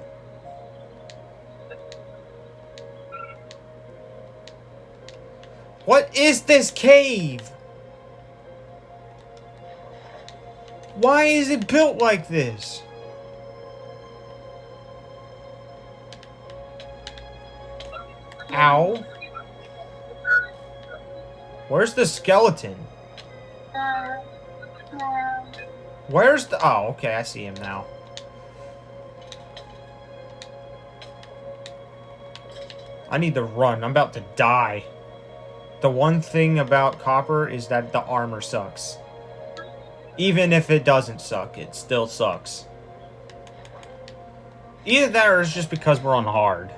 What is this cave? Why is it built like this? Ow. Where's the skeleton? Where's the... Oh, okay, I see him now. I need to run. I'm about to die. The one thing about copper is that the armor sucks. Even if it doesn't suck, it still sucks. Either that or it's just because we're on hard.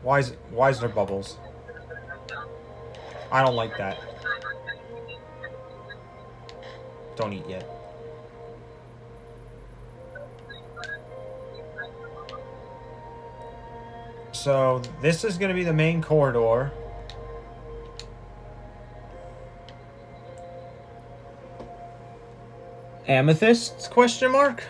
Why is there bubbles? I don't like that. Don't eat yet. So this is going to be the main corridor. Amethysts? Question mark?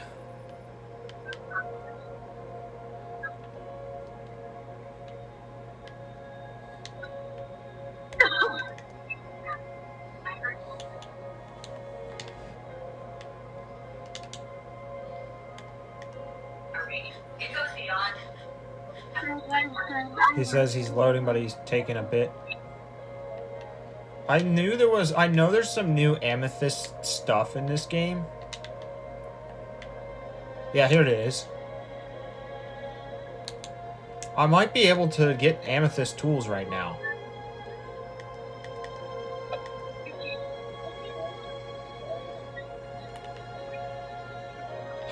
He says he's loading, but he's taking a bit. I know there's some new amethyst stuff in this game. Yeah, here it is. I might be able to get amethyst tools right now.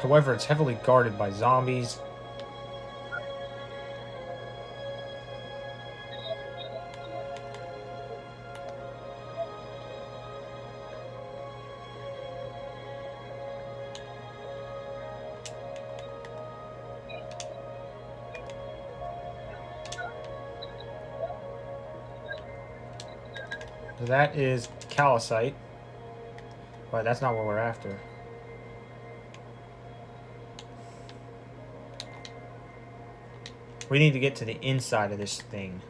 However, it's heavily guarded by zombies. That is calcite. But that's not what we're after. We need to get to the inside of this thing.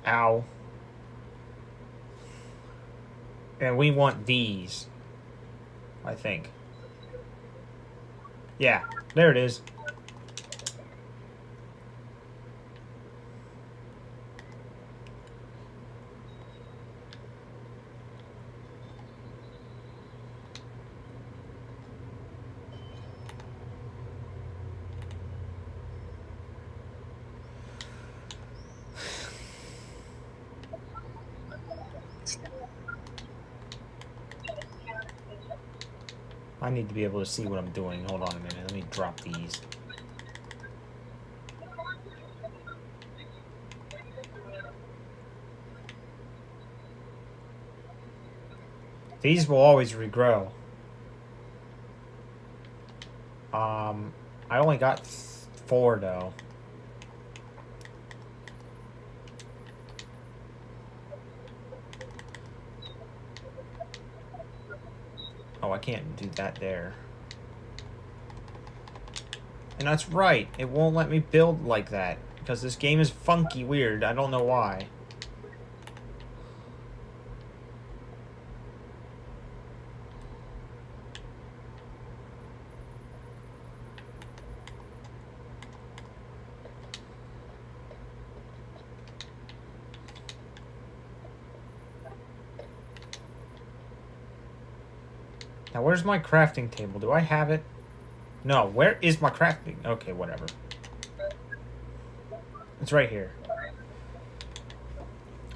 Ow. And we want these, I think. Yeah, there it is. I need to be able to see what I'm doing. Hold on a minute. Let me drop these. These will always regrow. I only got 4 though. Oh, I can't do that there. And that's right. It won't let me build like that. Because this game is funky weird. I don't know why. Now, where's my crafting table? Do I have it? No, where is my crafting? Okay, whatever. It's right here.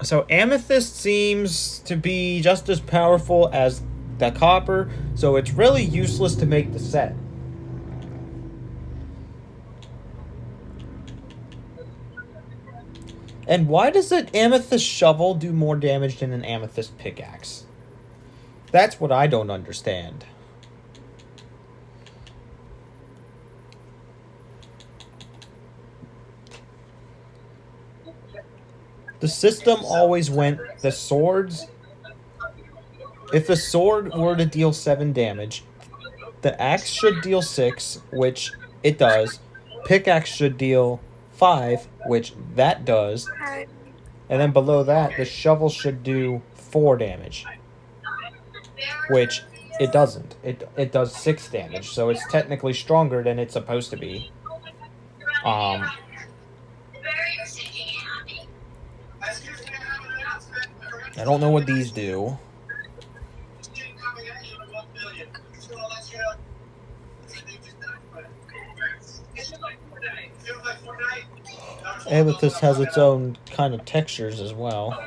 So, amethyst seems to be just as powerful as the copper, so it's really useless to make the set. And why does an amethyst shovel do more damage than an amethyst pickaxe? That's what I don't understand. The system always went the swords. If the sword were to deal 7 damage, the axe should deal 6, which it does. Pickaxe should deal 5, which that does. And then below that, the shovel should do 4 damage, which it doesn't. It does 6 damage, so it's technically stronger than it's supposed to be. I don't know what these do. Amethyst has its own kind of textures as well.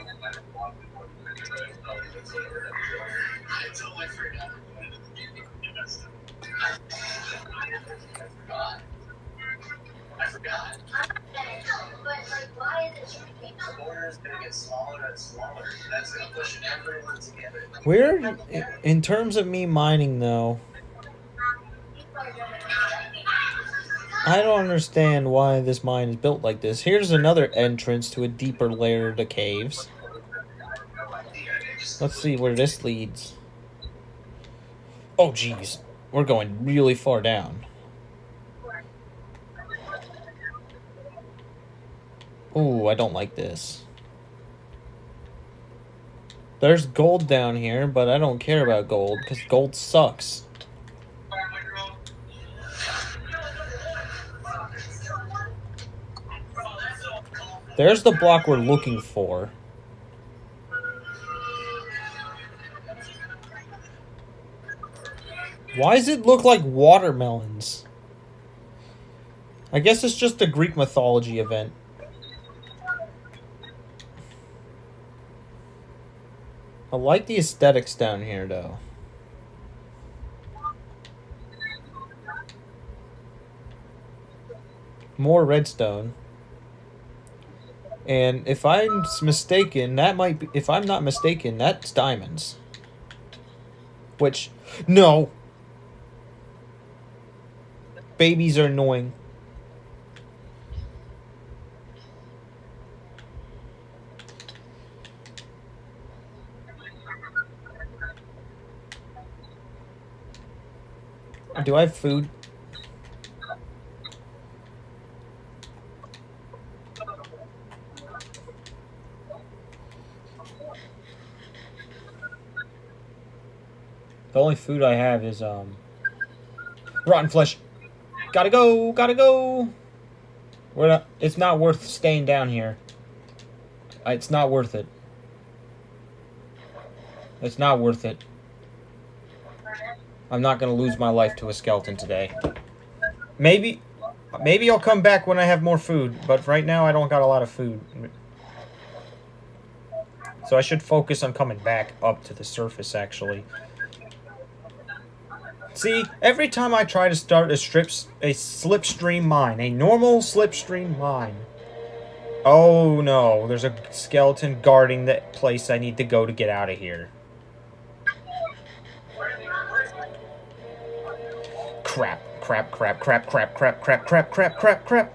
Where, in terms of me mining though, I don't understand why this mine is built like this. Here's another entrance to a deeper layer of the caves. Let's see where this leads. Oh geez, we're going really far down. Ooh, I don't like this. There's gold down here, but I don't care about gold, because gold sucks. There's the block we're looking for. Why does it look like watermelons? I guess it's just a Greek mythology event. I like the aesthetics down here, though. More redstone. And if I'm mistaken, that might be... If I'm not mistaken, that's diamonds. Which... No! Babies are annoying. Do I have food? The only food I have is rotten flesh. Gotta go, gotta go. We're not, it's not worth staying down here. It's not worth it. It's not worth it. I'm not gonna lose my life to a skeleton today. Maybe I'll come back when I have more food, but right now I don't got a lot of food. So I should focus on coming back up to the surface, actually. See, every time I try to start a slipstream mine, a normal slipstream mine. Oh no, there's a skeleton guarding the place I need to go to get out of here. Crap, crap, crap, crap, crap, crap, crap, crap, crap, crap, crap.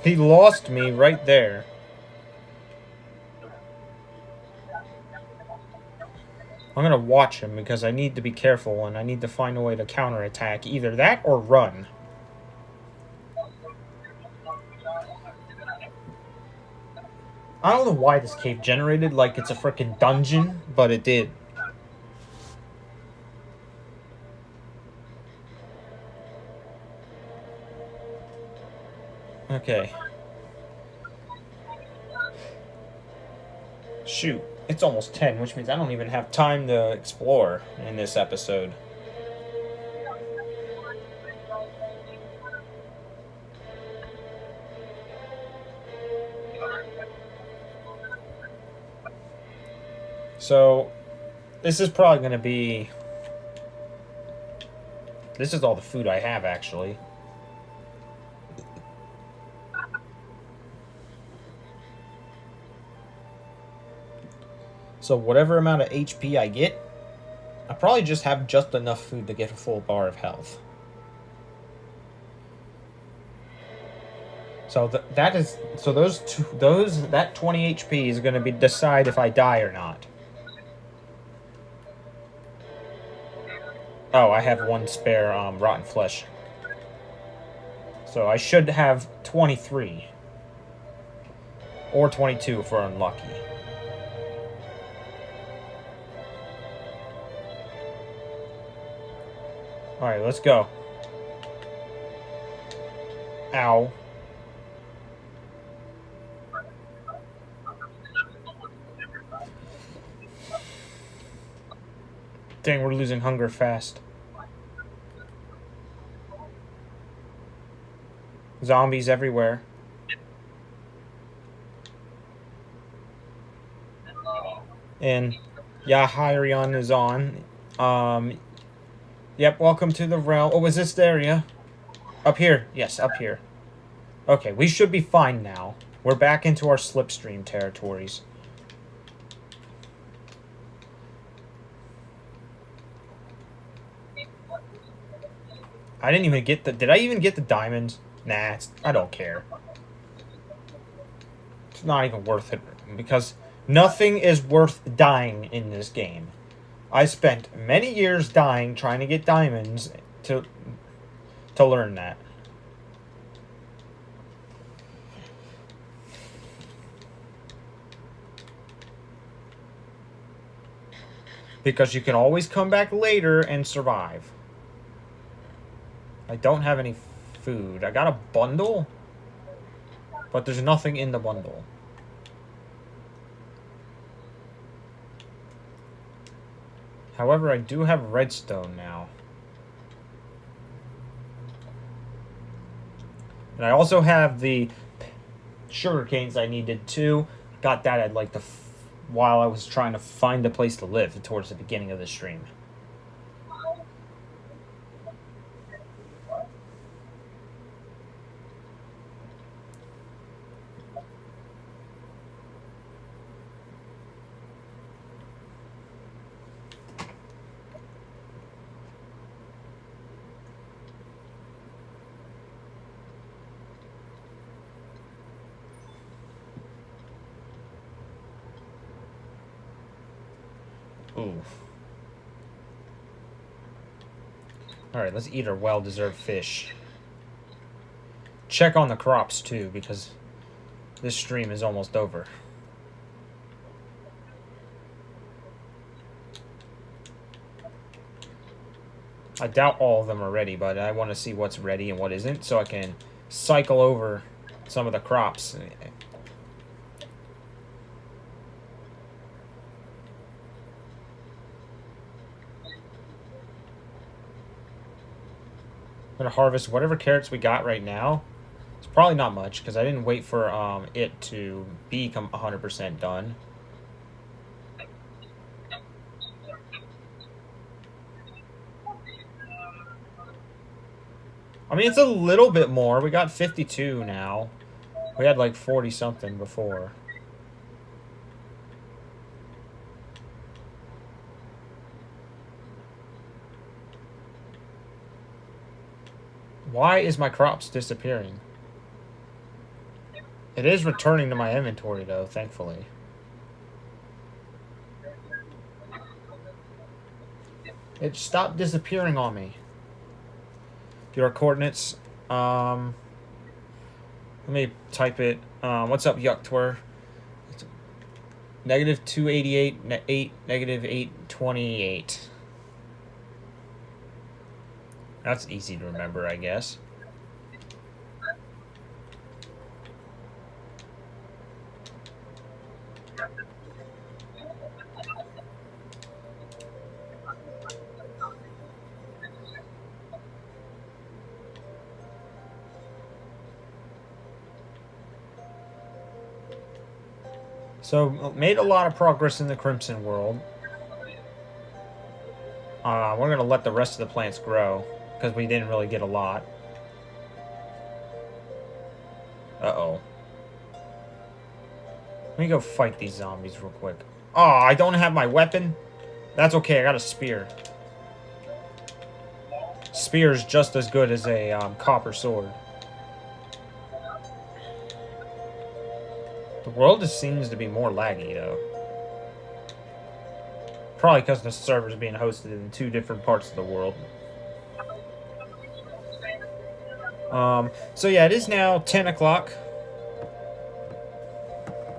He lost me right there. I'm gonna watch him because I need to be careful and I need to find a way to counterattack. Either that or run. I don't know why this cave generated like it's a frickin' dungeon, but it did. Okay. Shoot, it's almost 10, which means I don't even have time to explore in this episode. So, this is probably going to be... This is all the food I have, actually. So whatever amount of HP I get, I probably just have just enough food to get a full bar of health. So that 20 HP is going to be decide if I die or not. Oh, I have one spare rotten flesh. So I should have 23. Or 22 if we're unlucky. Alright, let's go. Ow. Dang, we're losing hunger fast. Zombies everywhere. And Yahirion is on. Yep, welcome to the realm. Oh, was this the area? Up here. Yes, up here. Okay, we should be fine now. We're back into our slipstream territories. I didn't even get the... Did I even get the diamonds? Nah, I don't care. It's not even worth it. Because nothing is worth dying in this game. I spent many years dying trying to get diamonds to learn that. Because you can always come back later and survive. I don't have any food. I got a bundle, but there's nothing in the bundle. However, I do have redstone now. And I also have the sugar canes I needed too. Got that at like while I was trying to find a place to live towards the beginning of the stream. Ooh. Alright, let's eat our well-deserved fish. Check on the crops, too, because this stream is almost over. I doubt all of them are ready, but I want to see what's ready and what isn't, so I can cycle over some of the crops. I'm gonna harvest whatever carrots we got right now. It's probably not much because I didn't wait for it to become 100% done. I mean, it's a little bit more. We got 52 now. We had like 40 something before. Why is my crops disappearing? It is returning to my inventory, though, thankfully. It stopped disappearing on me. Your coordinates. Let me type it. What's up, Yucktwer? Negative 288, 8, negative 828. That's easy to remember, I guess. So, made a lot of progress in the Crimson world. We're going to let the rest of the plants grow, because we didn't really get a lot. Uh-oh. Let me go fight these zombies real quick. Oh, I don't have my weapon? That's okay, I got a spear. Spear is just as good as a copper sword. The world just seems to be more laggy, though. Probably because the server's being hosted in 2 different parts of the world. So yeah, it is now 10 o'clock.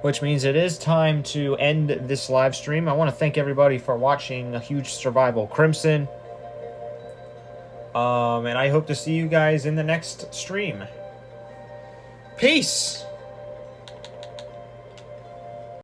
Which means it is time to end this live stream. I want to thank everybody for watching A Huge Survival Crimson. And I hope to see you guys in the next stream. Peace!